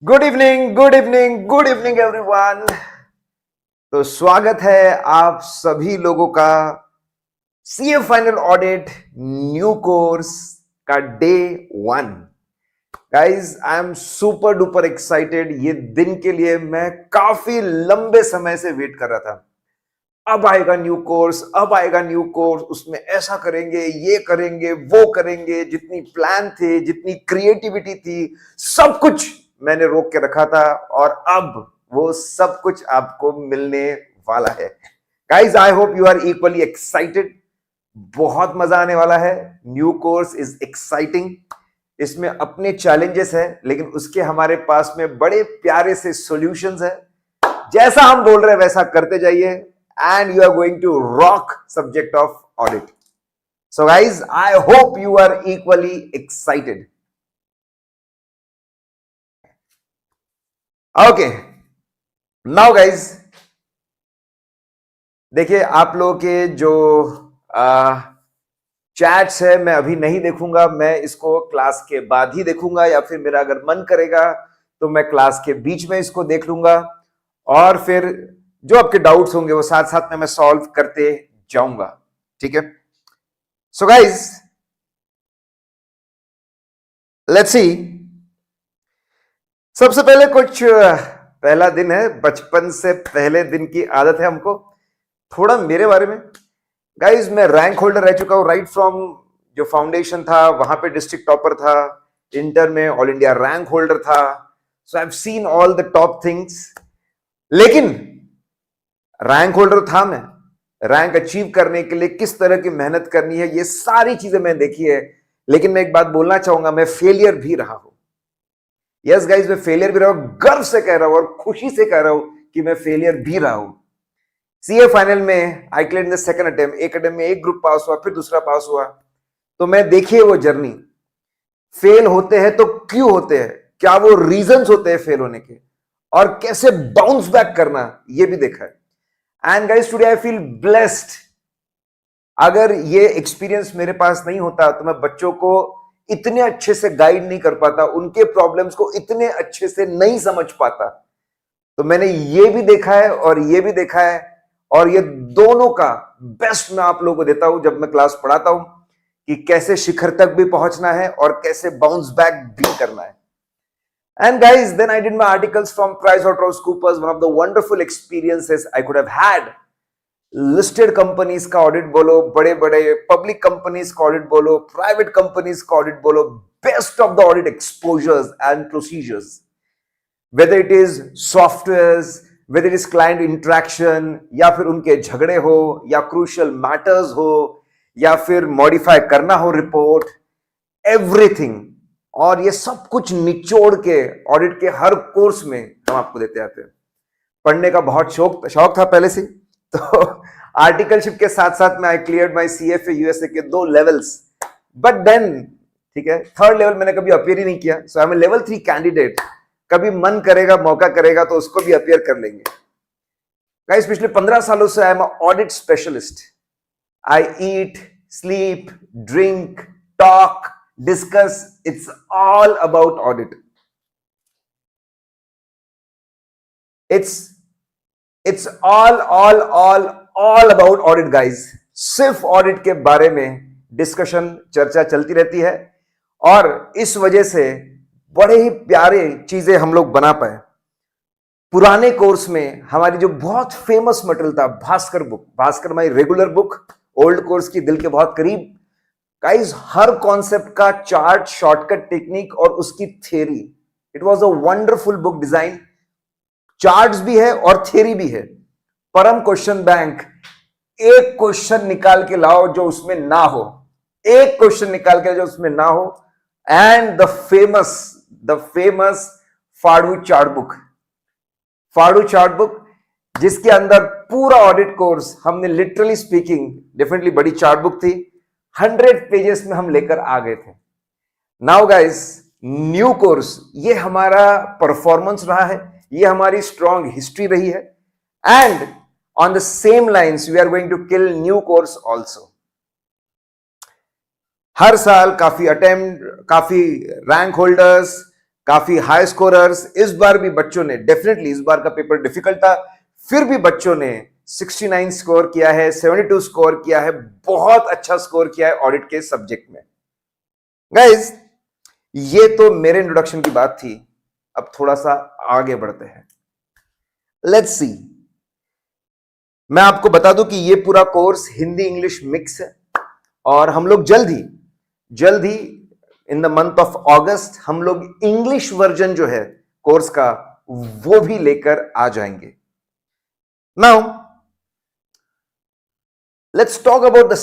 Good evening good evening good evening everyone. तो स्वागत है आप सभी लोगों का CA final audit new course का day 1। Guys I am super duper excited. ये दिन के लिए मैं काफी लंबे समय से वेट कर रहा था। अब आएगा न्यू कोर्स, अब आएगा न्यू कोर्स, उसमें ऐसा करेंगे, ये करेंगे, वो करेंगे। जितनी प्लान थे, जितनी क्रिएटिविटी थी, सब कुछ मैंने रोक के रखा था और अब वो सब कुछ आपको मिलने वाला है। Guys I hope you are equally excited. बहुत मजा आने वाला है। New course is exciting. इसमें अपने चैलेंजेस है, लेकिन उसके हमारे पास में बड़े प्यारे से सॉल्यूशंस है। जैसा हम बोल रहे हैं वैसा करते जाइए and you are going to rock subject of audit. So guys, I hope you are equally excited. Okay, now guys, देखिए आप लोगों के जो चैट्स है मैं अभी नहीं देखूंगा। मैं इसको क्लास के बाद ही देखूंगा, या फिर मेरा अगर मन करेगा तो मैं क्लास के बीच में इसको देख लूंगा और फिर जो आपके डाउट्स होंगे वो साथ साथ में मैं सॉल्व करते जाऊंगा। ठीक है, सो गाइज लेट्स सी। सबसे पहले कुछ पहला दिन है, बचपन से पहले दिन की आदत है हमको। थोड़ा मेरे बारे में गाइज, मैं रैंक होल्डर रह चुका हूं राइट फ्रॉम जो फाउंडेशन था वहां पे डिस्ट्रिक्ट टॉपर था, इंटर में ऑल इंडिया रैंक होल्डर था। So I have seen all the top things. लेकिन रैंक होल्डर था मैं, रैंक अचीव करने के लिए किस तरह की मेहनत करनी है ये सारी चीजें मैंने देखी है। लेकिन मैं एक बात बोलना चाहूंगा, मैं फेलियर भी रहा हूं। यस गाइज, मैं फेलियर भी रहा हूं, गर्व से कह रहा हूं और खुशी से कह रहा हूं कि मैं फेलियर भी रहा हूं। सीए फाइनल में आई cleared in the second attempt. एक अटेम्प्ट में एक ग्रुप पास हुआ, फिर दूसरा पास हुआ। तो मैं देखिए वो जर्नी, फेल होते हैं तो क्यों होते हैं, क्या वो रीजंस होते हैं फेल होने के, और कैसे बाउंस बैक करना ये भी देखा है। And guys today I feel blessed. अगर ये एक्सपीरियंस मेरे पास नहीं होता तो मैं बच्चों को इतने अच्छे से गाइड नहीं कर पाता, उनके प्रॉब्लम्स को इतने अच्छे से नहीं समझ पाता। तो मैंने ये भी देखा है और ये भी देखा है, और ये दोनों का बेस्ट मैं आप लोगों को देता हूं जब मैं क्लास पढ़ाता हूं कि कैसे शिखर तक भी पहुंचना है और कैसे बाउंस बैक भी करना है। And guys, then I did my articles from PricewaterhouseCoopers, one of the wonderful experiences I could have had. Listed companies का ऑडिट बोलो, बड़े बड़े पब्लिक कंपनीज का ऑडिट बोलो, प्राइवेट कंपनीज का ऑडिट बोलो, best of the audit exposures and procedures, whether it is softwares, whether it is client interaction, या फिर उनके झगड़े हो, या क्रूशियल मैटर्स हो, या फिर मॉडिफाई करना हो रिपोर्ट, एवरीथिंग। और ये सब कुछ निचोड़ के ऑडिट के हर कोर्स में हम आपको देते आते हैं। पढ़ने का बहुत शौक था पहले से, तो आर्टिकलशिप के साथ साथ में आई क्लियर्ड माय सीएफए यूएसए के 2 लेवल्स। बट देन ठीक है, थर्ड लेवल मैंने कभी अपियर ही नहीं किया। सो आई एम लेवल 3 कैंडिडेट। कभी मन करेगा, मौका करेगा तो उसको भी अपियर कर लेंगे। गाइस, पिछले 15 सालों से I am audit specialist. I eat, sleep, drink, talk, discuss, it's all about audit. It's all about audit guys। सिर्फ ऑडिट के बारे में डिस्कशन, चर्चा चलती रहती है, और इस वजह से बड़े ही प्यारे चीजें हम लोग बना पाए। पुराने कोर्स में हमारी जो बहुत फेमस मटेरियल था, Bhaskar book, Bhaskar my regular book, old course की दिल के बहुत करीब। गाइज, हर कॉन्सेप्ट का चार्ट, शॉर्टकट टेक्निक और उसकी theory, it was a wonderful book design. Charts भी है और थ्योरी भी है। परम क्वेश्चन बैंक, एक क्वेश्चन निकाल के लाओ जो उसमें ना हो, एक क्वेश्चन निकाल के जो उसमें ना हो। एंड द फेमस फाड़ू चार्ट बुक, फाड़ू चार्ट बुक, जिसके अंदर पूरा ऑडिट कोर्स हमने लिटरली स्पीकिंग, डेफिनेटली बड़ी चार्ट बुक थी, 100 पेजेस में हम लेकर आ गए थे। नाउ गाइस, न्यू कोर्स, ये हमारा परफॉर्मेंस रहा है, ये हमारी स्ट्रॉन्ग हिस्ट्री रही है। And on the same lines we are going to kill new course also. हर साल काफी अटेम्प्ट, काफी रैंक होल्डर्स, काफी हाई स्कोरर्स। इस बार भी बच्चों ने डेफिनेटली, इस बार का पेपर डिफिकल्ट था, फिर भी बच्चों ने 69 स्कोर किया है, 72 स्कोर किया है, बहुत अच्छा स्कोर किया है ऑडिट के सब्जेक्ट में। गाइस, ये तो मेरे इंट्रोडक्शन की बात थी। अब थोड़ा सा आगे बढ़ते हैं। Let's see. मैं आपको बता दूं कि ये पूरा कोर्स हिंदी इंग्लिश मिक्स है, और हम लोग जल्द ही in the month of August हम लोग इंग्लिश वर्जन जो है कोर्स का वो भी लेकर आ जाएंगे। Now let's talk about the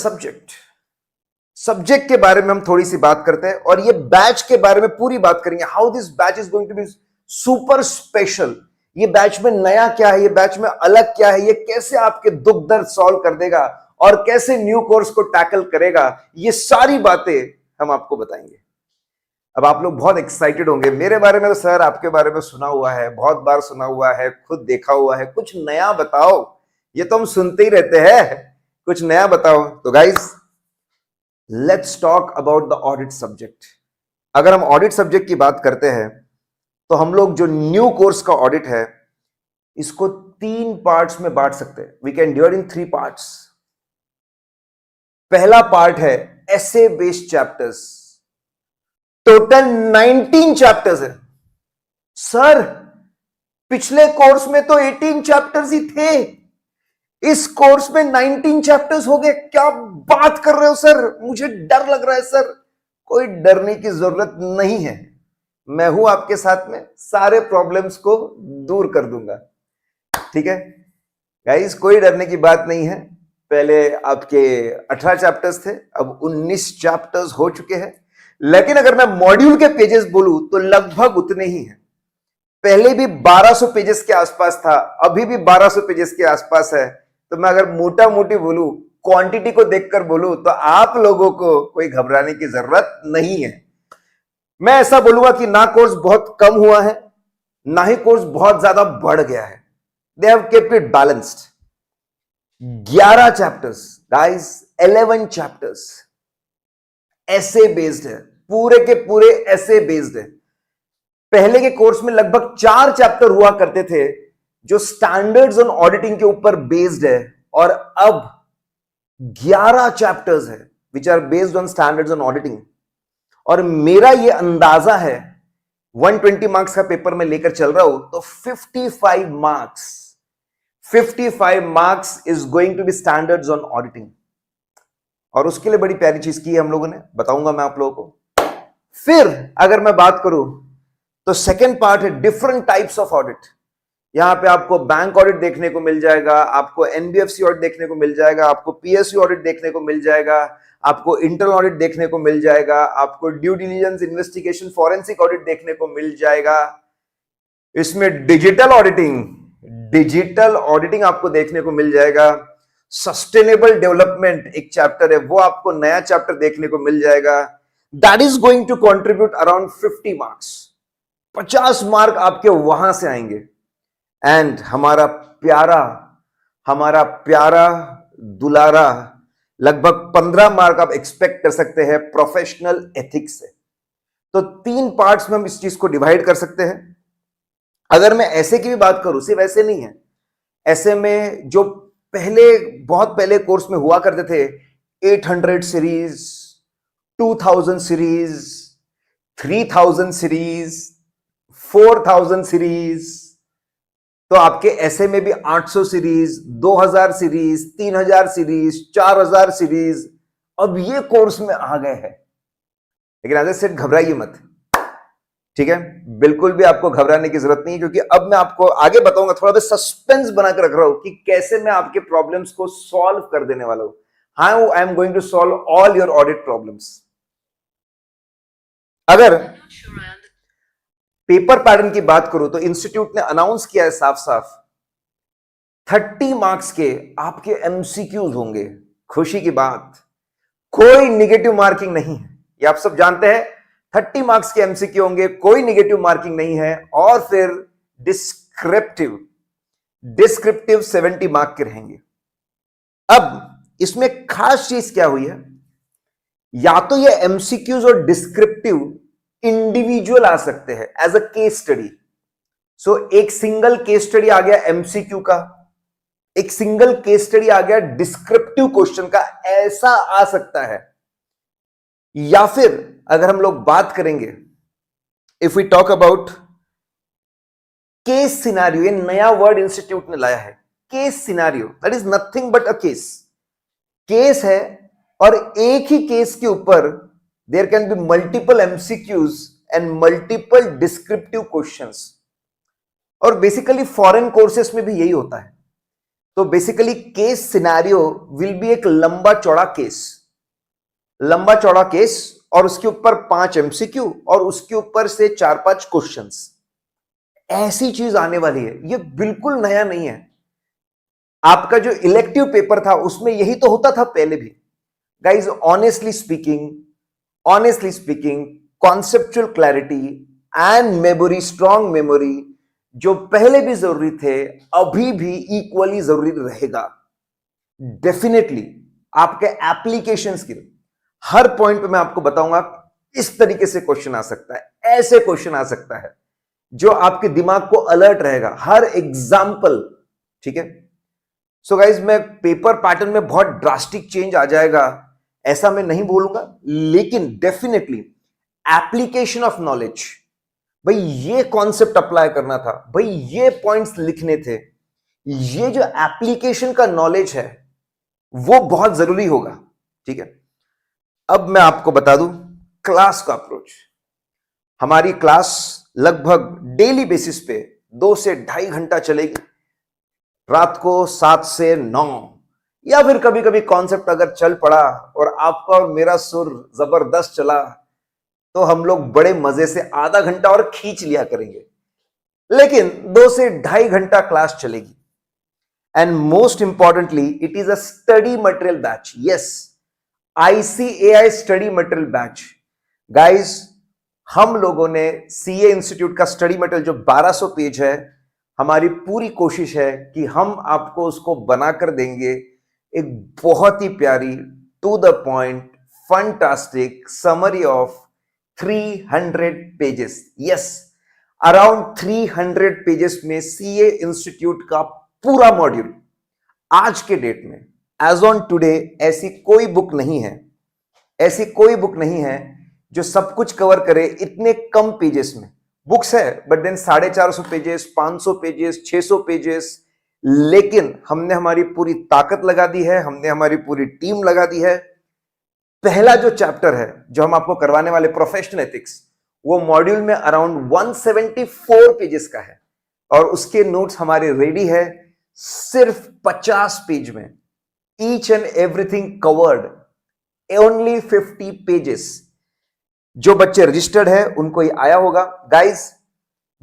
subject के बारे में हम थोड़ी सी बात करते हैं, और ये बैच के बारे में पूरी बात करेंगे। How this batch is going to be super special. ये बैच में नया क्या है, ये बैच में अलग क्या है, ये कैसे आपके दुख दर्द सॉल्व कर देगा और कैसे न्यू कोर्स को टैकल करेगा, ये सारी बातें हम आपको बताएंगे। अब आप लोग बहुत एक्साइटेड होंगे। मेरे बारे में तो सर आपके बारे में सुना हुआ है, बहुत बार सुना हुआ है, खुद देखा हुआ है, कुछ नया बताओ। ये तो हम सुनते ही रहते हैं, कुछ नया बताओ। तो guys, let's talk about the audit subject. अगर हम ऑडिट सब्जेक्ट की बात करते हैं तो हम लोग जो न्यू कोर्स का ऑडिट है इसको 3 पार्ट्स में बांट सकते हैं। We can divide in 3 parts. पहला पार्ट है essay based chapters. Total 19 chapters है। सर, पिछले कोर्स में तो 18 चैप्टर्स ही थे, इस कोर्स में 19 चैप्टर्स हो गए, क्या बात कर रहे हो सर? मुझे डर लग रहा है सर। कोई डरने की जरूरत नहीं है, मैं हूं आपके साथ में, सारे प्रॉब्लम्स को दूर कर दूंगा। ठीक है गाइस, कोई डरने की बात नहीं है। पहले आपके 18 चैप्टर्स थे, अब 19 चैप्टर्स हो चुके हैं। लेकिन अगर मैं मॉड्यूल के पेजेस बोलूं तो लगभग उतने ही हैं। पहले भी 1200 पेजेस के आसपास था, अभी भी 1200 पेजेस के आसपास है। तो मैं अगर मोटा मोटी बोलूं, क्वांटिटी को देखकर बोलूं, तो आप लोगों को कोई घबराने की जरूरत नहीं है। मैं ऐसा बोलूंगा कि ना कोर्स बहुत कम हुआ है, ना ही कोर्स बहुत ज्यादा बढ़ गया है। They have kept it balanced. 11 chapters guys, 11 chapters ऐसे बेस्ड है, पूरे के पूरे ऐसे बेस्ड है। पहले के कोर्स में लगभग 4 चैप्टर हुआ करते थे जो स्टैंडर्ड्स ऑन ऑडिटिंग के ऊपर बेस्ड है, और अब 11 चैप्टर्स है which are based on standards on auditing. और मेरा ये अंदाजा है, 120 मार्क्स का पेपर में लेकर चल रहा हूं, तो 55 marks is going to be standards on auditing. और उसके लिए बड़ी प्यारी चीज की है हम लोगों ने, बताऊंगा मैं आप लोगों को। फिर अगर मैं बात करूं तो सेकेंड पार्ट है डिफरेंट टाइप्स ऑफ ऑडिट। यहां पे आपको बैंक ऑडिट देखने को मिल जाएगा, आपको एनबीएफसी ऑडिट देखने को मिल जाएगा, आपको पीएसयू ऑडिट देखने को मिल जाएगा, आपको इंटरनल ऑडिट देखने को मिल जाएगा, आपको due diligence, investigation, forensic audit देखने को मिल जाएगा। इसमें डिजिटल ऑडिटिंग आपको देखने को मिल जाएगा। सस्टेनेबल डेवलपमेंट एक चैप्टर है, वो आपको नया चैप्टर देखने को मिल जाएगा। That is going to contribute around 50 marks. 50 mark आपके वहां से आएंगे। एंड हमारा प्यारा दुलारा लगभग 15 मार्क आप एक्सपेक्ट कर सकते हैं प्रोफेशनल एथिक्स से। तो 3 पार्ट्स में हम इस चीज को डिवाइड कर सकते हैं। अगर मैं ऐसे की भी बात करूं, सिर्फ ऐसे नहीं है, ऐसे में जो बहुत पहले कोर्स में हुआ करते थे, 800 सीरीज, 2000 सीरीज, 3000 सीरीज, 4000 सीरीज, तो आपके ऐसे में भी 800 सीरीज, 2000 सीरीज, 3000 सीरीज, 4000 सीरीज अब ये कोर्स में आ गए हैं। लेकिन आज से घबराइए मत, ठीक है? बिल्कुल भी आपको घबराने की जरूरत नहीं है, क्योंकि अब मैं आपको आगे बताऊंगा, थोड़ा सा सस्पेंस बनाकर रख रहा हूं कि कैसे मैं आपके प्रॉब्लम्स को सॉल्व कर देने वाला हूं। How I am going to solve all your audit problems. अगर पेपर पैटर्न की बात करूं तो इंस्टीट्यूट ने अनाउंस किया है साफ साफ, 30 मार्क्स के आपके एमसीक्यूज होंगे। खुशी की बात, कोई निगेटिव मार्किंग नहीं है, ये आप सब जानते हैं। 30 मार्क्स के एमसीक्यू होंगे, कोई निगेटिव मार्किंग नहीं है। और फिर डिस्क्रिप्टिव 70 मार्क के रहेंगे। अब इसमें खास चीज क्या हुई है, या तो ये एमसीक्यूज और डिस्क्रिप्टिव इंडिविजुअल आ सकते हैं एज अ केस स्टडी। सो एक सिंगल केस स्टडी आ गया एमसीक्यू का, एक सिंगल केस स्टडी आ गया डिस्क्रिप्टिव क्वेश्चन का, ऐसा आ सकता है। या फिर अगर हम लोग बात करेंगे, if we talk about case scenario, ये नया वर्ड इंस्टीट्यूट ने लाया है, case scenario, that is nothing but a case. Case है और एक ही केस के ऊपर there can be multiple MCQs and multiple descriptive questions. और बेसिकली फॉरेन कोर्सेस में भी यही होता है। तो basically case scenario will be एक लंबा चौड़ा केस, लंबा चौड़ा केस, और उसके ऊपर 5 एमसीक्यू और उसके ऊपर से 4-5 क्वेश्चंस। ऐसी चीज आने वाली है, ये बिल्कुल नया नहीं है। आपका जो इलेक्टिव पेपर था उसमें यही तो होता था पहले भी। Guys honestly speaking conceptual clarity and memory, strong memory जो पहले भी जरूरी थे, अभी भी इक्वली जरूरी रहेगा। डेफिनेटली आपके एप्लीकेशन स्किल, हर पॉइंट पे मैं आपको बताऊंगा इस तरीके से क्वेश्चन आ सकता है, ऐसे क्वेश्चन आ सकता है जो आपके दिमाग को अलर्ट रहेगा, हर एग्जाम्पल। ठीक है, सो गाइज मैं पेपर पैटर्न में बहुत ड्रास्टिक चेंज आ जाएगा ऐसा मैं नहीं बोलूंगा, लेकिन डेफिनेटली एप्लीकेशन ऑफ नॉलेज, भाई ये कॉन्सेप्ट अप्लाई करना था, भाई ये पॉइंट्स लिखने थे, ये जो एप्लीकेशन का नॉलेज है वो बहुत जरूरी होगा। ठीक है, अब मैं आपको बता दूं क्लास का अप्रोच। हमारी क्लास लगभग डेली बेसिस पे 2 से 2.5 घंटा चलेगी, रात को 7 से 9, या फिर कभी कभी कॉन्सेप्ट अगर चल पड़ा और आपका और मेरा सुर जबरदस्त चला तो हम लोग बड़े मजे से आधा घंटा और खींच लिया करेंगे, लेकिन 2 से 2.5 घंटा क्लास चलेगी। And most importantly it is a study material batch. Yes, ICAI study material batch. Guys हम लोगों ने CA इंस्टीट्यूट का स्टडी मटेरियल जो 1200 पेज है, हमारी पूरी कोशिश है कि हम आपको उसको बनाकर देंगे एक बहुत ही प्यारी, to the point, fantastic summary of 300 pages. Yes, around 300 pages में CA इंस्टीट्यूट का पूरा मॉड्यूल। आज के डेट में, एज ऑन टुडे, ऐसी कोई बुक नहीं है, ऐसी कोई बुक नहीं है जो सब कुछ कवर करे इतने कम पेजेस में। बुक्स है but then 450 pages, 500 pages, 600 pages, लेकिन हमने हमारी पूरी ताकत लगा दी है, हमने हमारी पूरी टीम लगा दी है। पहला जो चैप्टर है जो हम आपको करवाने वाले, प्रोफेशनल एथिक्स, वो मॉड्यूल में अराउंड 174 पेजेस का है और उसके नोट्स हमारे रेडी है सिर्फ 50 पेज में। Each and everything covered, only 50 pages. जो बच्चे रजिस्टर्ड है उनको ये आया होगा। Guys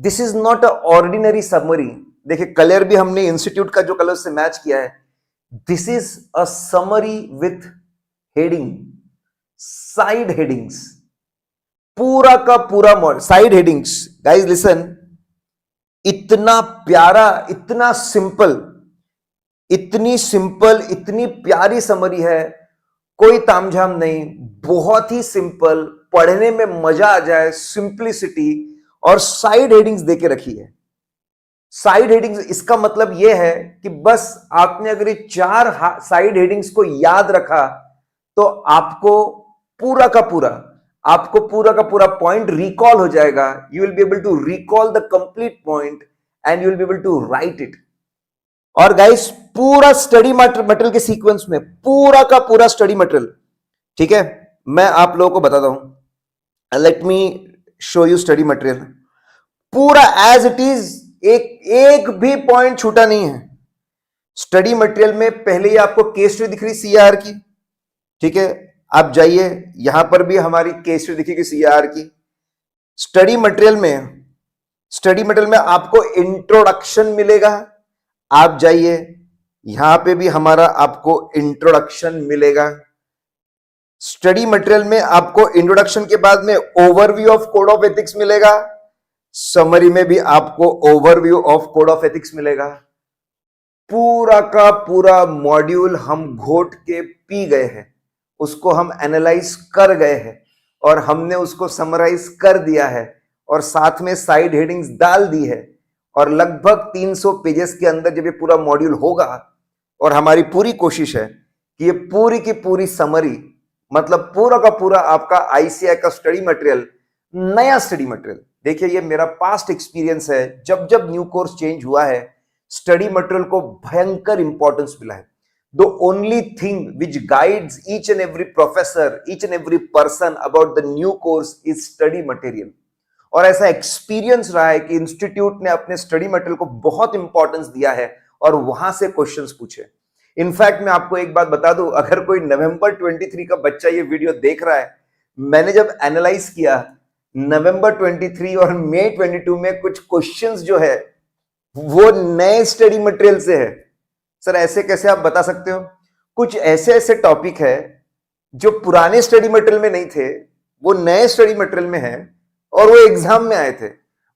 this is not a ordinary summary. देखिए कलर भी हमने इंस्टीट्यूट का जो कलर से मैच किया है। This is a summary with heading, side headings, पूरा का पूरा साइड हेडिंग्स। गाइज लिसन, इतना प्यारा, इतना सिंपल, इतनी सिंपल, इतनी प्यारी समरी है, कोई तामझाम नहीं, बहुत ही सिंपल, पढ़ने में मजा आ जाए, सिंप्लिसिटी, और साइड हेडिंग्स देके रखी है। साइड हेडिंग्स, इसका मतलब यह है कि बस आपने अगर ये 4 साइड हेडिंग्स को याद रखा तो पूरा का पूरा आपको पूरा का पूरा पॉइंट रिकॉल हो जाएगा। You will be able to recall the complete point and you will be able to write it. और गाइस पूरा स्टडी मटेरियल के सीक्वेंस में, पूरा का पूरा स्टडी मटेरियल, ठीक है, मैं आप लोगों को बताता हूं। Let me show you study material, पूरा एज इट इज, एक भी पॉइंट छूटा नहीं है स्टडी मटेरियल में। पहले ही आपको केस स्टडी दिख रही CAR की, ठीक है, आप जाइए, यहां पर भी हमारी केस स्टडी दिखेगी CAR की। स्टडी मटेरियल में आपको इंट्रोडक्शन मिलेगा, आप जाइए, यहां पे भी हमारा आपको इंट्रोडक्शन मिलेगा। स्टडी मटेरियल में आपको इंट्रोडक्शन के बाद में overview of code of ethics मिलेगा, समरी में भी आपको overview of code of ethics मिलेगा। पूरा का पूरा मॉड्यूल हम घोट के पी गए हैं, उसको हम एनालाइज कर गए हैं और हमने उसको समराइज कर दिया है और साथ में साइड हेडिंग्स डाल दी है, और लगभग 300 पेजेस के अंदर जब ये पूरा मॉड्यूल होगा, और हमारी पूरी कोशिश है कि ये पूरी की पूरी समरी, मतलब पूरा का पूरा आपका आईसीआई का स्टडी मटेरियल, नया स्टडी मटेरियल। देखिए ये मेरा पास्ट एक्सपीरियंस है, जब जब न्यू कोर्स चेंज हुआ है स्टडी मटेरियल को भयंकर इंपॉर्टेंस मिला है। The only thing which guides each and every professor, each and every person about the new course is study material. और ऐसा एक्सपीरियंस रहा है कि इंस्टीट्यूट ने अपने स्टडी मटेरियल को बहुत इंपॉर्टेंस दिया है और वहां से क्वेश्चंस पूछे। इनफैक्ट मैं आपको एक बात बता दूं, अगर कोई नवंबर 23 का बच्चा ये वीडियो देख रहा है, मैंने जब एनालाइज किया नवंबर 23 और मई 22 में कुछ क्वेश्चंस जो है वो नए स्टडी मटेरियल से है। सर ऐसे कैसे आप बता सकते हो? कुछ ऐसे ऐसे टॉपिक है जो पुराने स्टडी मटेरियल में नहीं थे, वो नए स्टडी मटेरियल में है और वो एग्जाम में आए थे।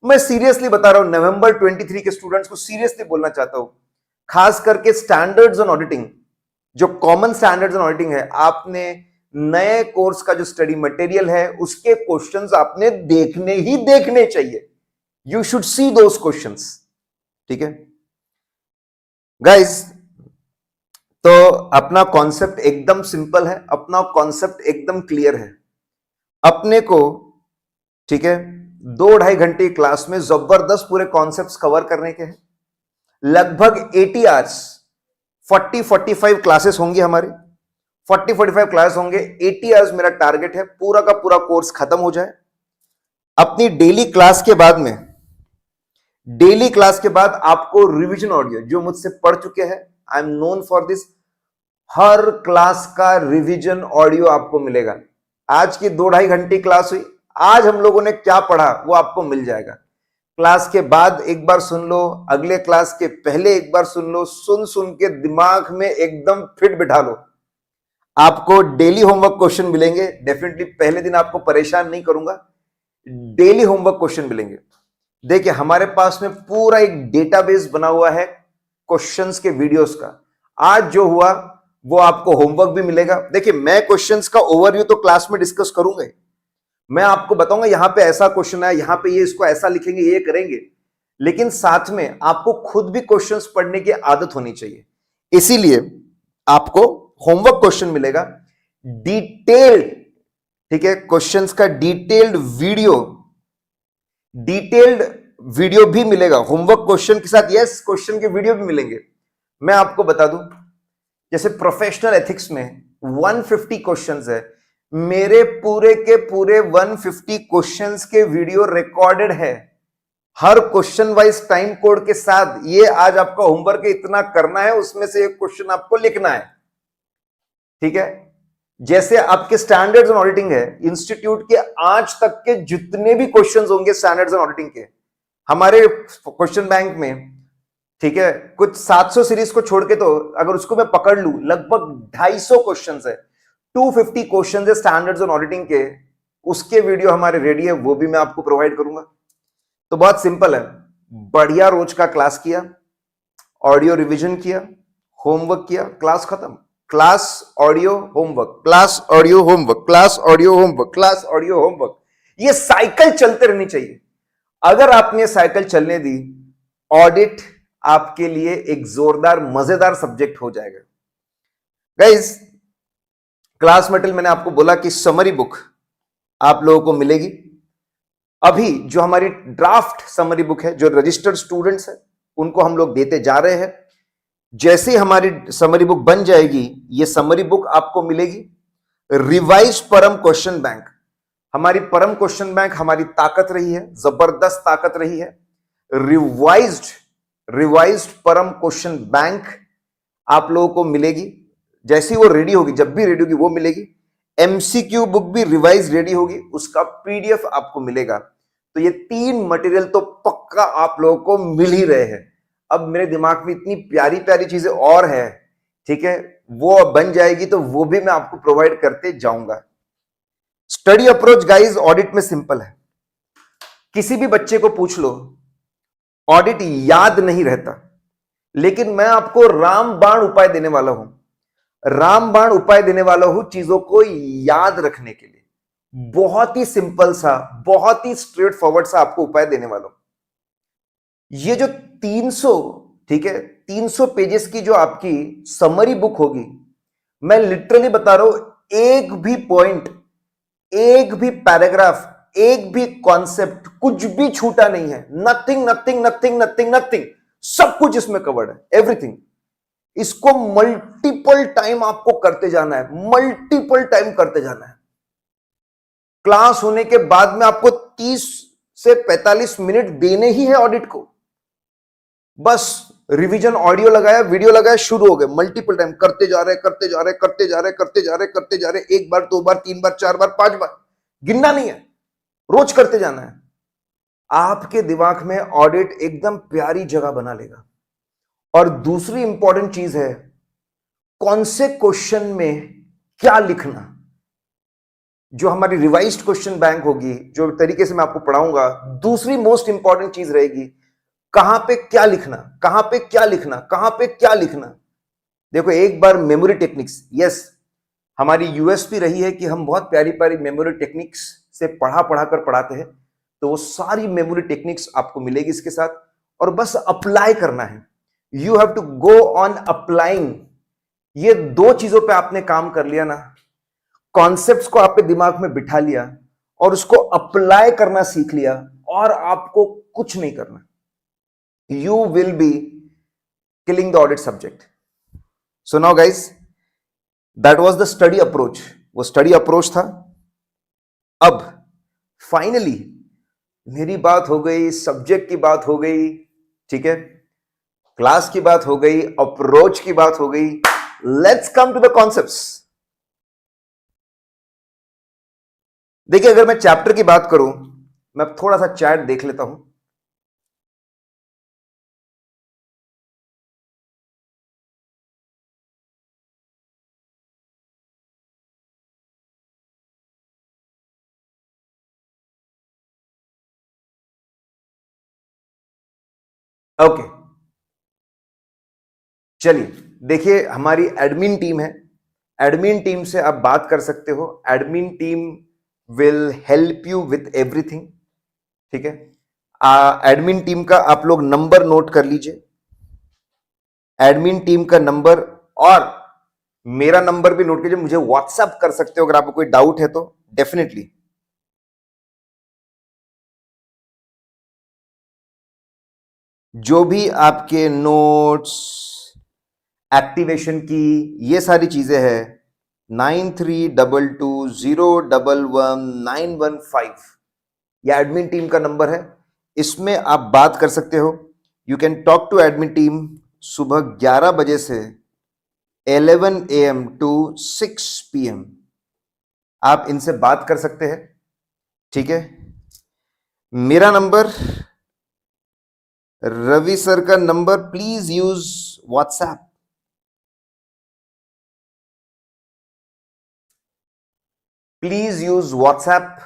मैं सीरियसली बता रहा हूं, नवंबर 23 के स्टूडेंट्स को सीरियसली बोलना चाहता हूं, खास करके स्टैंडर्ड्स ऑन ऑडिटिंग, जो कॉमन स्टैंडर्ड्स ऑन ऑडिटिंग है, आपने नए कोर्स का जो स्टडी मटेरियल है उसके क्वेश्चंस आपने देखने ही देखने चाहिए। You should see those questions. ठीक है गाइस, तो अपना कॉन्सेप्ट एकदम सिंपल है, अपना कॉन्सेप्ट एकदम क्लियर है। अपने को, ठीक है, 2-2.5 घंटे क्लास में जबरदस्त पूरे कॉन्सेप्ट्स कवर करने के हैं। लगभग 80 आवर्स, 40-45 क्लासेस होंगी हमारी, 40-45 क्लास होंगे, 80 आवर्स मेरा टारगेट है, पूरा का पूरा कोर्स खत्म हो जाए। अपनी डेली क्लास के बाद में, डेली क्लास के बाद आपको रिवीजन ऑडियो, जो मुझसे पढ़ चुके हैं, I am known for this, her class का रिवीजन ऑडियो आपको मिलेगा। आज की 2-2.5 घंटे क्लास हुई, आज हम लोगों ने क्या पढ़ा वो आपको मिल जाएगा। क्लास के बाद एक बार सुन लो, अगले क्लास के पहले एक बार सुन लो, सुन सुन के दिमाग में एकदम फिट बिठा लो। आपको डेली होमवर्क क्वेश्चन मिलेंगे, डेफिनेटली पहले दिन आपको परेशान नहीं करूंगा, डेली होमवर्क क्वेश्चन मिलेंगे। देखिए हमारे पास में पूरा एक डेटाबेस बना हुआ है क्वेश्चंस के वीडियोस का। आज जो हुआ वो आपको होमवर्क भी मिलेगा। देखिए मैं क्वेश्चंस का ओवरव्यू तो क्लास में डिस्कस करूंगा, मैं आपको बताऊंगा यहां पे ऐसा क्वेश्चन है, यहां पे ये इसको ऐसा लिखेंगे, ये करेंगे, लेकिन साथ में आपको खुद भी क्वेश्चंस पढ़ने की आदत होनी चाहिए। इसीलिए आपको होमवर्क क्वेश्चन मिलेगा, डिटेल्ड, ठीक है, क्वेश्चंस का डिटेल्ड वीडियो भी मिलेगा होमवर्क क्वेश्चन के साथ। यस, क्वेश्चन के वीडियो भी मिलेंगे। मैं आपको बता दूं, जैसे प्रोफेशनल एथिक्स में 150 क्वेश्चंस है, मेरे पूरे के पूरे 150 क्वेश्चंस के वीडियो रिकॉर्डेड है, हर क्वेश्चन वाइज टाइम कोड के साथ। ये आज आपका होमवर्क इतना करना है, उसमें से एक क्वेश्चन आपको लिखना है। ठीक है, जैसे आपके स्टैंडर्ड्स ऑन ऑडिटिंग है, इंस्टीट्यूट के आज तक के जितने भी क्वेश्चंस होंगे स्टैंडर्ड्स ऑन ऑडिटिंग के हमारे क्वेश्चन बैंक में, ठीक है, कुछ 700 सीरीज को छोड़ के, तो अगर उसको मैं पकड़ लूं लगभग 250 क्वेश्चंस है, 250 क्वेश्चंस है स्टैंडर्ड्स ऑन ऑडिटिंग के, उसके वीडियो हमारे रेडी है, वो भी मैं आपको प्रोवाइड करूंगा। तो बहुत सिंपल है, बढ़िया रोज का क्लास किया, ऑडियो रिवीजन किया, होमवर्क किया, क्लास खत्म। Class audio homework, class audio homework, class audio homework, class audio homework, ये साइकिल चलते रहनी चाहिए। अगर आपने साइकिल चलने दी, ऑडिट आपके लिए एक जोरदार मजेदार सब्जेक्ट हो जाएगा। गाइस, क्लास मटेरियल मैंने आपको बोला कि समरी बुक आप लोगों को मिलेगी। अभी जो हमारी ड्राफ्ट समरी बुक है, जो रजिस्टर्ड स्टूडेंट्स है उनको हम लोग देते जा रहे हैं। जैसे ही हमारी समरी बुक बन जाएगी, ये समरी बुक आपको मिलेगी। रिवाइज परम क्वेश्चन बैंक, हमारी परम क्वेश्चन बैंक हमारी ताकत रही है, जबरदस्त ताकत रही है। रिवाइज्ड परम क्वेश्चन बैंक आप लोगों को मिलेगी। जैसी वो रेडी होगी, जब भी रेडी होगी वो मिलेगी। एमसीक्यू बुक भी रिवाइज रेडी होगी, उसका पीडीएफ आपको मिलेगा। तो ये 3 मटेरियल तो पक्का आप लोगों को मिल ही रहे हैं। अब मेरे दिमाग में इतनी प्यारी प्यारी चीजें और है, ठीक है, वो बन जाएगी तो वो भी मैं आपको प्रोवाइड करते जाऊंगा। स्टडी अप्रोच गाइस ऑडिट में सिंपल है। किसी भी बच्चे को पूछ लो, ऑडिट याद नहीं रहता, लेकिन मैं आपको रामबाण उपाय देने वाला हूं, रामबाण उपाय देने वाला हूं चीजों को याद रखने के लिए। बहुत ही सिंपल सा, बहुत ही स्ट्रेट फॉरवर्ड सा आपको उपाय देने वाला हूं। ये जो 300, ठीक है, 300 पेजेस की जो आपकी समरी बुक होगी, मैं लिटरली बता रहा हूं, एक भी पॉइंट, एक भी पैराग्राफ, एक भी कॉन्सेप्ट, कुछ भी छूटा नहीं है। Nothing nothing nothing nothing nothing, सब कुछ इसमें कवर्ड है, एवरीथिंग। इसको मल्टीपल टाइम आपको करते जाना है, मल्टीपल टाइम करते जाना है। क्लास होने के बाद में आपको 30 से 45 मिनट देने ही है ऑडिट को। बस रिवीजन ऑडियो लगाया, वीडियो लगाया, शुरू हो गए, मल्टीपल टाइम करते जा रहे, करते जा रहे, करते जा रहे, करते जा रहे, करते जा रहे, एक बार, दो बार, तीन बार, चार बार, पांच बार, गिनना नहीं है, रोज करते जाना है। आपके दिमाग में ऑडिट एकदम प्यारी जगह बना लेगा। और दूसरी इंपॉर्टेंट चीज है, कौन से क्वेश्चन में क्या लिखना। जो हमारी रिवाइज्ड क्वेश्चन बैंक होगी, जो तरीके से मैं आपको पढ़ाऊंगा, दूसरी मोस्ट इंपॉर्टेंट चीज रहेगी, कहां पे क्या लिखना, कहां पे क्या लिखना, कहां पे क्या लिखना। देखो, एक बार मेमोरी टेक्निक्स, यस, हमारी यूएसपी रही है कि हम बहुत प्यारी प्यारी मेमोरी टेक्निक्स से पढ़ा पढ़ा कर पढ़ाते हैं। तो वो सारी मेमोरी टेक्निक्स आपको मिलेगी इसके साथ, और बस अप्लाई करना है। You have to go on applying. ये दो चीजों पे आपने काम कर लिया ना, कॉन्सेप्ट्स को आपके दिमाग में बिठा लिया और उसको अप्लाई करना सीख लिया, और आपको कुछ नहीं करना। You will be killing the audit subject. So now guys, that was the study approach. वो study approach था। अब फाइनली मेरी बात हो गई, सब्जेक्ट की बात हो गई, ठीक है, क्लास की बात हो गई, अप्रोच की बात हो गई। Let's come to the concepts. देखिए, अगर मैं चैप्टर की बात करूं, मैं थोड़ा सा चैट देख लेता हूं। ओके, चलिए, देखिए, हमारी एडमिन टीम है। एडमिन टीम से आप बात कर सकते हो। Admin team will help you with everything, ठीक है। एडमिन टीम का आप लोग नंबर नोट कर लीजिए, एडमिन टीम का नंबर, और मेरा नंबर भी नोट कीजिए। मुझे व्हाट्सएप कर सकते हो अगर आपको कोई डाउट है तो, डेफिनेटली। जो भी आपके नोट्स, एक्टिवेशन की, ये सारी चीजें हैं, 9322011915, यह एडमिन टीम का नंबर है। इसमें आप बात कर सकते हो। You can talk to admin team सुबह 11 बजे से 11 AM टू 6 PM। आप इनसे बात कर सकते हैं, ठीक है। मेरा नंबर, रवि सर का number, please use WhatsApp. Please use WhatsApp,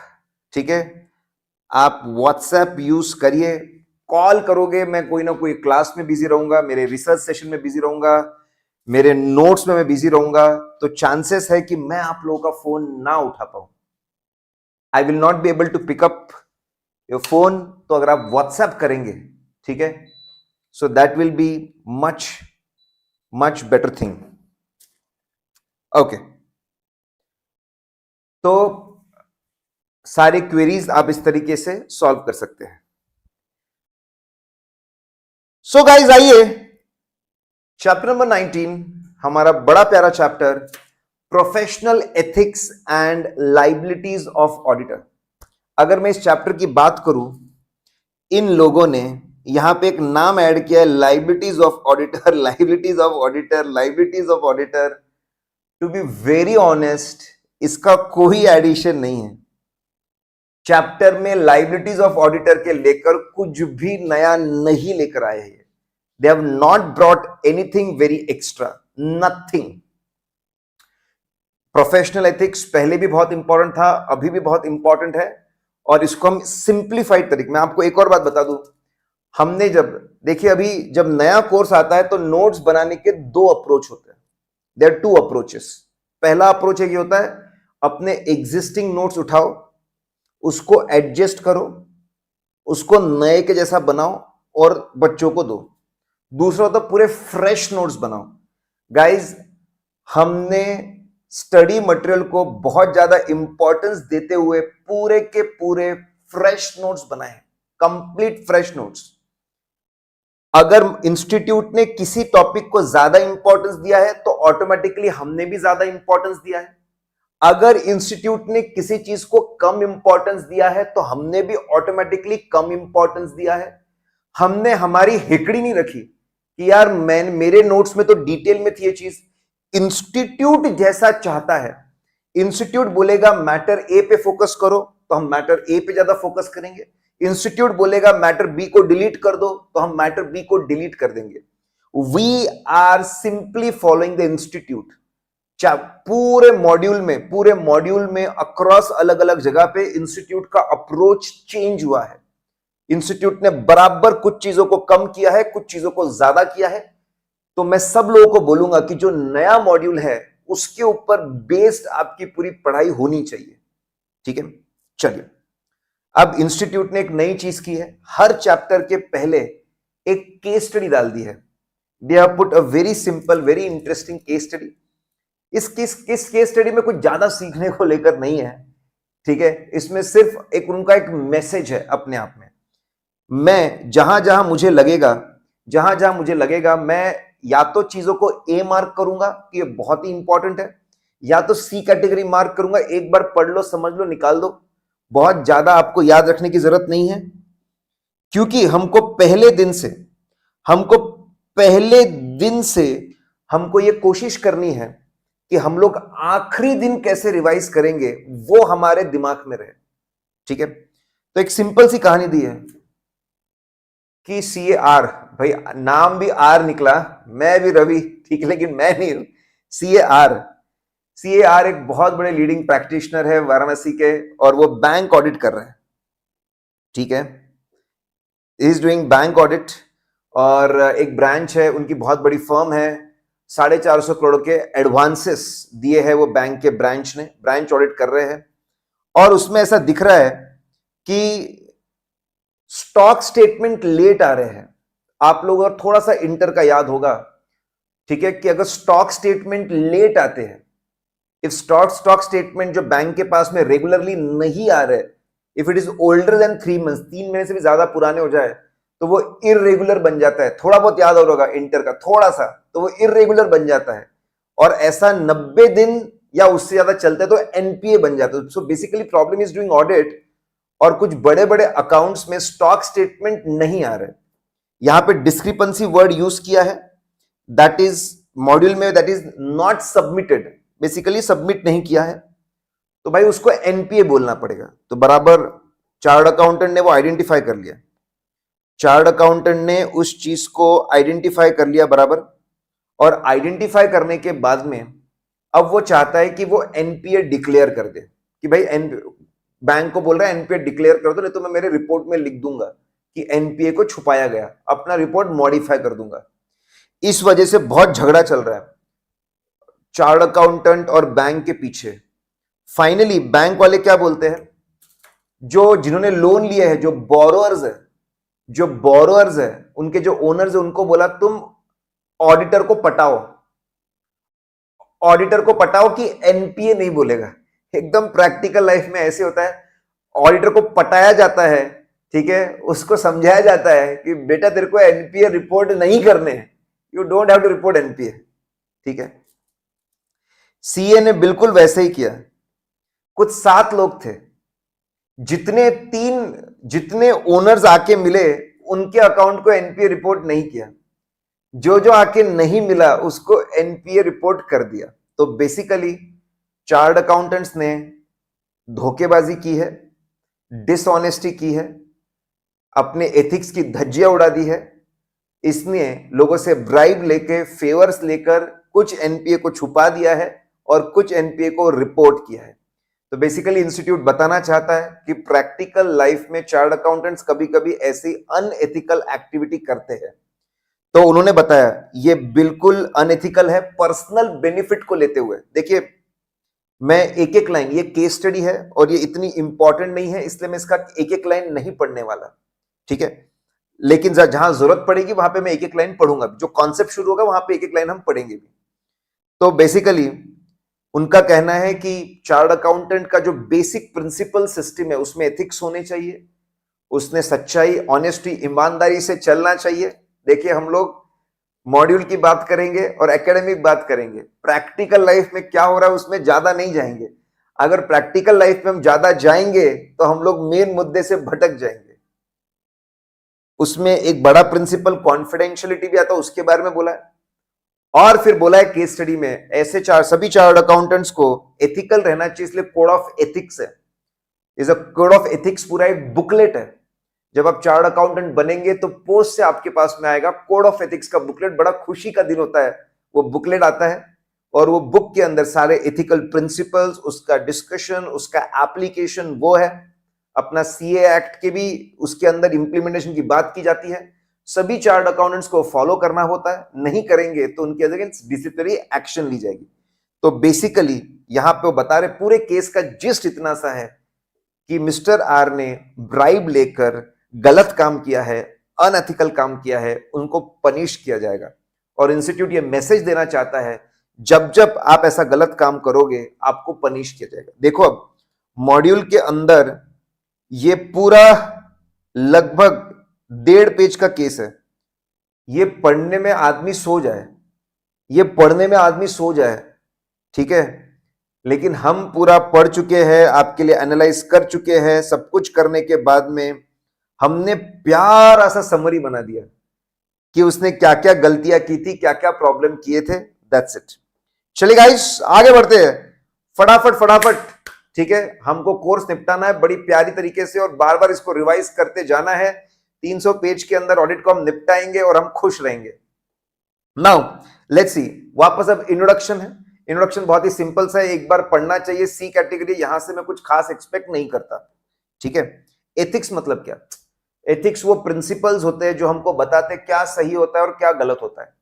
ठीक है। आप व्हाट्सएप यूज करिए। कॉल करोगे, मैं कोई ना कोई क्लास में बिजी रहूंगा, मेरे रिसर्च सेशन में बिजी रहूंगा, मेरे नोट्स में मैं बिजी रहूंगा, तो चांसेस है कि मैं आप लोगों का फोन ना उठा पाऊं। I will not be able to pick up your phone. तो अगर आप व्हाट्सएप करेंगे, ठीक है, so that will be much much better thing. Okay, तो सारे क्वेरीज आप इस तरीके से सॉल्व कर सकते हैं। सो गाइज, आइए, चैप्टर नंबर 19, हमारा बड़ा प्यारा chapter, professional ethics and liabilities of auditor. अगर मैं इस चैप्टर की बात करूं, इन लोगों ने यहां पे एक नाम ऐड किया है, liabilities of auditor, liabilities of auditor, liabilities of auditor. To be very honest, इसका कोई एडिशन नहीं है। चैप्टर में लाइबिलिटीज ऑफ ऑडिटर के लेकर कुछ भी नया नहीं लेकर आए हैं। They have not brought anything very extra, nothing. Professional ethics पहले भी बहुत इंपॉर्टेंट था, अभी भी बहुत इंपॉर्टेंट है, और इसको हम सिंप्लीफाइड तरीके में, आपको एक और बात बता दूं, हमने जब, देखिए, अभी जब नया कोर्स आता है तो नोट्स बनाने के दो अप्रोच होते हैं। There are two approaches. पहला अप्रोच एक होता है, अपने एग्जिस्टिंग नोट्स उठाओ, उसको एडजस्ट करो, उसको नए के जैसा बनाओ और बच्चों को दो। दूसरा तो पूरे फ्रेश नोट्स बनाओ। गाइज, हमने स्टडी मटेरियल को बहुत ज्यादा इंपॉर्टेंस देते हुए पूरे के पूरे फ्रेश नोट्स बनाए, कंप्लीट फ्रेश नोट्स। अगर इंस्टीट्यूट ने किसी टॉपिक को ज्यादा इंपॉर्टेंस दिया है तो ऑटोमेटिकली हमने भी ज्यादा इंपॉर्टेंस दिया है। अगर इंस्टीट्यूट ने किसी चीज को कम इंपॉर्टेंस दिया है तो हमने भी ऑटोमेटिकली कम इंपॉर्टेंस दिया है। हमने हमारी हिकड़ी नहीं रखी कि यार मेरे नोट्स में तो डिटेल में थी ये चीज। इंस्टीट्यूट जैसा चाहता है, इंस्टीट्यूट बोलेगा मैटर ए पे फोकस करो तो हम मैटर ए पे ज्यादा फोकस करेंगे। इंस्टीट्यूट बोलेगा मैटर बी को डिलीट कर दो तो हम मैटर बी को डिलीट कर देंगे। We are simply following the institute. पूरे मॉड्यूल में अक्रॉस अलग अलग जगह पे इंस्टीट्यूट का अप्रोच चेंज हुआ है। इंस्टीट्यूट ने बराबर कुछ चीजों को कम किया है, कुछ चीजों को ज्यादा किया है। तो मैं सब लोगों को बोलूंगा कि जो नया मॉड्यूल है उसके ऊपर बेस्ड आपकी पूरी पढ़ाई होनी चाहिए। ठीक है, चलिए। अब इंस्टीट्यूट ने एक नई चीज की है, हर चैप्टर के पहले एक केस स्टडी डाल दी है। They have put a very simple very interesting case study. इस केस स्टडी में कुछ ज्यादा सीखने को लेकर नहीं है, ठीक है। इसमें सिर्फ एक उनका एक मैसेज है अपने आप में। मैं जहां जहां मुझे लगेगा मैं या तो चीजों को ए मार्क करूंगा कि ये बहुत ही इंपॉर्टेंट है, या तो सी कैटेगरी मार्क करूंगा। एक बार पढ़ लो, समझ लो, निकाल दो। बहुत ज्यादा आपको याद रखने की जरूरत नहीं है, क्योंकि हमको पहले दिन से हमको ये कोशिश करनी है कि हम लोग आखिरी दिन कैसे रिवाइज करेंगे वो हमारे दिमाग में रहे। ठीक है, तो एक सिंपल सी कहानी दी है कि CAR, भाई नाम भी आर निकला, मैं भी रवि, ठीक है, लेकिन मैं नहीं हूं। CAR एक बहुत बड़े लीडिंग प्रैक्टिशनर है वाराणसी के, और वो बैंक ऑडिट कर रहे हैं। ठीक है, इज डूइंग बैंक ऑडिट, और एक ब्रांच है उनकी, बहुत बड़ी फर्म है। 450 करोड़ के एडवांसेस दिए हैं वो बैंक के ब्रांच ने, ब्रांच ऑडिट कर रहे हैं। और उसमें ऐसा दिख रहा है कि स्टॉक स्टेटमेंट लेट आ रहे हैं। आप लोगों को थोड़ा सा इंटर का याद होगा, ठीक है, कि अगर स्टॉक स्टेटमेंट लेट आते हैं, इफ स्टॉक स्टेटमेंट जो बैंक के पास में रेगुलरली नहीं आ रहे, if it is older than 3 months, 3 महीने से भी ज्यादा पुराने हो जाए, तो वो इररेगुलर बन जाता है। थोड़ा बहुत याद होगा इंटर का, थोड़ा सा, तो वो इररेगुलर बन जाता है। और ऐसा 90 दिन या उससे ज्यादा चलता है तो एनपीए बन जाता है। So basically problem is doing audit, और कुछ बड़े बड़े अकाउंट्स में स्टॉक स्टेटमेंट नहीं आ रहे। यहां पे डिस्क्रिपेंसी वर्ड यूज किया है, दैट इज मॉड्यूल में, that is not submitted, basically submit नहीं किया है, तो भाई उसको एनपीए बोलना पड़ेगा। तो बराबर चार्ट अकाउंटेंट ने वो आइडेंटिफाई कर लिया, चार्ट अकाउंटेंट ने उस चीज को आइडेंटिफाई कर लिया बराबर। और आइडेंटिफाई करने के बाद में अब वो चाहता है कि वो एनपीए डिक्लेयर कर दे, कि भाई बैंक को बोल रहा है एनपीए डिक्लेयर कर दो, नहीं तो मैं मेरे रिपोर्ट में लिख दूंगा कि एनपीए को छुपाया गया, अपना रिपोर्ट मॉडिफाई कर दूंगा। इस वजह से बहुत झगड़ा चल रहा है चार्ट अकाउंटेंट और बैंक के पीछे। फाइनली बैंक वाले क्या बोलते हैं, जिन्होंने लोन लिया है, जो बोरोअर्स है, उनके जो ओनर्स है, उनको बोला तुम ऑडिटर को पटाओ कि एनपीए नहीं बोलेगा। एकदम प्रैक्टिकल लाइफ में ऐसे होता है, ऑडिटर को पटाया जाता है, ठीक है, उसको समझाया जाता है कि बेटा तेरे को एनपीए रिपोर्ट नहीं करने हैं, you don't have to report NPA. ठीक है, सीए ने बिल्कुल वैसे ही किया। कुछ 7 लोग थे, जितने ओनर्स आके मिले उनके अकाउंट को एनपीए रिपोर्ट नहीं किया, जो आके नहीं मिला उसको एनपीए रिपोर्ट कर दिया। तो बेसिकली चार्ट अकाउंटेंट्स ने धोखेबाजी की है, डिसऑनेस्टी की है, अपने एथिक्स की धज्जियां उड़ा दी है। इसने लोगों से ब्राइब लेके, फेवर्स लेकर कुछ एनपीए को छुपा दिया है और कुछ एनपीए को रिपोर्ट किया है। तो बेसिकली इंस्टीट्यूट बताना चाहता है कि प्रैक्टिकल लाइफ में चार्ट अकाउंटेंट्स कभी कभी ऐसी अनएथिकल एक्टिविटी करते हैं। तो उन्होंने बताया ये बिल्कुल अनएथिकल है, पर्सनल बेनिफिट को लेते हुए। देखिए, मैं एक एक लाइन, ये केस स्टडी है और ये इतनी इंपॉर्टेंट नहीं है, इसलिए मैं इसका एक एक लाइन नहीं पढ़ने वाला, ठीक है। लेकिन जहां जरूरत पड़ेगी वहां पे मैं एक एक लाइन पढ़ूंगा, जो कॉन्सेप्ट शुरू होगा वहां पे एक एक लाइन हम पढ़ेंगे भी। तो बेसिकली उनका कहना है कि चार्ट अकाउंटेंट का जो बेसिक प्रिंसिपल सिस्टम है उसमें एथिक्स होने चाहिए, उसने सच्चाई, ऑनेस्टी, ईमानदारी से चलना चाहिए। देखिए हम लोग मॉड्यूल की बात करेंगे और एकेडमिक बात करेंगे, प्रैक्टिकल लाइफ में क्या हो रहा है उसमें ज्यादा नहीं जाएंगे। अगर प्रैक्टिकल लाइफ में हम ज्यादा जाएंगे तो हम लोग मेन मुद्दे से भटक जाएंगे। उसमें एक बड़ा प्रिंसिपल कॉन्फिडेंशियलिटी भी आता है, उसके बारे में बोला है। और फिर बोला है केस स्टडी में ऐसे सभी चार्ट अकाउंटेंट्स को एथिकल रहना चाहिए, इसलिए कोड ऑफ एथिक्स है। Is a code of ethics पूरा एक बुकलेट है। जब आप चार्ट अकाउंटेंट बनेंगे तो पोस्ट से आपके पास में आएगा कोड ऑफ एथिक्स का बुकलेट। बड़ा खुशी का दिन होता है, वो बुकलेट आता है और वो बुक के अंदर सारे एथिकल प्रिंसिपल्स, उसका डिस्कशन, उसका एप्लीकेशन वो है। अपना सीए एक्ट के भी उसके अंदर इंप्लीमेंटेशन की बात की जाती है। सभी चार्ट अकाउंटेंट्स को फॉलो करना होता है, नहीं करेंगे तो उनके अगेंस्ट डिसिप्लिनरी एक्शन ली जाएगी। तो बेसिकली यहां पे वो बता रहे पूरे केस का जिस्ट इतना सा है कि मिस्टर आर ने ब्राइब लेकर गलत काम किया है, अनएथिकल काम किया है, उनको पनिश किया जाएगा। और इंस्टीट्यूट ये मैसेज देना चाहता है जब जब आप ऐसा गलत काम करोगे आपको पनिश किया जाएगा। देखो अब मॉड्यूल के अंदर ये पूरा लगभग 1.5 पेज का केस है। ये पढ़ने में आदमी सो जाए, ये पढ़ने में आदमी सो जाए, ठीक है। लेकिन हम पूरा पढ़ चुके हैं, आपके लिए एनालाइज कर चुके हैं। सब कुछ करने के बाद में हमने प्यारा सा समरी बना दिया कि उसने क्या क्या गलतियां की थी, क्या क्या प्रॉब्लम किए थे। That's it. चलिए गाइस आगे बढ़ते हैं फटाफट फटाफट, ठीक है। हमको कोर्स निपटाना है बड़ी प्यारी तरीके से और बार बार इसको रिवाइज करते जाना है। 300 पेज के अंदर ऑडिट को हम निपटाएंगे और हम खुश रहेंगे। नाउ लेट्स सी, वापस अब इंट्रोडक्शन है। इंट्रोडक्शन बहुत ही सिंपल सा है, एक बार पढ़ना चाहिए। सी कैटेगरी, यहां से मैं कुछ खास एक्सपेक्ट नहीं करता, ठीक है। एथिक्स मतलब क्या? एथिक्स वो प्रिंसिपल्स होते हैं जो हमको बताते हैं क्या सही होता है और क्या गलत होता है,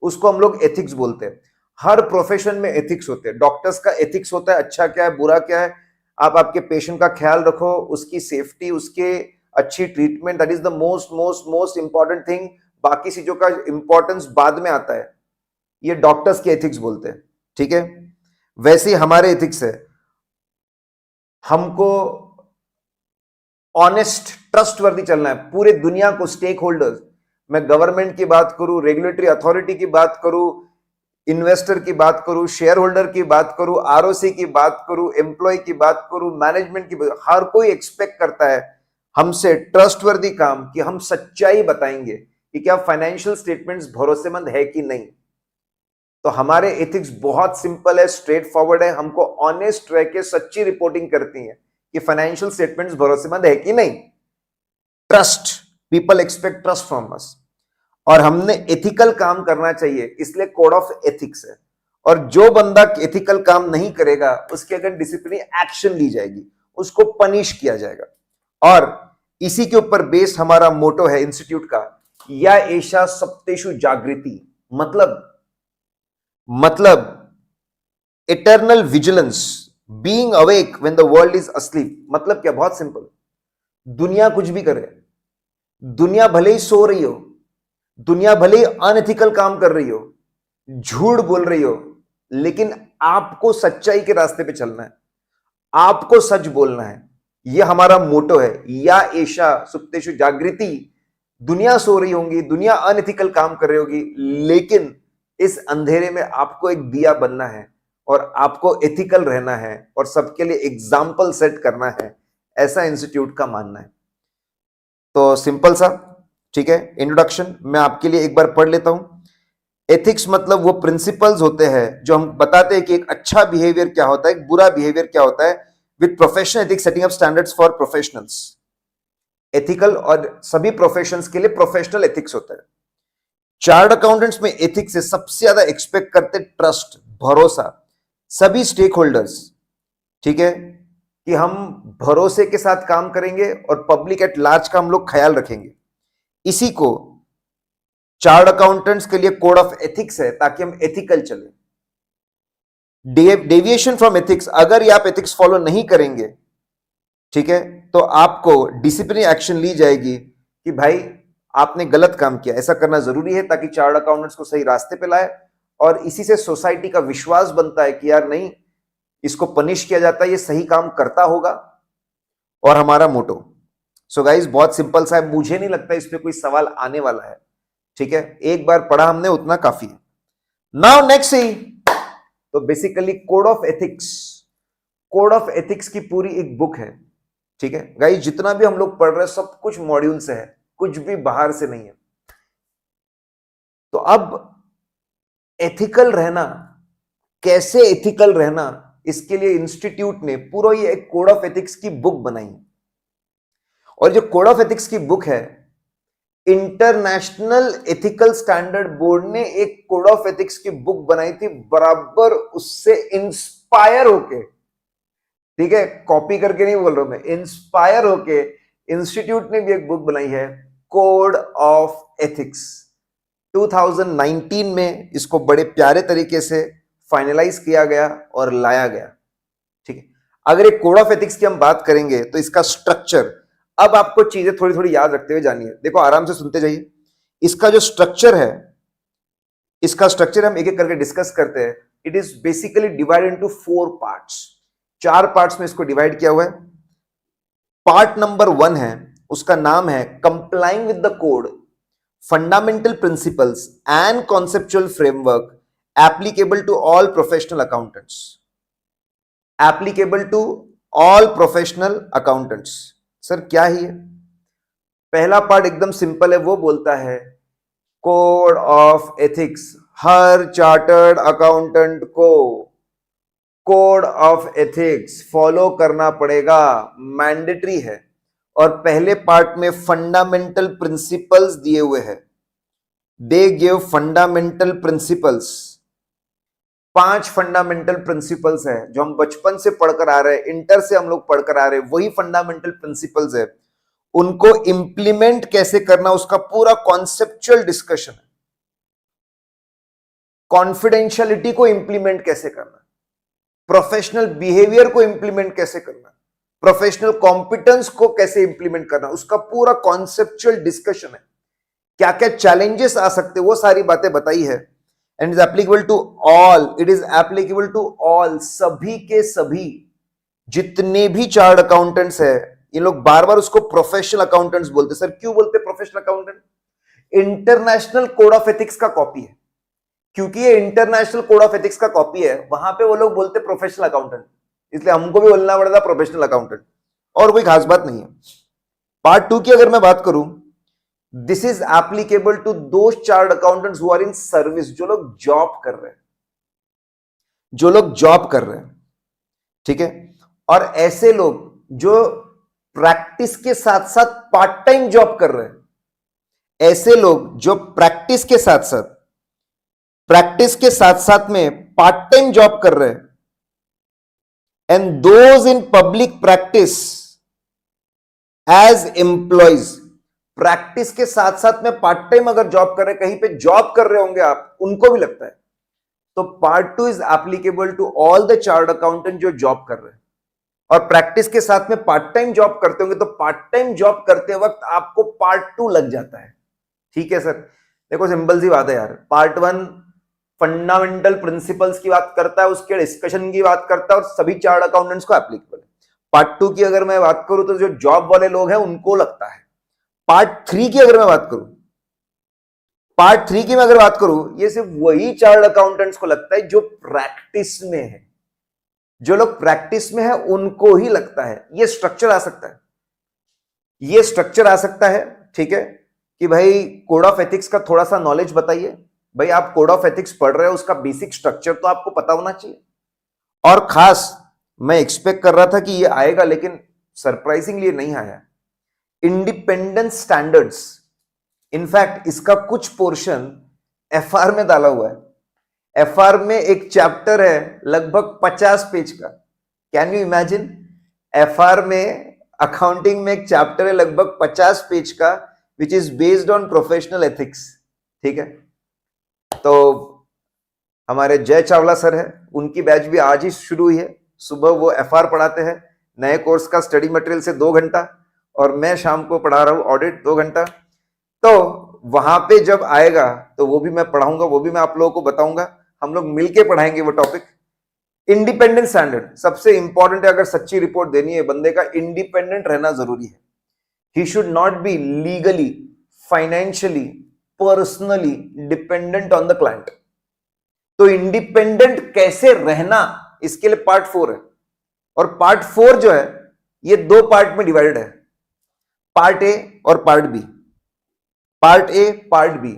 उसको हम लोग एथिक्स बोलते हैं। हर प्रोफेशन में एथिक्स होते हैं। डॉक्टर्स का एथिक्स होता है अच्छा क्या है बुरा क्या है, आप आपके पेशेंट का ख्याल रखो, उसकी सेफ्टी, उसके अच्छी treatment, that is the most most most important thing. बाकी चीजों का इंपॉर्टेंस बाद में आता है, ये डॉक्टर्स के एथिक्स बोलते हैं, ठीक है। वैसे ही हमारे एथिक्स है, हमको ऑनेस्ट ट्रस्टवर्दी चलना है पूरे दुनिया को, स्टेक होल्डर्स, मैं गवर्नमेंट की बात करूं, रेगुलेटरी अथॉरिटी की बात करूं, इन्वेस्टर की बात करूं, शेयर होल्डर की बात करूं, आरओसी की बात करूं, एम्प्लॉय की बात करूं, मैनेजमेंट की बात, हर कोई एक्सपेक्ट करता है हमसे ट्रस्टवर्दी काम, कि हम सच्चाई बताएंगे कि क्या फाइनेंशियल स्टेटमेंट्स भरोसेमंद है कि नहीं। तो हमारे एथिक्स बहुत सिंपल है, स्ट्रेट फॉरवर्ड है। हमको ऑनेस्ट रह के सच्ची रिपोर्टिंग करती है कि फाइनेंशियल स्टेटमेंट्स भरोसेमंद है कि नहीं। Trust, people expect trust from us. और हमने एथिकल काम करना चाहिए, इसलिए कोड ऑफ एथिक्स है। और जो बंदा एथिकल काम नहीं करेगा उसके अगर डिसिप्लिनरी एक्शन ली जाएगी, उसको पनिश किया जाएगा। और इसी के ऊपर बेस्ड हमारा मोटो है इंस्टीट्यूट का, या एषा सप्तेषु जागृति। मतलब eternal vigilance, being awake when the world is asleep. मतलब क्या? बहुत सिंपल, दुनिया कुछ भी करे, दुनिया भले ही सो रही हो, दुनिया भले ही अनएथिकल काम कर रही हो, झूठ बोल रही हो, लेकिन आपको सच्चाई के रास्ते पे चलना है, आपको सच बोलना है। यह हमारा मोटो है, या एषा सुप्तेषु जागृति। दुनिया सो रही होंगी, दुनिया अनएथिकल काम कर रही होगी, लेकिन इस अंधेरे में आपको एक दिया बनना है और आपको एथिकल रहना है और सबके लिए एग्जाम्पल सेट करना है, ऐसा इंस्टीट्यूट का मानना है। तो सिंपल सा, ठीक है। इंट्रोडक्शन मैं आपके लिए एक बार पढ़ लेता हूं। एथिक्स मतलब वो प्रिंसिपल्स होते हैं जो हम बताते हैं कि एक अच्छा बिहेवियर क्या होता है, एक बुरा बिहेवियर क्या होता है, with professional ethics setting up standards for professionals. Ethical और सभी प्रोफेशंस के लिए प्रोफेशनल एथिक्स होता है। चार्ट अकाउंटेंट्स में एथिक्स से सबसे ज्यादा एक्सपेक्ट करते ट्रस्ट, भरोसा, सभी स्टेक होल्डर्स, ठीक है, कि हम भरोसे के साथ काम करेंगे और पब्लिक एट लार्ज का हम लोग ख्याल रखेंगे। इसी को चार्ट अकाउंटेंट्स के लिए कोड ऑफ एथिक्स है, ताकि हम एथिकल चले। डेविएशन फ्रॉम एथिक्स, अगर ये आप एथिक्स फॉलो नहीं करेंगे, ठीक है, तो आपको डिसिप्लिनरी एक्शन ली जाएगी कि भाई आपने गलत काम किया। ऐसा करना जरूरी है ताकि चार्टर्ड अकाउंटेंट्स को सही रास्ते पे लाए, और इसी से सोसाइटी का विश्वास बनता है कि यार नहीं, इसको पनिश किया जाता है, ये सही काम करता होगा। और हमारा मोटो, सो गाइस, बहुत सिंपल सा है, मुझे नहीं लगता इस पे कोई सवाल आने वाला है, ठीक है, एक बार पढ़ा हमने उतना काफी है। नाउ नेक्स्ट सी, तो basically code of ethics, code of ethics की पूरी एक बुक है, ठीक है गाइस, जितना भी हम लोग पढ़ रहे हैं सब कुछ मॉड्यूल से है, कुछ भी बाहर से नहीं है। तो अब एथिकल रहना, कैसे एथिकल रहना, इसके लिए इंस्टीट्यूट ने पूरा ये एक कोड ऑफ एथिक्स की बुक बनाई। और जो कोड ऑफ एथिक्स की बुक है, इंटरनेशनल एथिकल स्टैंडर्ड बोर्ड ने एक कोड ऑफ एथिक्स की बुक बनाई थी, बराबर उससे इंस्पायर होके, ठीक है, कॉपी करके नहीं बोल रहा हूं मैं, इंस्पायर होके इंस्टीट्यूट ने भी एक बुक बनाई है, कोड ऑफ एथिक्स। 2019 में इसको बड़े प्यारे तरीके से फाइनलाइज किया गया और लाया गया, ठीक है। अगर एक कोड ऑफ एथिक्स की हम बात करेंगे तो इसका स्ट्रक्चर, अब आपको चीजें थोड़ी थोड़ी याद रखते हुए जानिए, देखो आराम से सुनते जाइए। इसका जो स्ट्रक्चर है, इसका स्ट्रक्चर हम एक एक करके डिस्कस करते हैं। It is basically divided into 4 parts, 4 parts में इसको डिवाइड किया हुआ है। पार्ट नंबर 1 है, उसका नाम है complying with the code, fundamental principles and conceptual framework applicable to all professional accountants, applicable to all professional accountants. Sir क्या ही है? पहला पार्ट एकदम सिंपल है, वो बोलता है code of ethics her chartered accountant को कोड ऑफ एथिक्स फॉलो करना पड़ेगा, मैंडेटरी है। और पहले पार्ट में फंडामेंटल प्रिंसिपल्स दिए हुए हैं, they give fundamental principles. 5 fundamental principles है जो हम बचपन से पढ़कर आ रहे हैं, इंटर से हम लोग पढ़कर आ रहे हैं, वही फंडामेंटल प्रिंसिपल्स है। उनको इंप्लीमेंट कैसे करना, उसका पूरा कॉन्सेप्चुअल डिस्कशन है। कॉन्फिडेंशियलिटी को इंप्लीमेंट कैसे करना, प्रोफेशनल बिहेवियर को इंप्लीमेंट कैसे करना, प्रोफेशनल कॉम्पिटेंस को कैसे इंप्लीमेंट करना, उसका पूरा कॉन्सेप्चुअल डिस्कशन है। क्या क्या चैलेंजेस आ सकते, वो सारी बातें बताई है। And is applicable to all, it is applicable to all, सभी के सभी जितने भी चार्ट अकाउंटेंट्स है। ये लोग बार बार उसको प्रोफेशनल अकाउंटेंट्स बोलते। सर क्यों बोलते professional accountant? International code of ethics का कॉपी है, क्योंकि ये इंटरनेशनल कोड ऑफ एथिक्स का कॉपी है, वहां पे वो लोग बोलते प्रोफेशनल अकाउंटेंट, इसलिए हमको भी बोलना पड़ता प्रोफेशनल अकाउंटेंट, और कोई खास बात नहीं है। पार्ट 2 की अगर मैं बात करूं, this is applicable to those chartered accountants who are in service, जो लोग जॉब कर रहे हैं, जो लोग जॉब कर रहे हैं, ठीक है। और ऐसे लोग जो प्रैक्टिस के साथ साथ पार्ट टाइम जॉब कर रहे हैं, ऐसे लोग जो प्रैक्टिस के साथ साथ में पार्ट टाइम जॉब कर रहे हैं, and those in public practice as employees, practice के साथ साथ में पार्ट टाइम अगर जॉब कर रहे हैं, कहीं पे जॉब कर रहे होंगे आप, उनको भी लगता है। तो part 2 is applicable to all the chartered accountant जो जॉब कर रहे हैं और प्रैक्टिस के साथ में पार्ट टाइम जॉब करते होंगे। तो पार्ट टाइम जॉब करते वक्त आपको पार्ट 2 लग जाता है, ठीक है सर। देखो सिंपल सी बात है यार, पार्ट 1 फंडामेंटल प्रिंसिपल्स की बात करता है, उसके डिस्कशन की बात करता है और सभी चार्ट अकाउंटेंट्स को एप्लीकेबल है। पार्ट 2 की अगर मैं बात करूं तो जो जॉब वाले लोग हैं उनको लगता है। पार्ट 3 की अगर मैं बात करूं, पार्ट 3 की मैं अगर बात करूं, ये सिर्फ वही चार्ट अकाउंटेंट्स को लगता है जो प्रैक्टिस में है, जो लोग प्रैक्टिस में है उनको ही लगता है। ये स्ट्रक्चर आ सकता है, ये स्ट्रक्चर आ सकता है, ठीक है, कि भाई कोड ऑफ एथिक्स का थोड़ा सा नॉलेज बताइए। भाई आप कोड ऑफ एथिक्स पढ़ रहे हो, उसका बेसिक स्ट्रक्चर तो आपको पता होना चाहिए। और खास मैं एक्सपेक्ट कर रहा था कि ये आएगा, लेकिन सरप्राइजिंगली नहीं आया। इंडिपेंडेंस स्टैंडर्ड्स, इनफैक्ट इसका कुछ पोर्शन एफआर में डाला हुआ है। एफआर में एक चैप्टर है लगभग 50 पेज का। Can you imagine? एफआर में, अकाउंटिंग में एक चैप्टर है लगभग 50 पेज का, which is based on professional ethics, ठीक है। तो हमारे जय चावला सर है, उनकी बैच भी आज ही शुरू हुई है। सुबह वो एफआर पढ़ाते हैं, नए कोर्स का स्टडी मटेरियल से 2 घंटा, और मैं शाम को पढ़ा रहा हूँ ऑडिट 2 घंटा। तो वहां पे जब आएगा तो वो भी मैं पढ़ाऊंगा, वो भी मैं आप लोगों को बताऊंगा, हम लोग मिलके पढ़ाएंगे वो टॉपिक। इंडिपेंडेंट स्टैंडर्ड सबसे इंपॉर्टेंट है, अगर सच्ची रिपोर्ट देनी है बंदे का इंडिपेंडेंट रहना जरूरी है। He should not be legally, financially, personally dependent on the client. तो इंडिपेंडेंट कैसे रहना, इसके लिए पार्ट 4 है, और पार्ट 4 जो है ये 2 पार्ट में डिवाइडेड है, पार्ट ए और part B. Part A, part B.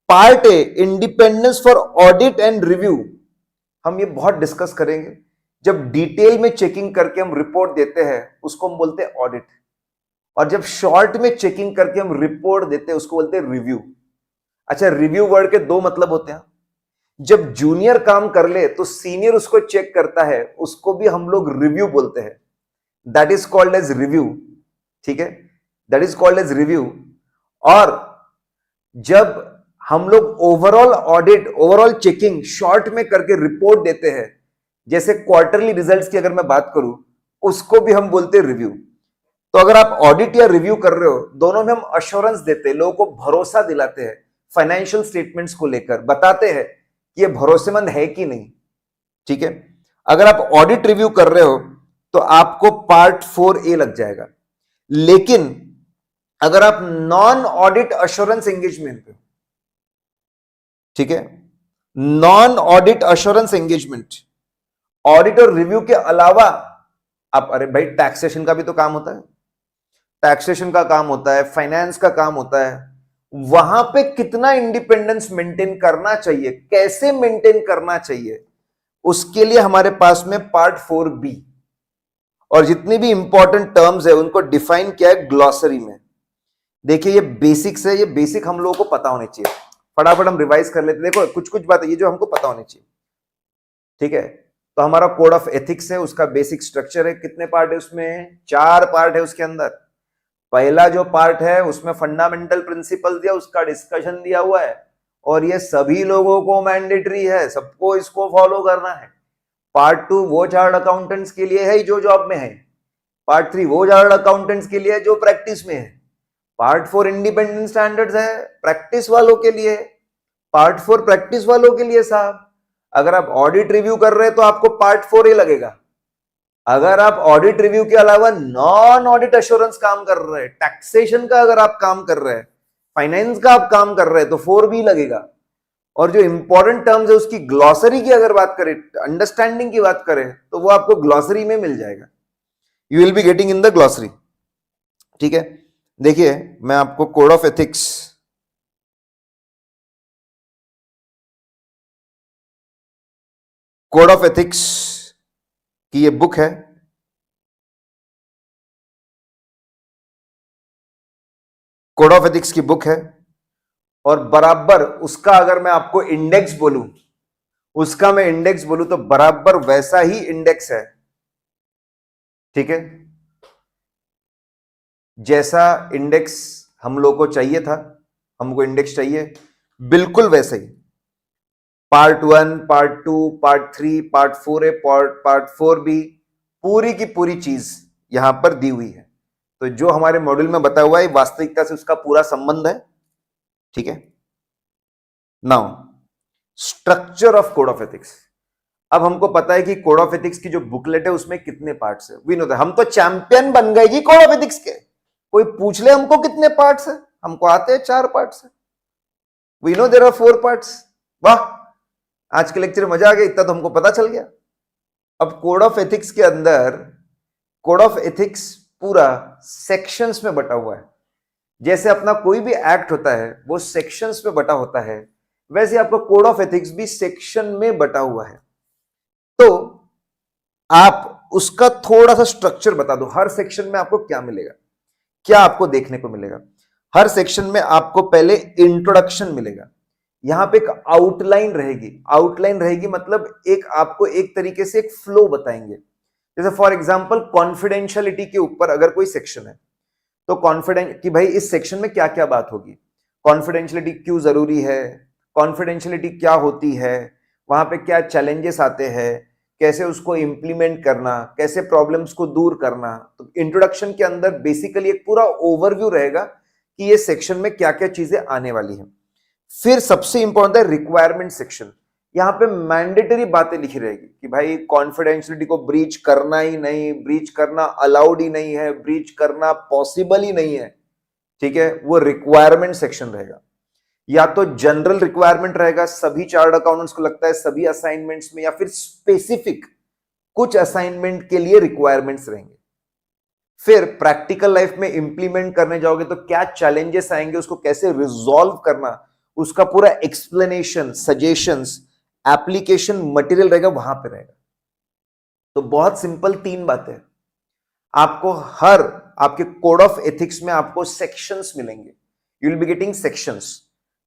Part A independence for audit and review, हम ये बहुत डिस्कस करेंगे। जब डिटेल में चेकिंग करके हम रिपोर्ट देते हैं उसको हम बोलते हैं ऑडिट, और जब शॉर्ट में चेकिंग करके हम रिपोर्ट देते हैं उसको बोलते हैं रिव्यू। अच्छा, रिव्यू वर्ड के 2 मतलब होते हैं। जब जूनियर काम कर ले तो सीनियर उसको चेक करता है, उसको भी हम लोग रिव्यू बोलते हैं, that is called as review. ठीक है, that is called as review. और जब हम लोग overall audit, overall checking short में करके रिपोर्ट देते हैं, जैसे क्वार्टरली रिजल्ट्स की अगर मैं बात करूं, उसको भी हम बोलते हैं रिव्यू। तो अगर आप ऑडिट या रिव्यू कर रहे हो, दोनों में हम अश्योरेंस देते हैं, लोगों को भरोसा दिलाते हैं, फाइनेंशियल स्टेटमेंट्स को लेकर बताते हैं कि ये भरोसेमंद है कि नहीं। ठीक है, अगर आप ऑडिट रिव्यू कर रहे हो तो आपको पार्ट 4A लग जाएगा। लेकिन अगर आप नॉन ऑडिट अश्योरेंस एंगेजमेंट पे, ठीक है, non audit assurance engagement, audit और रिव्यू के अलावा आप, अरे भाई टैक्सेशन का भी तो काम होता है, टैक्सेशन का काम होता है, फाइनेंस का काम होता है, वहां पे कितना इंडिपेंडेंस मेंटेन करना चाहिए, कैसे मेंटेन करना चाहिए, उसके लिए हमारे पास में पार्ट 4B, और जितनी भी इंपॉर्टेंट टर्म्स है उनको डिफाइन किया है ग्लॉसरी में। देखिए ये बेसिक्स है, ये बेसिक हम लोगों को पता होने चाहिए, फटाफट हम रिवाइज कर लेते हैं। देखो कुछ कुछ बातें ये जो हमको पता होनी चाहिए। ठीक है, तो हमारा कोड ऑफ एथिक्स है, उसका बेसिक स्ट्रक्चर है, कितने पार्ट है उसमें, 4 पार्ट है उसके अंदर। पहला जो पार्ट है उसमें फंडामेंटल प्रिंसिपल दिया, उसका डिस्कशन दिया हुआ है, और ये सभी लोगों को मैंडेटरी है, सबको इसको फॉलो करना है। पार्ट 2 वो चार्टर्ड अकाउंटेंट्स के लिए है जो जॉब में है। पार्ट 3 वो चार्टर्ड अकाउंटेंट्स के लिए है जो प्रैक्टिस में है। पार्ट 4 इंडिपेंडेंट स्टैंडर्ड्स है, प्रैक्टिस वालों के लिए। पार्ट 4 प्रैक्टिस वालों के लिए साहब। अगर आप ऑडिट रिव्यू कर रहे हैं तो आपको पार्ट 4A लगेगा। अगर आप ऑडिट रिव्यू के अलावा नॉन ऑडिट एश्योरेंस काम कर रहे हैं, टैक्सेशन का अगर आप काम कर रहे हैं, फाइनेंस का आप काम कर रहे हैं, तो 4B लगेगा। और जो इंपॉर्टेंट टर्म्स है उसकी ग्लॉसरी की अगर बात करें, अंडरस्टैंडिंग की बात करें, तो वो आपको ग्लॉसरी में मिल जाएगा, you will be getting in the glossary. ठीक है, देखिए मैं आपको code of ethics, code of ethics की ये बुक है, कोड ऑफ एथिक्स की बुक है, और बराबर उसका अगर मैं आपको इंडेक्स बोलूं, उसका मैं इंडेक्स बोलूं तो बराबर वैसा ही इंडेक्स है। ठीक है, जैसा इंडेक्स हम लोग को चाहिए था, हमको इंडेक्स चाहिए बिल्कुल वैसे ही। Part 1, part 2, part 3, part 4A, part 4B, पूरी की पूरी चीज यहां पर दी हुई है। तो जो हमारे मॉड्यूल में बताया हुआ है वास्तविकता से उसका पूरा संबंध है। ठीक है, now structure of code of ethics. अब हमको पता है कि कोड ऑफ एथिक्स की जो बुकलेट है उसमें कितने पार्ट्स है। वी नो दैट, हम तो चैंपियन बन गए जी कोड ऑफ एथिक्स के। कोई पूछ ले हमको कितने पार्ट्स है, हमको आते हैं 4 पार्ट्स है। We know there are 4 parts. वाह, आज के लेक्चर में मजा आ गया, इतना तो हमको पता चल गया। अब कोड ऑफ एथिक्स के अंदर, कोड ऑफ एथिक्स पूरा सेक्शंस में बटा हुआ है। जैसे अपना कोई भी एक्ट होता है वो सेक्शंस में बटा होता है, वैसे आपका कोड ऑफ एथिक्स भी सेक्शन में बटा हुआ है। तो आप उसका थोड़ा सा स्ट्रक्चर बता दो, हर सेक्शन में आपको क्या मिलेगा, क्या आपको देखने को मिलेगा। हर सेक्शन में आपको पहले इंट्रोडक्शन मिलेगा, यहां पे एक आउटलाइन रहेगी। आउटलाइन रहेगी मतलब एक आपको एक तरीके से एक फ्लो बताएंगे। जैसे फॉर एग्जांपल कॉन्फिडेंशियलिटी के ऊपर अगर कोई सेक्शन है तो कॉन्फिडेंट कि भाई इस सेक्शन में क्या क्या बात होगी, कॉन्फिडेंशियलिटी क्यों जरूरी है, कॉन्फिडेंशियलिटी क्या होती है, वहां पे क्या चैलेंजेस आते हैं, कैसे उसको इंप्लीमेंट करना, कैसे प्रॉब्लम्स को दूर करना। तो इंट्रोडक्शन के अंदर बेसिकली एक पूरा ओवरव्यू रहेगा कि ये सेक्शन में क्या क्या चीजें आने वाली हैं। फिर सबसे इंपॉर्टेंट है रिक्वायरमेंट सेक्शन। यहां पे मैंडेटरी बातें लिखी रहेगी कि भाई कॉन्फिडेंशियलिटी को ब्रीच करना ही नहीं, ब्रीच करना अलाउड ही नहीं है, ब्रीच करना पॉसिबल ही नहीं है। ठीक है, वो रिक्वायरमेंट सेक्शन रहेगा। या तो जनरल रिक्वायरमेंट रहेगा, सभी चार्टर्ड अकाउंटेंट्स को लगता है सभी असाइनमेंट्स में, या फिर स्पेसिफिक कुछ असाइनमेंट के लिए रिक्वायरमेंट्स रहेंगे। फिर प्रैक्टिकल लाइफ में इंप्लीमेंट करने जाओगे तो क्या चैलेंजेस आएंगे, उसको कैसे रिजॉल्व करना, उसका पूरा एक्सप्लेनेशन, सजेशंस, एप्लीकेशन मटेरियल रहेगा, वहां पे रहेगा। तो बहुत सिंपल 3 बातें। आपको हर आपके कोड ऑफ एथिक्स में आपको सेक्शंस मिलेंगे। You will be getting sections,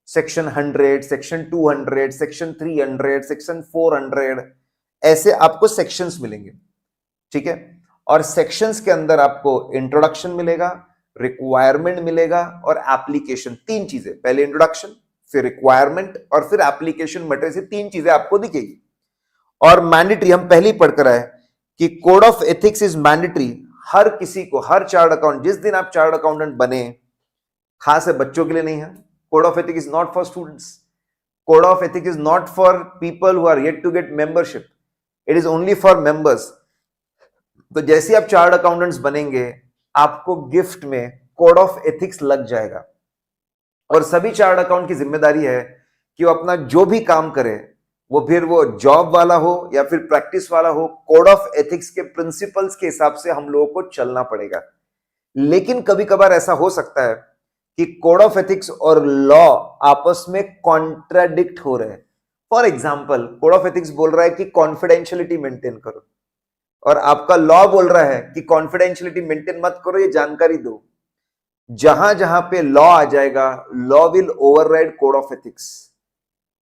section 100, section 200, section 300, section 400, ऐसे आपको सेक्शंस मिलेंगे। ठीक है, और सेक्शंस के अंदर आपको इंट्रोडक्शन मिलेगा, रिक्वायरमेंट मिलेगा और एप्लीकेशन। 3 चीजें, पहले इंट्रोडक्शन, फिर रिक्वायरमेंट और फिर एप्लीकेशन मटेरियल, से 3 चीजें आपको दिखेगी। और मैंडेटरी हम पहले ही पढ़कर आए कि code of ethics is mandatory. हर किसी को, हर चार्ट अकाउंट, जिस दिन आप चार्ट अकाउंटेंट बने, खास है बच्चों के लिए नहीं है। Code of ethics is not for students, code of ethics is not for people who are yet to get membership, it is only for members. तो जैसे आप चार्ट अकाउंटेंट्स बनेंगे, आपको गिफ्ट में कोड ऑफ एथिक्स लग जाएगा। और सभी चार्ट अकाउंट की जिम्मेदारी है कि वो अपना जो भी काम करे, वो फिर वो जॉब वाला हो या फिर प्रैक्टिस वाला हो, कोड ऑफ एथिक्स के प्रिंसिपल्स के हिसाब से हम लोगों को चलना पड़ेगा। लेकिन कभी कभार ऐसा हो सकता है कि कोड ऑफ एथिक्स और लॉ आपस में कॉन्ट्राडिक्ट हो रहे हैं। For example, code of ethics बोल रहा है कि कॉन्फिडेंशियलिटी मेंटेन करो, और आपका लॉ बोल रहा है कि कॉन्फिडेंशियलिटी मेंटेन मत करो, ये जानकारी दो। जहां जहां पे लॉ आ जाएगा, law will override code of ethics.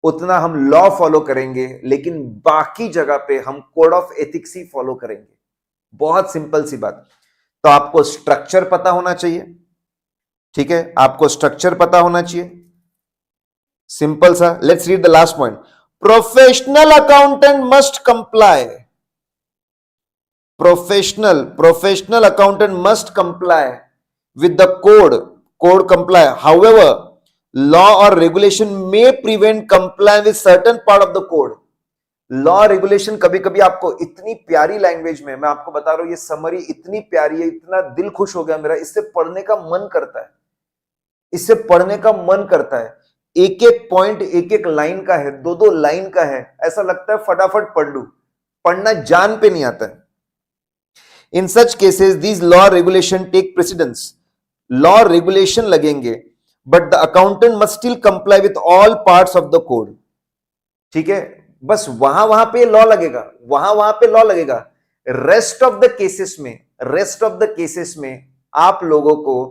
उतना हम लॉ फॉलो करेंगे, लेकिन बाकी जगह पे हम code of ethics he follow करेंगे। बहुत सिंपल सी बात। तो आपको स्ट्रक्चर पता होना चाहिए। ठीक है, आपको स्ट्रक्चर पता होना चाहिए, सिंपल सा। Let's read the last point. Professional accountant must comply, professional accountant must comply with the code comply. However, law or regulation may prevent compliance with certain part of the code. Law regulation कभी कभी आपको इतनी प्यारी language में, मैं आपको बता रहा हूं, ये समरी इतनी प्यारी है, इतना दिल खुश हो गया मेरा, इससे पढ़ने का मन करता है, इससे पढ़ने का मन करता है। एक एक पॉइंट, एक एक लाइन का है, 2-2 लाइन का है, ऐसा लगता है फटाफट पढ़ लूं, पढ़ना जान पे नहीं आता है। In such cases, these law regulation take precedence. Law regulation लगेंगे, but the accountant must still comply with all parts of the code. ठीक है, बस वहां पे लॉ लगेगा, वहां पे लॉ लगेगा। रेस्ट ऑफ द केसेस में आप लोगों को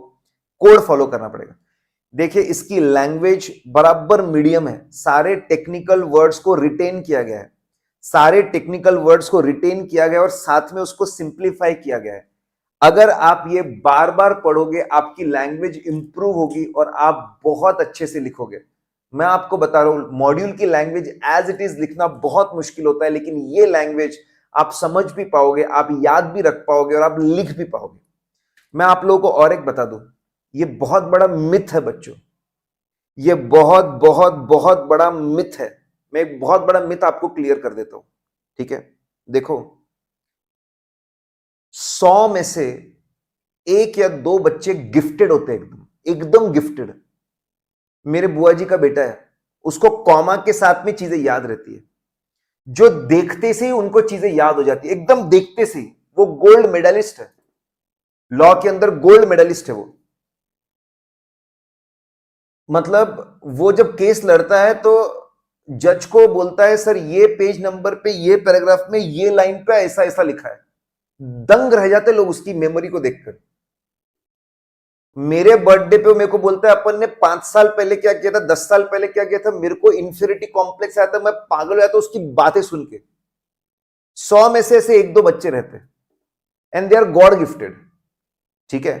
कोड फॉलो करना पड़ेगा। देखिए, इसकी लैंग्वेज बराबर मीडियम है, सारे टेक्निकल वर्ड्स को रिटेन किया गया है, सारे टेक्निकल वर्ड्स को रिटेन किया गया और साथ में उसको सिंप्लीफाई किया गया है। अगर आप ये बार बार पढ़ोगे, आपकी लैंग्वेज इंप्रूव होगी और आप बहुत अच्छे से लिखोगे। मैं आपको बता रहा हूं, मॉड्यूल की लैंग्वेज एज इट इज लिखना बहुत मुश्किल होता है, लेकिन ये लैंग्वेज आप समझ भी पाओगे, आप याद भी रख पाओगे और आप लिख भी पाओगे। मैं आप लोगों को और एक बता दूं, ये बहुत बड़ा मिथ है बच्चों, ये बहुत बहुत बहुत बड़ा मिथ है। मैं एक बहुत बड़ा मिथ आपको क्लियर कर देता हूं। ठीक है, देखो, 100 में से 1 या 2 बच्चे गिफ्टेड होते हैं, एकदम गिफ्टेड। मेरे बुआ जी का बेटा है, उसको कॉमा के साथ में चीजें याद रहती है, जो देखते से ही उनको चीजें याद हो जाती है, एकदम देखते से ही। वो गोल्ड मेडलिस्ट है, लॉ के अंदर गोल्ड मेडलिस्ट है वो। मतलब वो जब केस लड़ता है तो जज को बोलता है, सर ये पेज नंबर पे, ये पैराग्राफ में, ये लाइन पे ऐसा ऐसा लिखा है। दंग रह जाते लोग उसकी मेमोरी को देखकर। मेरे बर्थडे पे मेरे को बोलता है, अपन ने 5 साल पहले क्या किया था, 10 साल पहले क्या किया था, मेरे को इंफीरियरिटी कॉम्प्लेक्स आया था, मैं पागल हो जाता उसकी बातें सुन के। 100 में से ऐसे 1-2 बच्चे रहते and they are God gifted. ठीक है,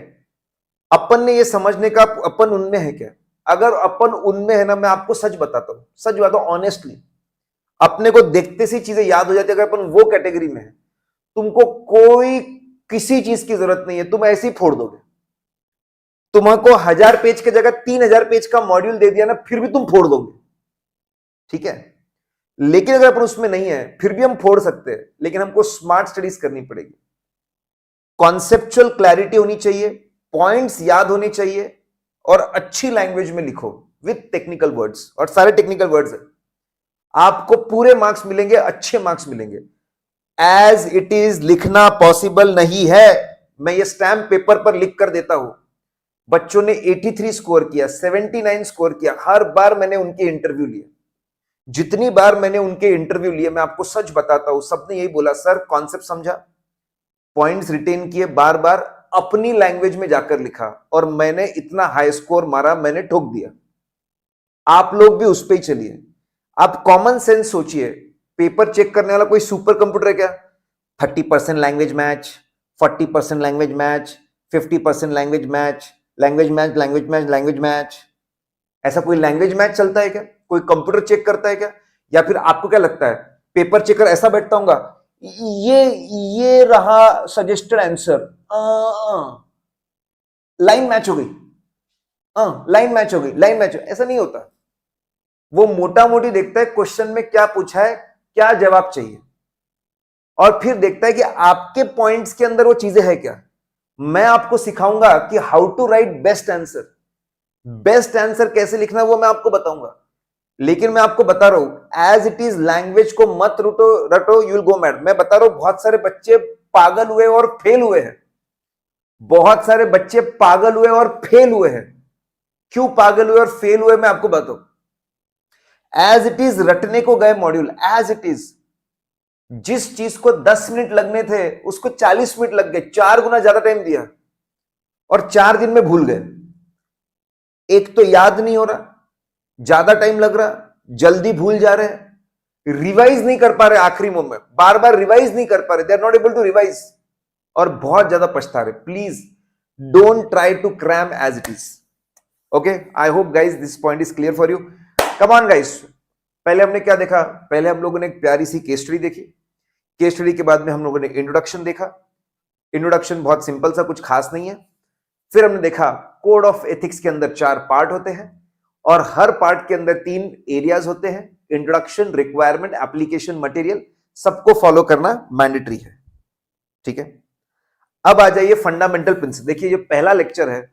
अपन ने ये समझने का, अपन उनमें है क्या? अगर अपन उनमें है ना, मैं आपको सच बताता हूं, सच बताता हूं ऑनेस्टली, अपने को देखते सी चीजें याद हो जाती है। अगर अपन वो कैटेगरी में है, तुमको कोई किसी चीज की जरूरत नहीं है, तुम ऐसे ही फोड़ दोगे। तुमको 1000 पेज की जगह 3000 पेज का मॉड्यूल दे दिया ना, फिर भी तुम फोड़ दोगे, ठीक है। लेकिन अगर अपन उसमें नहीं है, फिर भी हम फोड़ सकते हैं, लेकिन हमको स्मार्ट स्टडीज करनी पड़ेगी। कॉन्सेप्चुअल क्लैरिटी होनी चाहिए, पॉइंट्स याद होने चाहिए, और अच्छी लैंग्वेज में लिखो विथ टेक्निकल वर्ड्स, और सारे टेक्निकल वर्ड्स है। आपको पूरे मार्क्स मिलेंगे, अच्छे मार्क्स मिलेंगे। एज इट इज लिखना पॉसिबल नहीं है। मैं ये स्टैम्प पेपर पर लिख कर देता हूं। बच्चों ने 83 स्कोर किया, 79 स्कोर किया। हर बार मैंने उनके इंटरव्यू लिए, जितनी बार मैंने उनके इंटरव्यू लिए, मैं आपको सच बताता हूं, सबने यही बोला, सर कॉन्सेप्ट समझा, पॉइंट्स रिटेन किए, बार बार अपनी लैंग्वेज में जाकर लिखा, और मैंने इतना हाई स्कोर मारा, मैंने ठोक दिया। आप लोग भी उस पर ही चलिए। आप कॉमन सेंस सोचिए। पेपर चेक करने वाला कोई सुपर कंप्यूटर है क्या? 30% language match, 40% language match, 50% language match, language match, language match, language match. ऐसा कोई लैंग्वेज मैच चलता है क्या? कोई कंप्यूटर चेक करता है क्या? या फिर आपको क्या लगता है पेपर चेकर ऐसा बैठता होगा, ये रहा सजेस्टेड आंसर, लाइन मैच हो गई, लाइन मैच हो गई, लाइन मैच हो, ऐसा नहीं होता। वो मोटा मोटी देखता है क्वेश्चन में क्या पूछा है, क्या जवाब चाहिए, और फिर देखता है कि आपके पॉइंट्स के अंदर वो चीजें है क्या। मैं आपको सिखाऊंगा कि how to write best answer. Best answer कैसे लिखना वो मैं आपको बताऊंगा, लेकिन मैं आपको बता रहा हूं एज इट इज लैंग्वेज को मत रटो, यू विल गो मैड। मैं बता रहा हूं बहुत सारे बच्चे पागल हुए और फेल हुए हैं। बहुत सारे बच्चे पागल हुए और फेल हुए हैं। क्यों पागल हुए और फेल हुए मैं आपको बताऊं। एज इट इज रटने को गए मॉड्यूल, एज इट इज। जिस चीज को 10 मिनट लगने थे उसको 40 मिनट लग गए, 4 गुना ज्यादा टाइम दिया, और 4 दिन में भूल गए। एक तो याद नहीं हो रहा, ज्यादा टाइम लग रहा, जल्दी भूल जा रहे हैं, रिवाइज नहीं कर पा रहे, आखिरी मोमेंट बार बार रिवाइज नहीं कर पा रहे, they are not able to revise, और बहुत ज्यादा पछता रहे। Please don't try to cram as it is. Okay, I hope guys this point is clear for you. Come on guys, पहले हमने क्या देखा? पहले हम लोगों ने एक प्यारी सी केस स्टडी देखी। केस स्टडी के बाद में हम लोगों ने इंट्रोडक्शन देखा। इंट्रोडक्शन बहुत सिंपल सा, कुछ खास नहीं है। फिर हमने देखा कोड ऑफ एथिक्स के अंदर 4 पार्ट होते हैं, और हर पार्ट के अंदर 3 एरियाज होते हैं, इंट्रोडक्शन, रिक्वायरमेंट, एप्लीकेशन, मटेरियल। सबको फॉलो करना मैंडेटरी है, ठीक है। अब आ जाइए फंडामेंटल प्रिंसिपल। देखिए जो पहला लेक्चर है,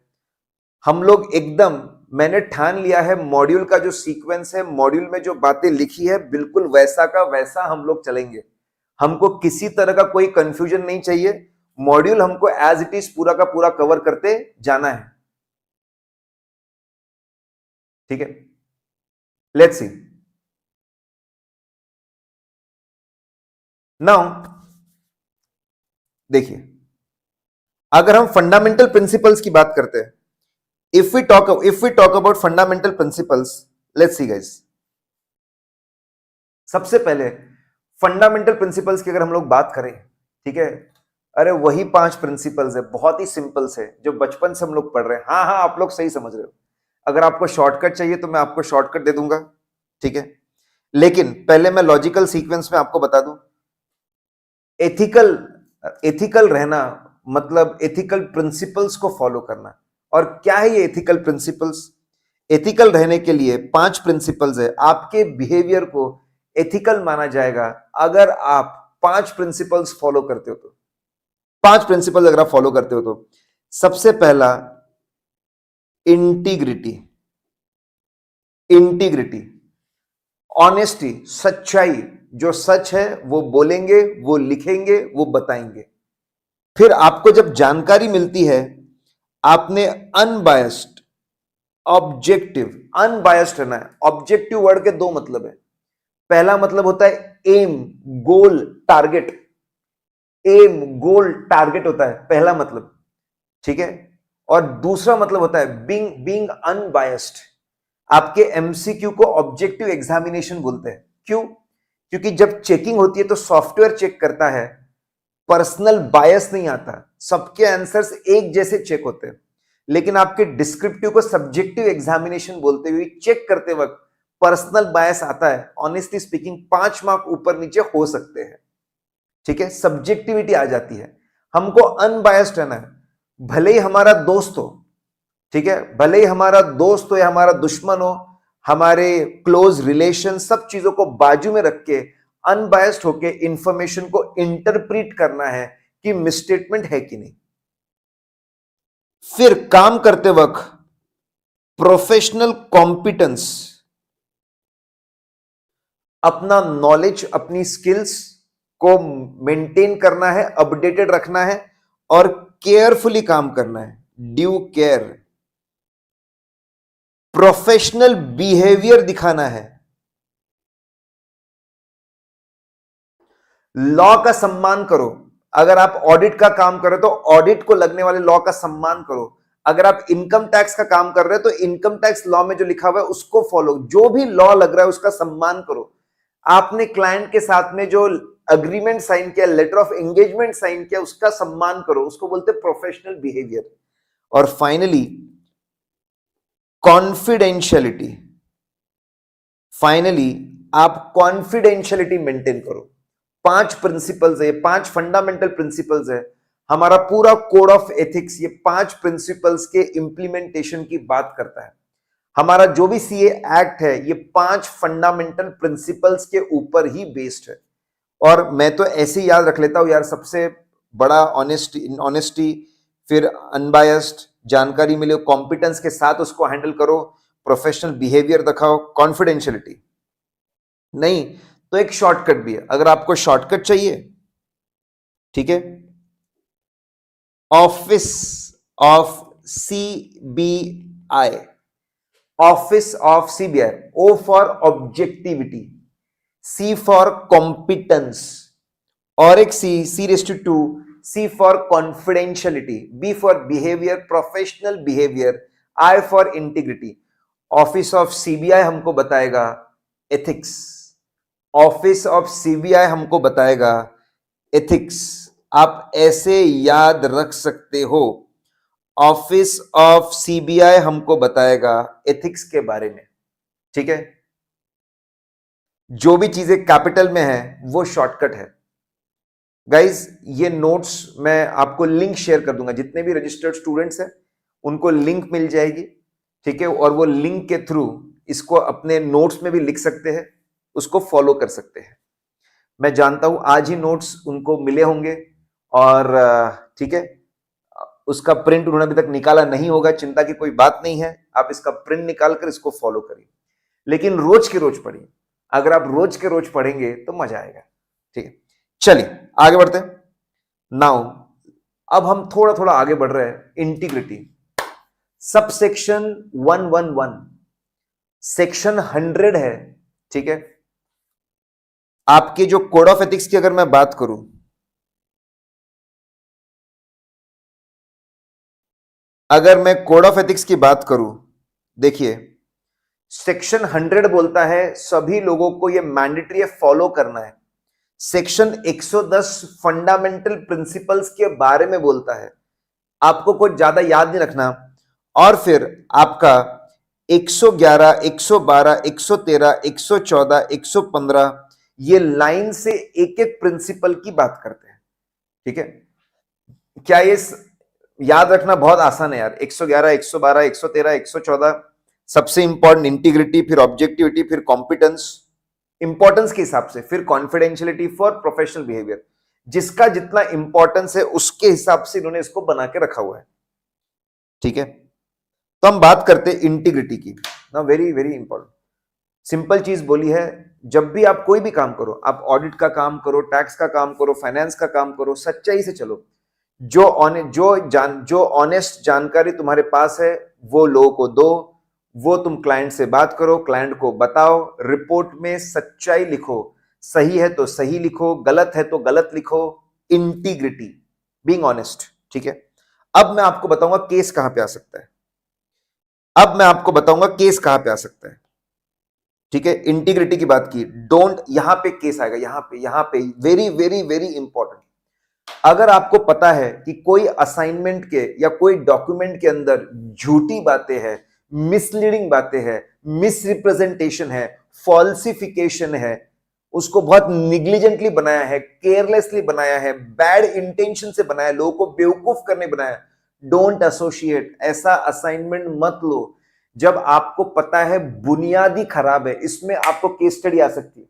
हम लोग एकदम, मैंने ठान लिया है मॉड्यूल का जो सीक्वेंस है, मॉड्यूल में जो बातें लिखी है, बिल्कुल वैसा का वैसा हम लोग चलेंगे। हमको किसी तरह का कोई कंफ्यूजन नहीं चाहिए। मॉड्यूल हमको एज इट इज पूरा का पूरा कवर करते जाना है, ठीक है। Let's see now. देखिए, अगर हम फंडामेंटल प्रिंसिपल्स की बात करते हैं, if we talk about fundamental principles, let's see guys. सबसे पहले फंडामेंटल प्रिंसिपल्स की अगर हम लोग बात करें, ठीक है, अरे वही 5 प्रिंसिपल्स है, बहुत ही सिंपल से, जो बचपन से हम लोग पढ़ रहे हैं। हाँ हाँ, आप लोग सही समझ रहे हो। अगर आपको शॉर्टकट चाहिए तो मैं आपको शॉर्टकट दे दूंगा, ठीक है। लेकिन पहले मैं लॉजिकल सीक्वेंस में आपको बता दूं। एथिकल रहना मतलब एथिकल प्रिंसिपल्स को फॉलो करना। और क्या है ये एथिकल प्रिंसिपल्स? एथिकल रहने के लिए 5 प्रिंसिपल्स है। आपके बिहेवियर को एथिकल माना जाएगा अगर आप 5 प्रिंसिपल्स फॉलो करते हो तो। 5 प्रिंसिपल्स अगर आप फॉलो करते हो तो, सबसे पहला इंटीग्रिटी। इंटीग्रिटी, ऑनेस्टी, सच्चाई, जो सच है वो बोलेंगे, वो लिखेंगे, वो बताएंगे। फिर आपको जब जानकारी मिलती है, आपने अनबायस्ड, ऑब्जेक्टिव, अनबायस्ड रहना है। ऑब्जेक्टिव वर्ड के 2 मतलब है। पहला मतलब होता है एम, गोल, टारगेट। एम, गोल, टारगेट होता है पहला मतलब, ठीक है। और दूसरा मतलब होता है बीइंग अनबायस्ड। आपके एमसीक्यू को ऑब्जेक्टिव एग्जामिनेशन बोलते हैं। क्यों? क्योंकि जब चेकिंग होती है तो सॉफ्टवेयर चेक करता है, पर्सनल बायस नहीं आता, सबके आंसर्स एक जैसे चेक होते हैं। लेकिन आपके डिस्क्रिप्टिव को सब्जेक्टिव एग्जामिनेशन बोलते हुए चेक करते वक्त पर्सनल बायस आता है, ऑनेस्टली स्पीकिंग 5 मार्क ऊपर नीचे हो सकते हैं, ठीक है, सब्जेक्टिविटी आ जाती है। हमको अनबायस्ड रहना है, भले ही हमारा दोस्त हो, ठीक है, भले ही हमारा दोस्त हो या हमारा दुश्मन हो, हमारे क्लोज रिलेशन, सब चीजों को बाजू में रख के अनबायस्ड होके इंफॉर्मेशन को इंटरप्रीट करना है कि मिसस्टेटमेंट है कि नहीं। फिर काम करते वक्त प्रोफेशनल कॉम्पिटेंस, अपना नॉलेज, अपनी स्किल्स को मेंटेन करना है, अपडेटेड रखना है और केयरफुली काम करना है, ड्यू केयर। प्रोफेशनल बिहेवियर दिखाना है, लॉ का सम्मान करो। अगर आप ऑडिट का काम कर रहे हो तो ऑडिट को लगने वाले लॉ का सम्मान करो। अगर आप इनकम टैक्स का काम कर रहे हो तो इनकम टैक्स लॉ में जो लिखा हुआ है उसको फॉलो, जो भी लॉ लग रहा है उसका सम्मान करो। आपने क्लाइंट के साथ में जो अग्रीमेंट साइन किया, लेटर ऑफ एंगेजमेंट साइन किया, उसका सम्मान करो, उसको बोलते हैं प्रोफेशनल बिहेवियर। और फाइनली कॉन्फिडेंशियलिटी, फाइनली आप कॉन्फिडेंशियलिटी मेंटेन करो। 5 प्रिंसिपल्स है, 5 फंडामेंटल प्रिंसिपल्स है, हमारा पूरा कोड ऑफ एथिक्स ये 5 प्रिंसिपल्स के इंप्लीमेंटेशन की बात करता है। हमारा जो भी सीए एक्ट है ये 5 फंडामेंटल प्रिंसिपल्स के ऊपर ही बेस्ड है। और मैं तो ऐसे ही याद रख लेता हूं यार, सबसे बड़ा ऑनेस्टी, फिर अनबायस्ड जानकारी मिले, कॉम्पिटेंस के साथ उसको हैंडल करो, प्रोफेशनल बिहेवियर दिखाओ, कॉन्फिडेंशियलिटी। नहीं तो एक शॉर्टकट भी है, अगर आपको शॉर्टकट चाहिए, ठीक है, office of CBI, office of CBI, O for objectivity, C for competence, और एक C raise to 2, C for confidentiality, B for behaviour, professional behaviour, I for integrity. Office of CBI हमको बताएगा एथिक्स, ऑफिस ऑफ सीबीआई हमको बताएगा ethics. आप ऐसे याद रख सकते हो, ऑफिस ऑफ सीबीआई हमको बताएगा एथिक्स के बारे में, ठीक है। जो भी चीजें कैपिटल में है वो शॉर्टकट है। गाइज ये नोट्स मैं आपको लिंक शेयर कर दूंगा, जितने भी रजिस्टर्ड स्टूडेंट्स हैं उनको लिंक मिल जाएगी, ठीक है, और वो लिंक के थ्रू इसको अपने नोट्स में भी लिख सकते हैं, उसको फॉलो कर सकते हैं। मैं जानता हूं आज ही नोट्स उनको मिले होंगे और ठीक है, उसका प्रिंट उन्होंने अभी तक निकाला नहीं होगा, चिंता की कोई बात नहीं है, आप इसका प्रिंट निकाल कर इसको फॉलो करिए, लेकिन रोज के रोज पढ़िए। अगर आप रोज के रोज पढ़ेंगे तो मजा आएगा, ठीक है। चलिए आगे बढ़ते हैं। नाउ अब हम थोड़ा थोड़ा आगे बढ़ रहे हैं, इंटीग्रिटी, सब सेक्शन 111, सेक्शन 100 है, ठीक है। आपके जो कोड ऑफ एथिक्स की अगर मैं बात करूं, अगर मैं कोड ऑफ एथिक्स की बात करूं, देखिए सेक्शन 100 बोलता है सभी लोगों को यह मैंडेटरी है, फॉलो करना है। सेक्शन 110 फंडामेंटल प्रिंसिपल्स के बारे में बोलता है, आपको कुछ ज्यादा याद नहीं रखना। और फिर आपका 111, 112, 113, 114, 115 ये लाइन से एक एक प्रिंसिपल की बात करते हैं, ठीक है। क्या ये याद रखना बहुत आसान है यार, 111, 112, 113, 114, सबसे इंपॉर्टेंट इंटीग्रिटी, फिर ऑब्जेक्टिविटी, फिर कॉम्पिटेंस, इंपॉर्टेंस के हिसाब से, फिर कॉन्फिडेंशियलिटी फॉर प्रोफेशनल बिहेवियर, जिसका जितना इंपॉर्टेंस है उसके हिसाब से इन्होंने इसको बना के रखा हुआ है, ठीक है। तो हम बात करते हैं इंटीग्रिटी की ना, वेरी वेरी इंपॉर्टेंट। सिंपल चीज बोली है, जब भी आप कोई भी काम करो, आप ऑडिट का काम करो, टैक्स का काम करो, फाइनेंस का काम करो, सच्चाई से चलो। जो ऑनेस्ट जानकारी तुम्हारे पास है वो लोगों को दो, वो तुम क्लाइंट से बात करो, क्लाइंट को बताओ, रिपोर्ट में सच्चाई लिखो, सही है तो सही लिखो, गलत है तो गलत लिखो, इंटीग्रिटी, बीइंग ऑनेस्ट, ठीक है। अब मैं आपको बताऊंगा केस कहां पे आ सकता है, अब मैं आपको बताऊंगा केस कहां पे आ सकता है, ठीक है। इंटीग्रिटी की बात की, डोंट, यहां पे केस आएगा, यहां पे वेरी वेरी वेरी इंपॉर्टेंट। अगर आपको पता है कि कोई असाइनमेंट के या कोई डॉक्यूमेंट के अंदर झूठी बातें हैं, मिसलीडिंग बातें हैं, मिसरिप्रेजेंटेशन है, फॉल्सिफिकेशन है, उसको बहुत निग्लिजेंटली बनाया है, केयरलेसली बनाया है, बैड इंटेंशन से बनाया है, लोगों को बेवकूफ करने बनाया है, डोंट एसोसिएट। ऐसा असाइनमेंट मत लो जब आपको पता है बुनियादी खराब है। इसमें आपको केस स्टडी आ सकती है,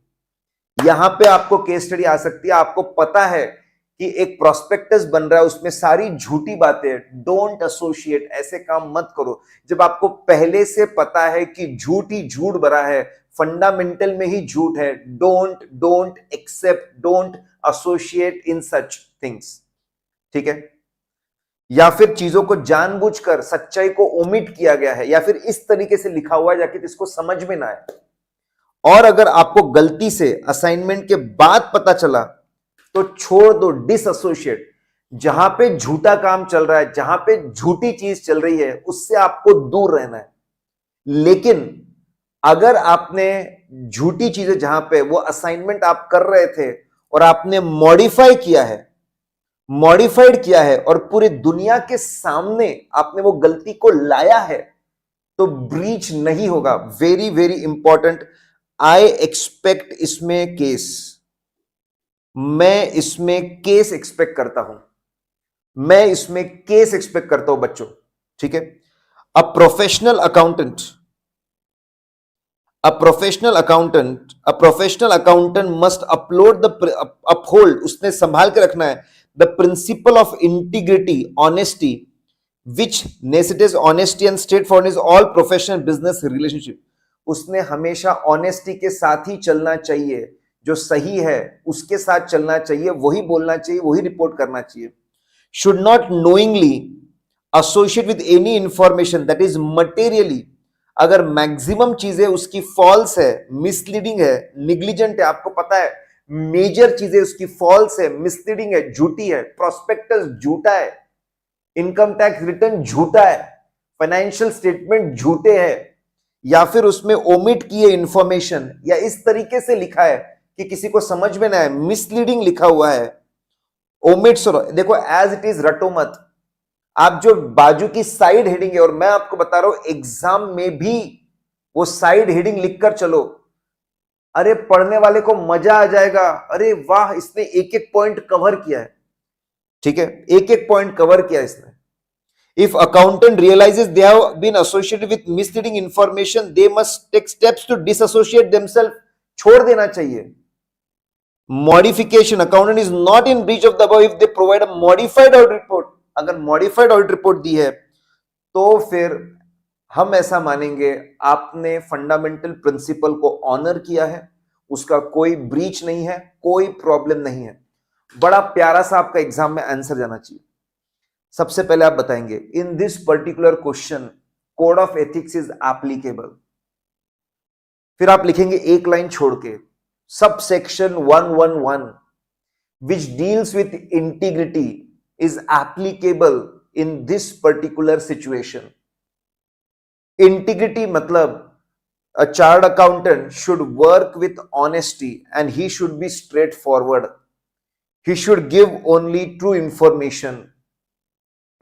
यहां पे आपको केस स्टडी आ सकती है। आपको पता है कि एक प्रोस्पेक्टस बन रहा है, उसमें सारी झूठी बातें हैं, डोंट एसोसिएट, ऐसे काम मत करो। जब आपको पहले से पता है कि झूठ ही झूठ भरा है, फंडामेंटल में ही झूठ है, don't accept, don't associate in such things, ठीक है। या फिर चीजों को जानबूझकर सच्चाई को ओमिट किया गया है, या फिर इस तरीके से लिखा हुआ है जाके इसको समझ में ना आए। और अगर आपको गलती से असाइनमेंट के बाद पता चला तो छोड़ दो, डिसएसोसिएट। जहां पे झूठा काम चल रहा है, जहां पे झूठी चीज चल रही है, उससे आपको दूर रहना है। लेकिन अगर आपने झूठी चीजें, जहां पे वो असाइनमेंट आप कर रहे थे और आपने मॉडिफाइड किया है और पूरी दुनिया के सामने आपने वो गलती को लाया है, तो ब्रीच नहीं होगा। Very very important. I expect इसमें केस, मैं इसमें केस एक्सपेक्ट करता हूं, मैं इसमें केस एक्सपेक्ट करता हूं बच्चों, ठीक है। A professional accountant, a professional accountant must uphold, उसने संभाल के रखना है, the principle of integrity, honesty, which necessitates honesty and straight forwardness all professional business relationship. उसने हमेशा ऑनेस्टी के साथ ही चलना चाहिए, जो सही है उसके साथ चलना चाहिए, वही बोलना चाहिए, वही रिपोर्ट करना चाहिए। Should not knowingly associate with any information that is materially, अगर मैक्सिमम चीजें उसकी फॉल्स है, मिसलीडिंग है, निग्लिजेंट है, आपको पता है मेजर चीजें उसकी फॉल्स है, मिसलीडिंग है, झूठी है, प्रोस्पेक्टस झूठा है, इनकम टैक्स रिटर्न झूठा है, फाइनेंशियल स्टेटमेंट झूठे हैं, या फिर उसमें ओमिट किए इंफॉर्मेशन, या इस तरीके से लिखा है कि किसी को समझ में ना आए, मिसलीडिंग लिखा हुआ है, ओमिट्स। देखो एज इट इज रटो मत। आप जो बाजू की साइड हेडिंग है, और मैं आपको बता रहा हूं एग्जाम में भी वो साइड हेडिंग लिखकर चलो, अरे पढ़ने वाले को मजा आ जाएगा, अरे वाह इसने एक एक पॉइंट कवर किया है, ठीक है, एक एक पॉइंट कवर किया इसने। If accountant realizes they have been associated with misleading information, they must take steps to disassociate themselves. छोड़ देना चाहिए। Modification, accountant is not in breach of the above if they provide a modified audit report. अगर modified audit report दी है तो फिर हम ऐसा मानेंगे आपने फंडामेंटल प्रिंसिपल को ऑनर किया है, उसका कोई ब्रीच नहीं है, कोई प्रॉब्लम नहीं है। बड़ा प्यारा सा आपका एग्जाम में आंसर जाना चाहिए। सबसे पहले आप बताएंगे in this particular question code of ethics is applicable, फिर आप लिखेंगे एक लाइन छोड़ के sub section 111 which deals with integrity is applicable in this particular situation. Integrity मतलब a chartered accountant should work with honesty and he should be straightforward, he should give only true information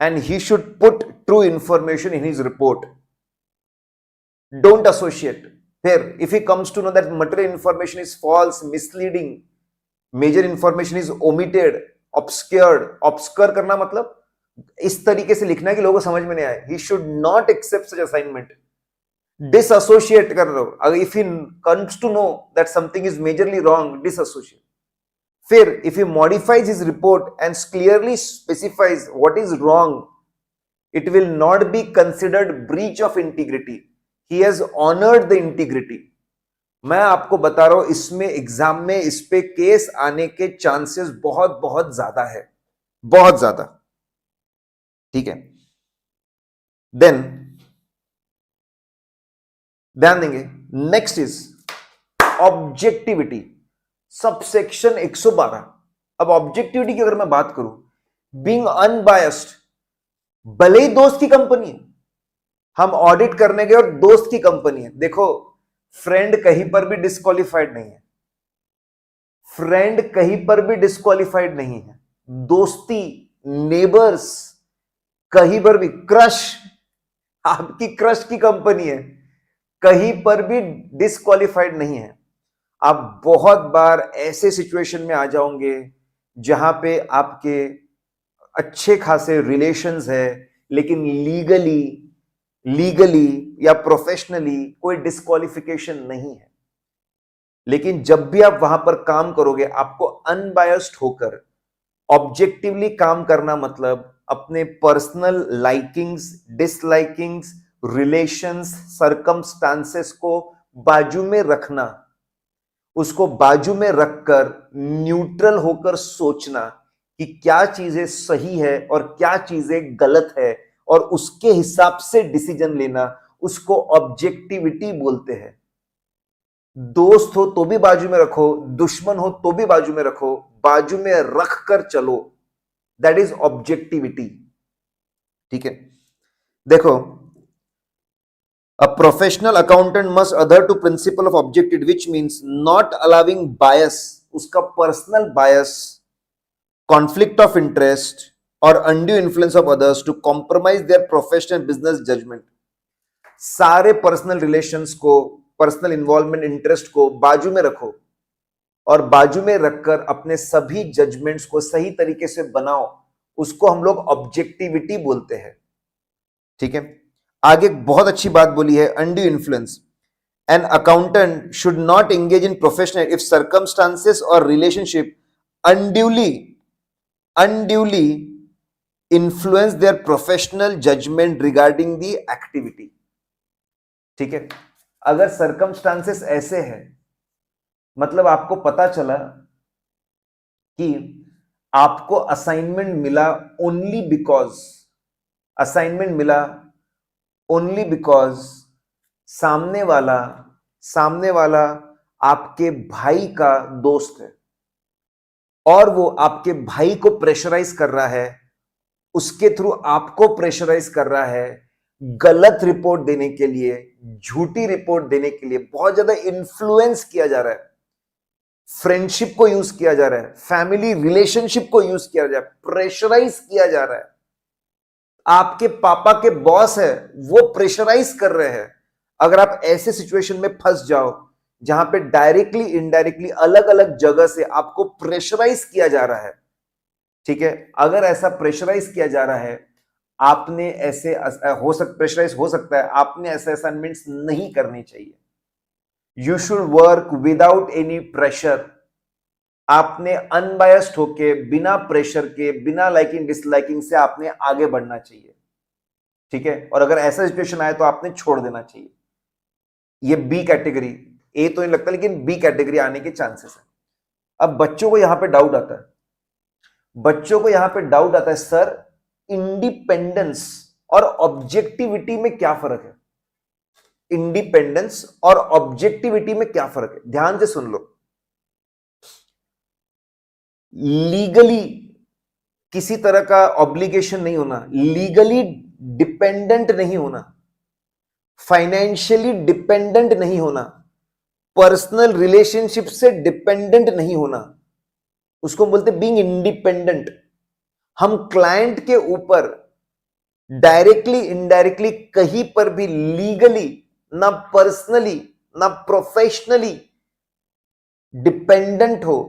and he should put true information in his report. Don't associate. Here, if he comes to know that material information is false, misleading, major information is omitted, obscured, obscure करना मतलब इस तरीके से लिखना है कि लोगों को समझ में नहीं आए. He should not accept such assignment. Disassociate कर लो. अगर if he comes to know that something is majorly wrong, disassociate. फिर if he modifies his report and clearly specifies what is wrong, it will not be considered breach of integrity. He has honored the integrity. मैं आपको बता रहा हूं इसमें exam में इस पे केस आने के चांसेस बहुत बहुत ज्यादा है, बहुत ज्यादा. ठीक है. देन ध्यान देंगे. Next is objectivity, subsection 112. अब ऑब्जेक्टिविटी की अगर मैं बात करूं, बीइंग अनबायस्ड, भले ही दोस्त की कंपनी है, हम ऑडिट करने गए और दोस्त की कंपनी है. देखो फ्रेंड कहीं पर भी डिस्क्वालिफाइड नहीं है, फ्रेंड कहीं पर भी डिस्क्वालिफाइड नहीं है. दोस्ती, नेबर्स, कहीं पर भी, क्रश आपकी क्रश की कंपनी है, कहीं पर भी डिस्क्वालिफाइड नहीं है। आप बहुत बार ऐसे सिचुएशन में आ जाओगे जहां पे आपके अच्छे खासे रिलेशंस है, लेकिन लीगली लीगली या प्रोफेशनली कोई डिस्क्वालिफिकेशन नहीं है। लेकिन जब भी आप वहां पर काम करोगे, आपको अनबायस्ड होकर ऑब्जेक्टिवली काम करना, मतलब अपने personal likings, dislikings, relations, circumstances को बाजू में रखना, उसको बाजू में रखकर न्यूट्रल होकर सोचना कि क्या चीजें सही है और क्या चीजें गलत है, और उसके हिसाब से डिसीजन लेना, उसको ऑब्जेक्टिविटी बोलते हैं। दोस्त हो तो भी बाजू में रखो, दुश्मन हो तो भी बाजू में रखो, बाजू में रख कर चलो, दैट इज ऑब्जेक्टिविटी। ठीक है, देखो, a professional accountant must adhere to principle of objectivity, which means not allowing bias, उसका personal bias, conflict of interest or undue influence of others to compromise their professional business judgment। सारे personal relations को, personal involvement, interest को बाजू में रखो, और बाजू में रखकर अपने सभी जजमेंट्स को सही तरीके से बनाओ, उसको हम लोग ऑब्जेक्टिविटी बोलते हैं। ठीक है, आगे बहुत अच्छी बात बोली है, undue influence. An accountant should not engage in professional if circumstances और relationship unduly influence their professional judgement regarding the activity. ठीक है, अगर सर्कमस्टांसेस ऐसे हैं, मतलब आपको पता चला कि आपको असाइनमेंट मिला ओनली बिकॉज, असाइनमेंट मिला ओनली बिकॉज सामने वाला आपके भाई का दोस्त है, और वो आपके भाई को प्रेशराइज कर रहा है, उसके थ्रू आपको प्रेशराइज कर रहा है गलत रिपोर्ट देने के लिए, झूठी रिपोर्ट देने के लिए, बहुत ज्यादा इन्फ्लुएंस किया जा रहा है, फ्रेंडशिप को यूज किया जा रहा है, फैमिली रिलेशनशिप को यूज किया जा रहा है, प्रेशराइज किया जा रहा है। आपके पापा के बॉस है, वो प्रेशराइज कर रहे हैं। अगर आप ऐसे सिचुएशन में फंस जाओ जहां पे डायरेक्टली इनडायरेक्टली अलग अलग जगह से आपको प्रेशराइज किया जा रहा है, ठीक है, अगर ऐसा प्रेशराइज किया जा रहा है, आपने ऐसे प्रेशराइज हो सकता है, आपने ऐसे असाइनमेंट्स नहीं करने चाहिए। You should work without any pressure. आपने अनबायस्ड होके, बिना प्रेशर के, बिना लाइकिंग डिसलाइकिंग से आपने आगे बढ़ना चाहिए। ठीक है, और अगर ऐसा सिचुएशन आए तो आपने छोड़ देना चाहिए। ये बी कैटेगरी, ए तो नहीं लगता, लेकिन बी कैटेगरी आने के चांसेस है। अब बच्चों को यहां पे डाउट आता है, सर इंडिपेंडेंस और ऑब्जेक्टिविटी में क्या फर्क है? इंडिपेंडेंस और ऑब्जेक्टिविटी में क्या फर्क है? ध्यान से सुन लो। लीगली किसी तरह का ऑब्लिगेशन नहीं होना, लीगली डिपेंडेंट नहीं होना, फाइनेंशियली डिपेंडेंट नहीं होना, पर्सनल रिलेशनशिप से डिपेंडेंट नहीं होना, उसको बोलते बीइंग इंडिपेंडेंट। हम क्लाइंट के ऊपर डायरेक्टली इनडायरेक्टली कहीं पर भी लीगली, ना पर्सनली ना प्रोफेशनली डिपेंडेंट हो,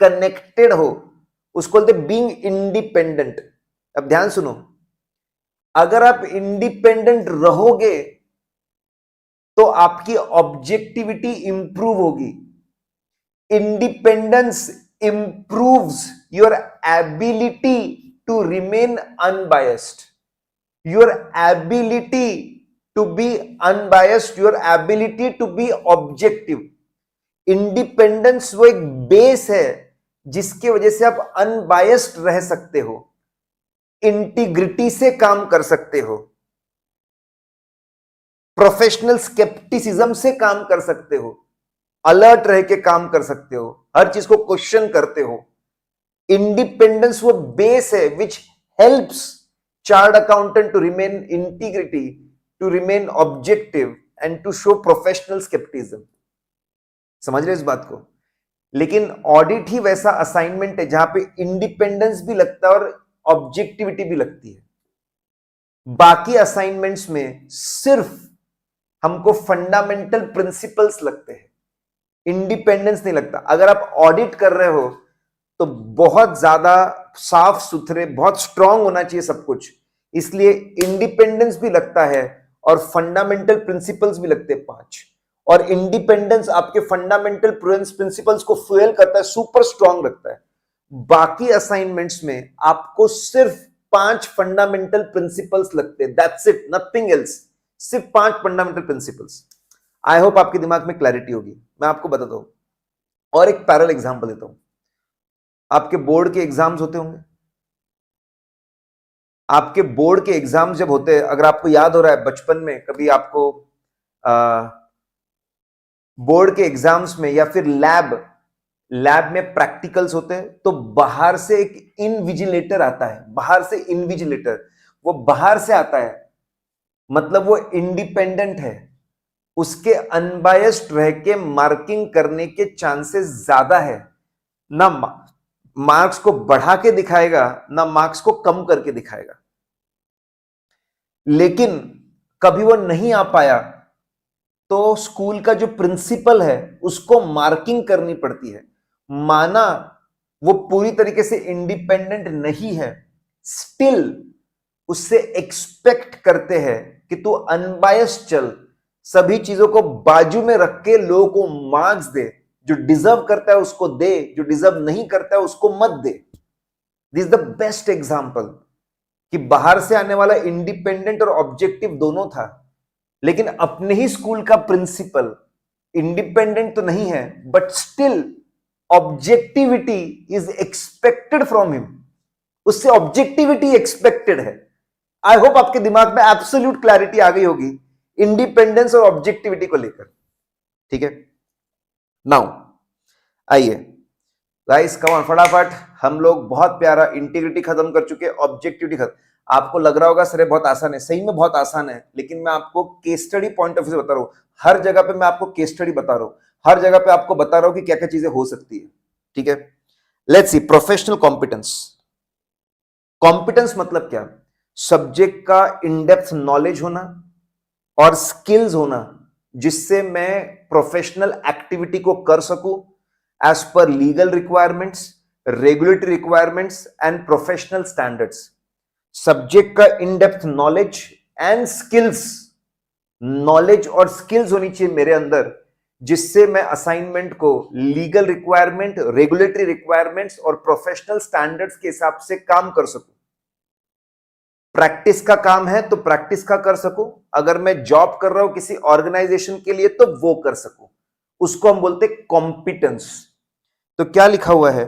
कनेक्टेड हो, उसको बोलते बीइंग इंडिपेंडेंट। अब ध्यान सुनो, अगर आप इंडिपेंडेंट रहोगे तो आपकी ऑब्जेक्टिविटी इंप्रूव होगी। Independence improves your ability to remain unbiased, your ability to be unbiased, your ability to be objective। Independence वो एक बेस है जिसकी वजह से आप अनबायस्ड रह सकते हो, इंटीग्रिटी से काम कर सकते हो, प्रोफेशनल स्केप्टिसिज्म से काम कर सकते हो, अलर्ट रह के काम कर सकते हो, हर चीज को क्वेश्चन करते हो। इंडिपेंडेंस वो बेस है which helps chart accountant to remain integrity, to remain objective and to show professional scepticism. समझ रहे इस बात को? लेकिन ऑडिट ही वैसा असाइनमेंट है जहां पे इंडिपेंडेंस भी लगता है और ऑब्जेक्टिविटी भी लगती है। बाकी असाइनमेंट्स में सिर्फ हमको फंडामेंटल प्रिंसिपल्स लगते हैं, इंडिपेंडेंस नहीं लगता। अगर आप ऑडिट कर रहे हो तो बहुत ज्यादा साफ सुथरे, बहुत स्ट्रांग होना चाहिए सब कुछ, इसलिए इंडिपेंडेंस भी लगता है और फंडामेंटल प्रिंसिपल्स भी लगते हैं 5। और इंडिपेंडेंस आपके फंडामेंटल प्रिंसिपल्स को फ्यूल करता है, सुपर स्ट्रांग रखता है। बाकी असाइनमेंट्स में आपको सिर्फ 5 फंडामेंटल प्रिंसिपल्स लगते हैं, दैट्स इट, नथिंग एल्स, सिर्फ 5 फंडामेंटल प्रिंसिपल्स। आई होप आपके दिमाग में क्लैरिटी होगी। मैं आपको बताता हूं और एक पैरेलल एग्जांपल देता हूं। आपके बोर्ड के एग्जाम्स होते होंगे, आपके बोर्ड के एग्जाम जब होते हैं, अगर आपको याद हो रहा है बचपन में कभी आपको बोर्ड के एग्जाम्स में या फिर लैब में प्रैक्टिकल्स होते हैं, तो बाहर से एक इनविजिलेटर आता है, बाहर से इनविजिलेटर, वो बाहर से आता है, मतलब वो इंडिपेंडेंट है, उसके अनबायस्ड रह के मार्किंग करने के चांसेस ज्यादा है। ना मार्क्स को बढ़ा के दिखाएगा, ना मार्क्स को कम करके दिखाएगा। लेकिन कभी वो नहीं आ पाया तो स्कूल का जो प्रिंसिपल है उसको मार्किंग करनी पड़ती है। माना वो पूरी तरीके से इंडिपेंडेंट नहीं है, स्टिल उससे एक्सपेक्ट करते हैं कि तू अनबायस्ड चल, सभी चीजों को बाजू में रख के लोगों को मार्क्स दे, जो डिजर्व करता है उसको दे, जो डिजर्व नहीं करता है उसको मत दे। This is the best example कि बाहर से आने वाला इंडिपेंडेंट और ऑब्जेक्टिव दोनों था, लेकिन अपने ही स्कूल का प्रिंसिपल इंडिपेंडेंट तो नहीं है, but still objectivity is expected from him, उससे ऑब्जेक्टिविटी एक्सपेक्टेड है। आई होप आपके दिमाग में एब्सोल्यूट क्लैरिटी आ गई होगी इंडिपेंडेंस और ऑब्जेक्टिविटी को लेकर। ठीक है, नाउ आइए गाइस, कम ऑन, फटाफट। हम लोग बहुत प्यारा इंटीग्रिटी खत्म कर चुके, ऑब्जेक्टिविटी खत्म। आपको लग रहा होगा सर बहुत आसान है, सही में बहुत आसान है, लेकिन मैं आपको case study point of view से बता रहा हूं। हर जगह पे मैं आपको केस स्टडी बता रहा हूं, हर जगह पे आपको बता रहा हूं कि क्या क्या चीजें हो सकती है। ठीक है, let's C, professional competence. Competence मतलब क्या? सब्जेक्ट का इनडेप्थ नॉलेज होना और स्किल्स होना, जिससे मैं प्रोफेशनल एक्टिविटी को कर सकूं as per legal requirements, regulatory requirements and professional standards. Subject का in depth knowledge and skills, knowledge और स्किल्स होनी चाहिए मेरे अंदर, जिससे मैं असाइनमेंट को लीगल रिक्वायरमेंट, रेगुलेटरी रिक्वायरमेंट्स और प्रोफेशनल स्टैंडर्ड्स के हिसाब से काम कर सकूं। प्रैक्टिस का काम है तो प्रैक्टिस का कर सकूं, अगर मैं जॉब कर रहा हूं किसी ऑर्गेनाइजेशन के लिए तो वो कर सकूं, उसको हम बोलते हैं कॉम्पिटेंस। तो क्या लिखा हुआ है,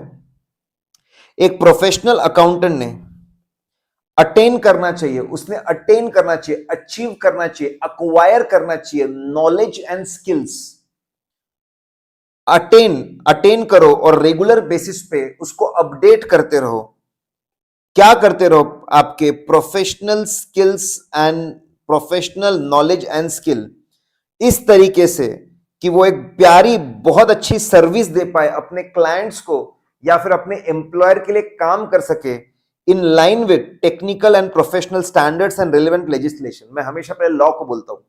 एक प्रोफेशनल अकाउंटेंट ने अटेन करना चाहिए, उसने अटेन करना चाहिए, अचीव करना चाहिए, अक्वायर करना चाहिए नॉलेज एंड स्किल्स। अटेन करो और रेगुलर बेसिस पे उसको अपडेट करते रहो। क्या करते रहो? आपके professional skills and professional knowledge and skill इस तरीके से कि वो एक प्यारी बहुत अच्छी सर्विस दे पाए अपने क्लाइंट्स को या फिर अपने एम्प्लॉयर के लिए काम कर सके in line with technical and professional standards and relevant legislation. मैं हमेशा पहले लॉ को बोलता हूं,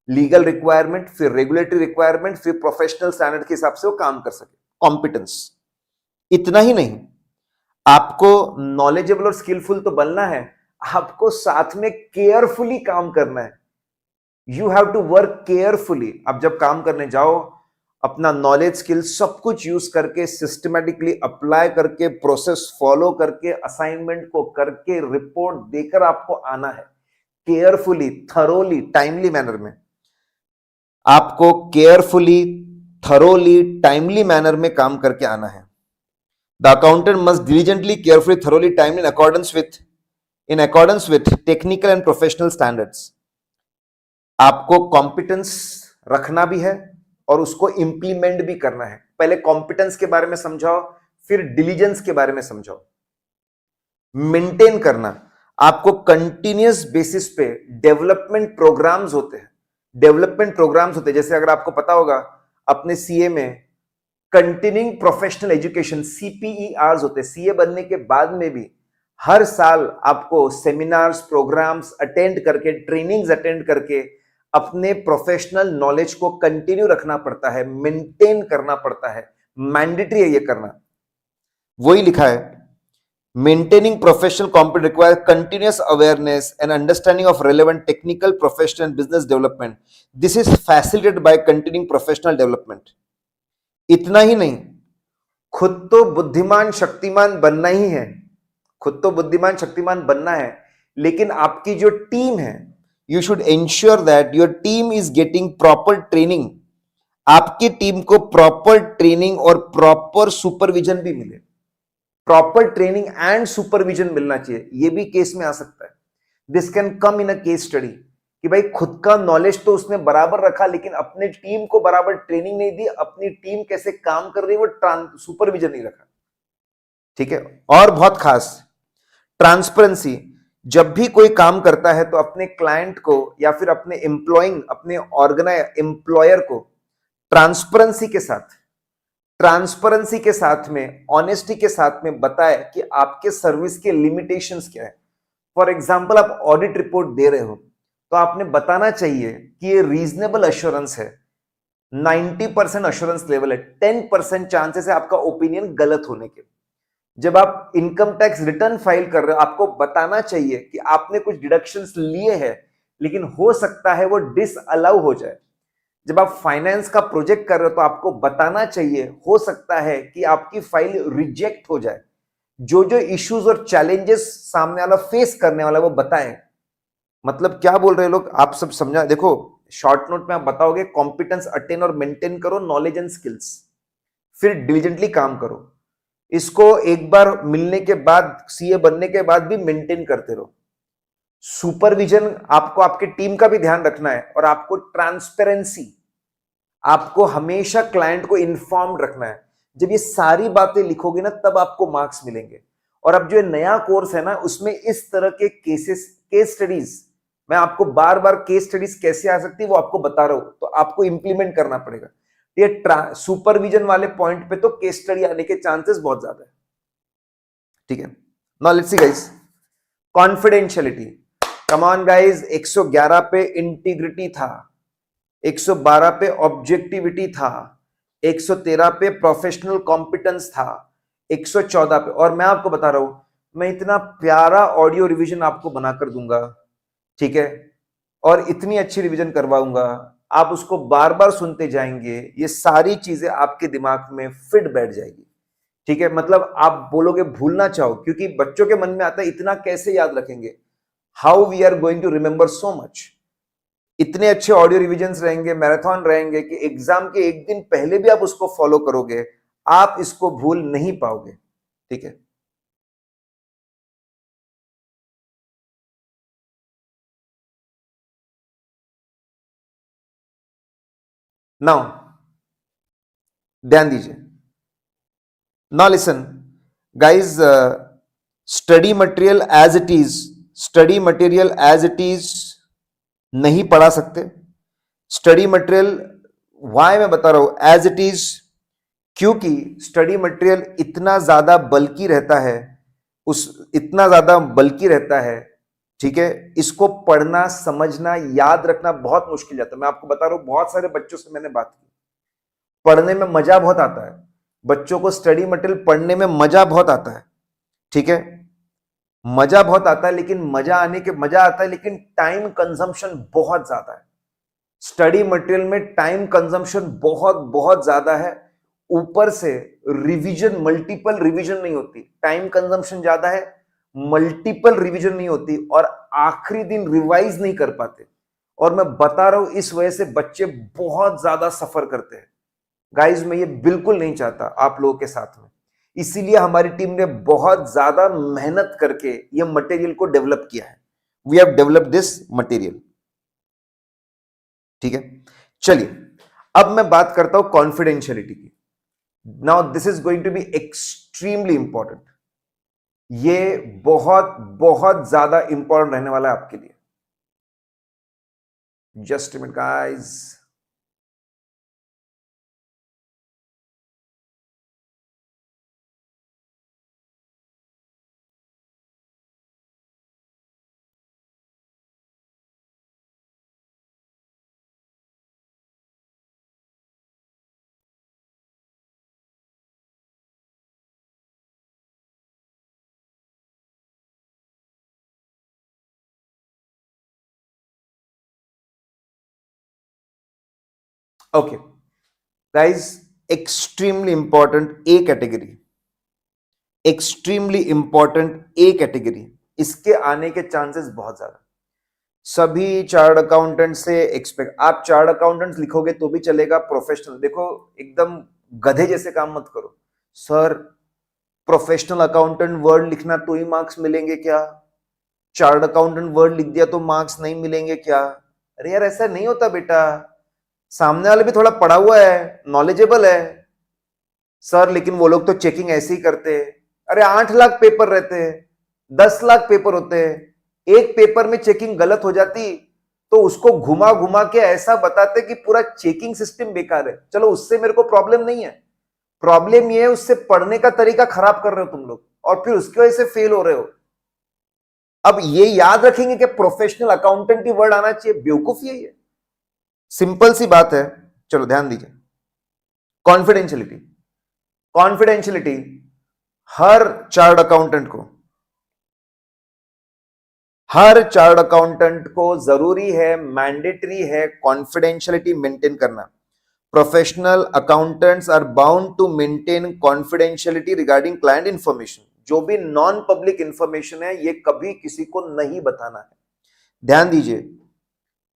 लीगल रिक्वायरमेंट, फिर रेगुलेटरी रिक्वायरमेंट, फिर प्रोफेशनल स्टैंडर्ड के हिसाब से वो काम कर सके। कॉम्पिटेंस। इतना ही नहीं, आपको नॉलेजेबल और स्किलफुल तो बनना है, आपको साथ में केयरफुली काम करना है। You have to work carefully. अब जब काम करने जाओ, अपना नॉलेज, स्किल सब कुछ यूज करके, सिस्टमैटिकली अप्लाई करके, प्रोसेस फॉलो करके, असाइनमेंट को करके, रिपोर्ट देकर आपको आना है केयरफुली, थरोली, टाइमली मैनर में। आपको केयरफुली, थरोली, टाइमली मैनर में काम करके आना है। The accountant must diligently, carefully, thoroughly, timely, in accordance with technical and professional standards. आपको कॉम्पिटेंस रखना भी है और उसको इंप्लीमेंट भी करना है। पहले कॉम्पिटेंस के बारे में समझाओ, फिर डिलीजेंस के बारे में समझाओ। मेंटेन करना, आपको कंटिन्यूअस बेसिस पे डेवलपमेंट प्रोग्राम्स होते हैं, जैसे अगर आपको पता होगा अपने सीए में कंटिन्यूइंग प्रोफेशनल एजुकेशन, सीपीईआरस होते हैं। सीए बनने के बाद में भी हर साल आपको सेमिनार्स, प्रोग्राम्स अटेंड करके, ट्रेनिंग्स अटेंड करके अपने प्रोफेशनल नॉलेज को कंटिन्यू रखना पड़ता है, मेंटेन करना पड़ता है, मैंडेटरी है ये करना। वही लिखा है, maintaining professional competence require continuous awareness and understanding of relevant technical, professional, business development. This is facilitated bye continuing professional development. इतना ही नहीं, खुद तो बुद्धिमान शक्तिमान बनना ही है, खुद तो बुद्धिमान शक्तिमान बनना है, लेकिन आपकी जो टीम है, you should ensure that your team is getting proper training. आपकी टीम को प्रॉपर ट्रेनिंग और प्रॉपर सुपरविजन भी मिले। प्रॉपर ट्रेनिंग एंड सुपरविजन मिलना चाहिए, यह भी केस में आ सकता है। This can come in a case study कि भाई खुद का नॉलेज तो उसने बराबर रखा, लेकिन अपने टीम को बराबर ट्रेनिंग नहीं दी, अपनी टीम कैसे काम कर रही है वो सुपरविजन नहीं रखा। ठीक है। और बहुत खास, ट्रांसपेरेंसी। जब भी कोई काम करता है तो अपने क्लाइंट को या फिर अपने एम्प्लॉइंग, अपने एम्प्लॉयर को ट्रांसपेरेंसी के साथ में, ऑनेस्टी के साथ में बताए कि आपके सर्विस के लिमिटेशंस क्या है। फॉर एग्जांपल, आप ऑडिट रिपोर्ट दे रहे हो तो आपने बताना चाहिए कि ये रीजनेबल अश्योरेंस है, 90% अश्योरेंस लेवल है, 10% चांसेस है आपका ओपिनियन गलत होने के। जब आप इनकम टैक्स रिटर्न फाइल कर रहे हो, आपको बताना चाहिए कि आपने कुछ डिडक्शंस लिए हैं, लेकिन हो सकता है वो डिसअलाउ हो जाए। जब आप फाइनेंस का प्रोजेक्ट कर रहे हो तो आपको बताना चाहिए, हो सकता है कि आपकी फाइल रिजेक्ट हो जाए। जो जो इश्यूज और चैलेंजेस सामने वाला फेस करने वाला वो बताएं। मतलब क्या बोल रहे लोग, आप सब समझा। देखो, शॉर्ट नोट में आप बताओगे कॉम्पिटेंस अटेन और मेंटेन करो, नॉलेज एंड स्किल्स, फिर डिलीजेंटली काम करो। इसको एक बार मिलने के बाद, सीए बनने के बाद भी मेंटेन करते रहो। सुपरविजन आपको आपके टीम का भी ध्यान रखना है, और आपको ट्रांसपेरेंसी, आपको हमेशा क्लाइंट को इन्फॉर्म रखना है। जब ये सारी बातें लिखोगे ना, तब आपको मार्क्स मिलेंगे। और अब जो नया कोर्स है ना, उसमें इस तरह के केस स्टडीज, मैं आपको बार बार केस स्टडीज कैसे आ सकती है वो आपको बता रहा हूं, तो आपको इंप्लीमेंट करना पड़ेगा। ये सुपरविजन वाले पॉइंट पे तो केस स्टडी आने के चांसेस बहुत ज्यादा है। ठीक है। Now let's see guys, confidentiality. Come on guys, 111 पे इंटीग्रिटी था, 112 पे ऑब्जेक्टिविटी था, 113 पे प्रोफेशनल कॉम्पिटेंस था, 114 पे, और मैं आपको बता रहा हूं, मैं इतना प्यारा ऑडियो रिवीजन आपको बनाकर दूंगा, ठीक है, और इतनी अच्छी रिवीजन करवाऊंगा, आप उसको बार बार सुनते जाएंगे, ये सारी चीजें आपके दिमाग में फिट बैठ जाएगी। ठीक है। मतलब आप बोलोगे भूलना चाहो, क्योंकि बच्चों के मन में आता है इतना कैसे याद रखेंगे, how we are going to remember so much. इतने अच्छे ऑडियो रिविजन्स रहेंगे, मैराथन रहेंगे, कि एग्जाम के एक दिन पहले भी आप उसको फॉलो करोगे, आप इसको भूल नहीं पाओगे। ठीक है। नाउ ध्यान दीजिए। Now listen guys, study material as it is, study material as it is नहीं पढ़ा सकते। स्टडी मटेरियल, वाई मैं बता रहा हूं एज इट इज, क्योंकि स्टडी मटेरियल इतना ज्यादा बल्कि रहता है, उस इतना ज्यादा बल्कि रहता है, ठीक है, इसको पढ़ना, समझना, याद रखना बहुत मुश्किल जाता है। मैं आपको बता रहा हूं, बहुत सारे बच्चों से मैंने बात की, पढ़ने में मजा बहुत आता है, बच्चों को स्टडी मटेरियल पढ़ने में मजा बहुत आता है, ठीक है, मजा बहुत आता है, लेकिन मजा आता है, लेकिन टाइम कंजम्पशन बहुत ज्यादा है। स्टडी मटेरियल में टाइम कंजम्पशन बहुत बहुत ज्यादा है, ऊपर से रिवीजन, मल्टीपल रिवीजन नहीं होती, टाइम कंजम्पशन ज्यादा है, मल्टीपल रिवीजन नहीं होती, और आखिरी दिन रिवाइज नहीं कर पाते। और मैं बता रहा हूं, इस वजह से बच्चे बहुत ज्यादा सफर करते हैं। गाइज, मैं ये बिल्कुल नहीं चाहता आप लोगों के साथ में, इसीलिए हमारी टीम ने बहुत ज्यादा मेहनत करके ये मटेरियल को डेवलप किया है। We have develop this material. ठीक है। चलिए, अब मैं बात करता हूं कॉन्फिडेंशियलिटी की। Now this is going to be extremely important. ये बहुत बहुत ज्यादा इंपॉर्टेंट रहने वाला है आपके लिए। Just minute guys. Okay guys, extremely important A category, extremely important A category, इसके आने के चांसेस बहुत ज्यादा। सभी चार्ट अकाउंटेंट से एक्सपेक्ट, आप चार्ट अकाउंटेंट लिखोगे तो भी चलेगा, प्रोफेशनल देखो, एकदम गधे जैसे काम मत करो। सर प्रोफेशनल अकाउंटेंट वर्ड लिखना तो ही मार्क्स मिलेंगे क्या? चार्ट अकाउंटेंट वर्ड लिख दिया तो मार्क्स नहीं मिलेंगे क्या? अरे यार ऐसा नहीं होता बेटा, सामने वाले भी थोड़ा पढ़ा हुआ है, नॉलेजेबल है। सर लेकिन वो लोग तो चेकिंग ऐसे ही करते हैं। अरे 8 लाख पेपर रहते हैं, 10 लाख पेपर होते हैं, एक पेपर में चेकिंग गलत हो जाती तो उसको घुमा घुमा के ऐसा बताते कि पूरा चेकिंग सिस्टम बेकार है। चलो उससे मेरे को प्रॉब्लम नहीं है, प्रॉब्लम ये है उससे पढ़ने का तरीका खराब कर रहे हो तुम लोग और फिर उसकी वजह से फेल हो रहे हो। अब ये याद रखेंगे कि प्रोफेशनल अकाउंटेंट की वर्ड आना चाहिए, बेवकूफी है ये, सिंपल सी बात है। चलो ध्यान दीजिए, कॉन्फिडेंशियलिटी, कॉन्फिडेंशियलिटी हर चार्ट अकाउंटेंट को, हर चार्ट अकाउंटेंट को जरूरी है, मैंडेटरी है कॉन्फिडेंशियलिटी मेंटेन करना। Professional accountants are bound to maintain confidentiality regarding client information. जो भी नॉन पब्लिक इंफॉर्मेशन है ये कभी किसी को नहीं बताना है। ध्यान दीजिए,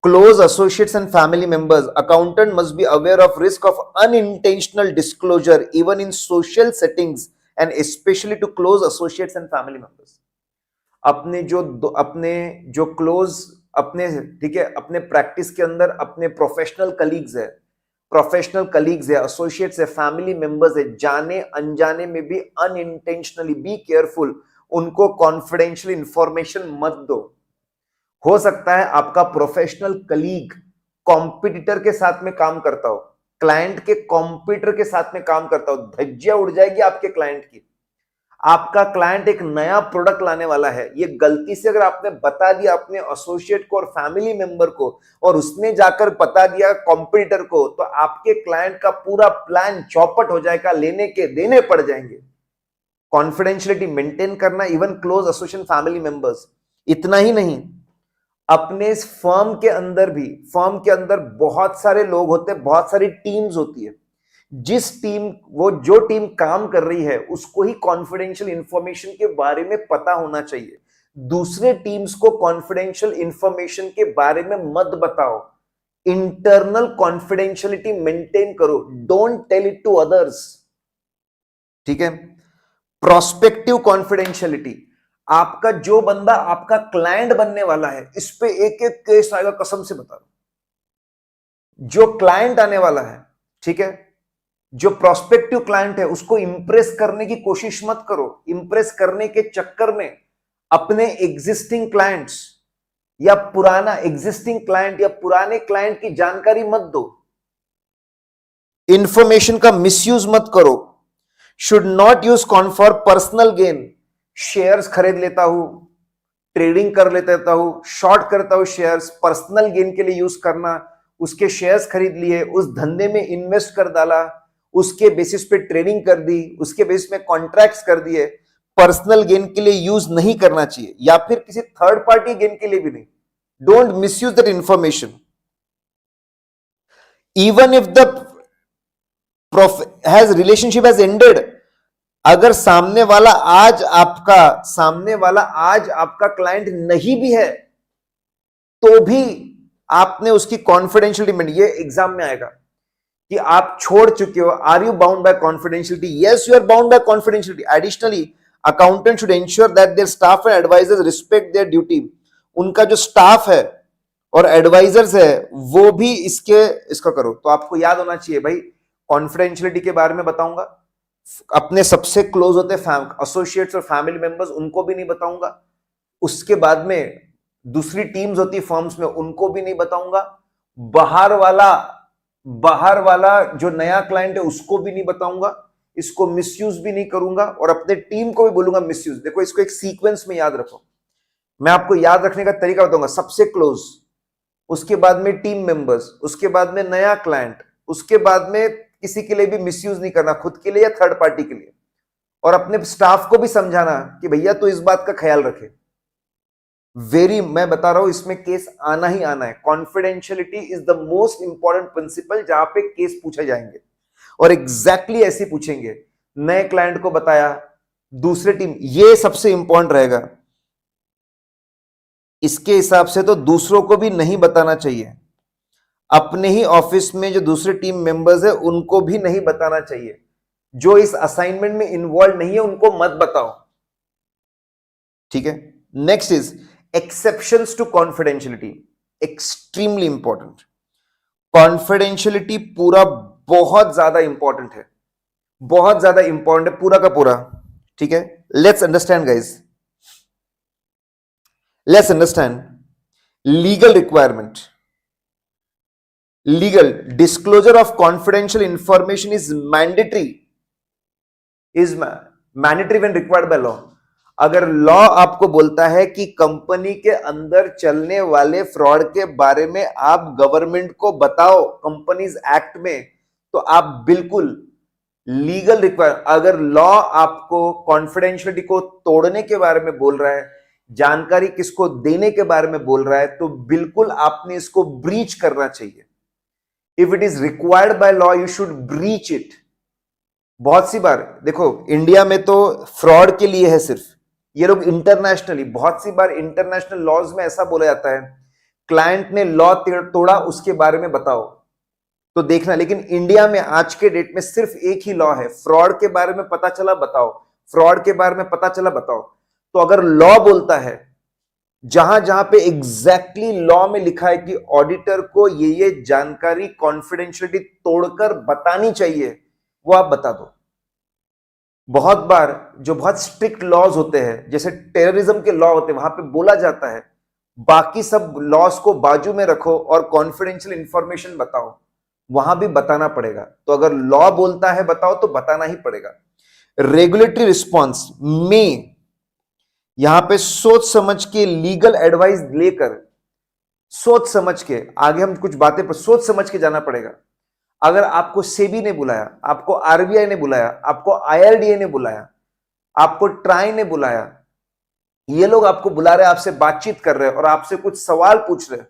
close associates and family members, accountant must be aware of risk of unintentional disclosure even in social settings and specially to close associates and family members. अपने जो क्लोज, अपने ठीक है, अपने प्रैक्टिस के अंदर अपने प्रोफेशनल कलीग्स है, एसोसिएट्स है, फैमिली मेंबर्स है, जाने अनजाने में भी अनइंटेंशनली बी केयरफुल, उनको कॉन्फिडेंशियल इंफॉर्मेशन मत दो। हो सकता है आपका प्रोफेशनल कलीग कॉम्पिटिटर के साथ में काम करता हो, क्लाइंट के कॉम्पिटिटर के साथ में काम करता हो, धज्जियां उड़ जाएगी आपके क्लाइंट की। आपका क्लाइंट एक नया प्रोडक्ट लाने वाला है, ये गलती से अगर आपने बता दिया अपने एसोसिएट को और फैमिली मेंबर को और उसने जाकर बता दिया कॉम्पिटिटर को, तो आपके क्लाइंट का पूरा प्लान चौपट हो जाएगा, लेने के देने पड़ जाएंगे। कॉन्फिडेंशियलिटी मेंटेन करना, even close association family members. इतना ही नहीं, अपने फर्म के अंदर भी, फर्म के अंदर बहुत सारे लोग होते हैं, बहुत सारी टीम्स होती है, जो टीम काम कर रही है उसको ही कॉन्फिडेंशियल इंफॉर्मेशन के बारे में पता होना चाहिए। दूसरे टीम्स को कॉन्फिडेंशियल इंफॉर्मेशन के बारे में मत बताओ। इंटरनल कॉन्फिडेंशियलिटी मेंटेन करो, don't tell it to others. ठीक है। प्रोस्पेक्टिव कॉन्फिडेंशियलिटी, आपका जो बंदा आपका क्लाइंट बनने वाला है, इस पे एक एक केस आएगा, कसम से बता रहा हूं। जो क्लाइंट आने वाला है, ठीक है, जो प्रोस्पेक्टिव क्लाइंट है, उसको इंप्रेस करने की कोशिश मत करो। इंप्रेस करने के चक्कर में अपने एग्जिस्टिंग क्लाइंट्स या पुराने क्लाइंट की जानकारी मत दो। इंफॉर्मेशन का मिसयूज मत करो। Should not use for personal gain. Shares खरीद लेता हूं, ट्रेडिंग कर लेता हूं, शॉर्ट करता हूं शेयर्स, पर्सनल गेन के लिए यूज करना। उसके शेयर्स खरीद लिए, उस धंधे में इन्वेस्ट कर डाला, उसके बेसिस पे ट्रेडिंग कर दी, उसके बेसिस में कॉन्ट्रैक्ट्स कर दिए। पर्सनल गेन के लिए यूज नहीं करना चाहिए, या फिर किसी थर्ड पार्टी गेन के लिए भी नहीं। Don't misuse that information. Even if the relationship has ended, अगर सामने वाला आज आपका क्लाइंट नहीं भी है, तो भी आपने उसकी कॉन्फिडेंशियलिटी, ये एग्जाम में आएगा कि आप छोड़ चुके हो। Are you bound by confidentiality? Yes, you are bound by confidentiality. Additionally, accountant should ensure that their staff and advisers respect their duty. उनका जो स्टाफ है और एडवाइजर्स है वो भी इसका करो। तो आपको याद होना चाहिए भाई, कॉन्फिडेंशियलिटी के बारे में बताऊंगा, अपने सबसे क्लोज होते एसोसिएट्स और फैमिली मेंबर्स, उनको भी नहीं बताऊंगा। उसके बाद में दूसरी टीम्स होती फर्म्स में, उनको भी नहीं बताऊंगा। बाहर वाला जो नया क्लाइंट है उसको भी नहीं बताऊंगा। इसको मिसयूज भी नहीं करूंगा और अपने टीम को भी बोलूंगा मिसयूज। देखो, इसको एक सीक्वेंस में याद रखो। मैं आपको याद रखने का तरीका बताऊंगा। सबसे क्लोज, उसके बाद में टीम मेंबर्स, उसके बाद में नया क्लाइंट, उसके बाद में किसी के लिए भी मिसयूज नहीं करना, खुद के लिए या थर्ड पार्टी के लिए। और अपने स्टाफ को भी समझाना कि भैया तू इस बात का ख्याल रखे। मैं बता रहा हूं इसमें केस आना ही आना है। Confidentiality is the most important principle जहां पे केस पूछे जाएंगे, और एग्जैक्टली ऐसे पूछेंगे। नए क्लाइंट को बताया, दूसरे टीम, ये सबसे इंपॉर्टेंट रहेगा। इसके हिसाब से तो दूसरों को भी नहीं बताना चाहिए, अपने ही ऑफिस में जो दूसरे टीम मेंबर्स है उनको भी नहीं बताना चाहिए। जो इस असाइनमेंट में इन्वॉल्व नहीं है उनको मत बताओ, ठीक है। Next is exceptions to confidentiality, extremely important. Confidentiality पूरा बहुत ज्यादा इंपॉर्टेंट है, बहुत ज्यादा इंपॉर्टेंट है पूरा का पूरा, ठीक है। Let's understand guys, let's understand legal requirement. Legal disclosure of confidential information is mandatory when required by law. अगर लॉ आपको बोलता है कि कंपनी के अंदर चलने वाले फ्रॉड के बारे में आप गवर्नमेंट को बताओ कंपनीज एक्ट में, तो आप बिल्कुल लीगल रिक्वायर, अगर लॉ आपको कॉन्फिडेंशियलिटी को तोड़ने के बारे में बोल रहा है, जानकारी किसको देने के बारे में बोल रहा है, तो बिल्कुल आपने इसको ब्रीच करना चाहिए। If it is required by law you should breach it. बहुत सी बार देखो इंडिया में तो फ्रॉड के लिए है सिर्फ, ये लोग इंटरनेशनली, बहुत सी बार इंटरनेशनल लॉज में ऐसा बोला जाता है क्लाइंट ने लॉ तोड़ा उसके बारे में बताओ, तो देखना। लेकिन इंडिया में आज के डेट में सिर्फ एक ही लॉ है, फ्रॉड के बारे में पता चला बताओ, फ्रॉड के बारे में पता चला बताओ। तो अगर लॉ बोलता है, जहां जहां पे एग्जैक्टली लॉ में लिखा है कि ऑडिटर को ये जानकारी कॉन्फिडेंशियलिटी तोड़कर बतानी चाहिए, वो आप बता दो। बहुत बार जो बहुत स्ट्रिक्ट लॉज होते हैं, जैसे टेररिज्म के लॉ होते हैं, वहां पे बोला जाता है बाकी सब लॉज को बाजू में रखो और कॉन्फिडेंशियल इंफॉर्मेशन बताओ, वहां भी बताना पड़ेगा। तो अगर लॉ बोलता है बताओ तो बताना ही पड़ेगा। रेगुलेटरी रिस्पॉन्स में यहां पे सोच समझ के लीगल एडवाइस लेकर, सोच समझ के, आगे हम कुछ बातें पर सोच समझ के जाना पड़ेगा। अगर आपको सेबी ने बुलाया, आपको आरबीआई ने बुलाया, आपको आईआरडीए ने बुलाया, आपको ट्राई ने बुलाया, ये लोग आपको बुला रहे हैं, आपसे बातचीत कर रहे हैं और आपसे कुछ सवाल पूछ रहे हैं,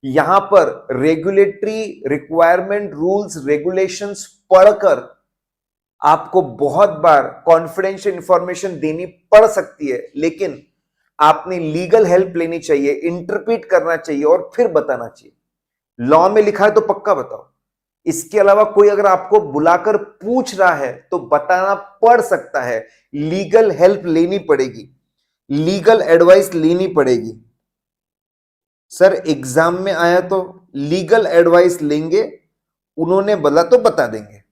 यहां पर रेगुलेटरी रिक्वायरमेंट, रूल्स, रेगुलेशंस पढ़कर आपको बहुत बार कॉन्फिडेंशियल इंफॉर्मेशन देनी पड़ सकती है, लेकिन आपने लीगल हेल्प लेनी चाहिए, इंटरप्रीट करना चाहिए और फिर बताना चाहिए। लॉ में लिखा है तो पक्का बताओ। इसके अलावा कोई अगर आपको बुलाकर पूछ रहा है तो बताना पड़ सकता है, लीगल हेल्प लेनी पड़ेगी, लीगल एडवाइस लेनी पड़ेगी। सर एग्जाम में आया तो लीगल एडवाइस लेंगे, उन्होंने बोला तो बता देंगे।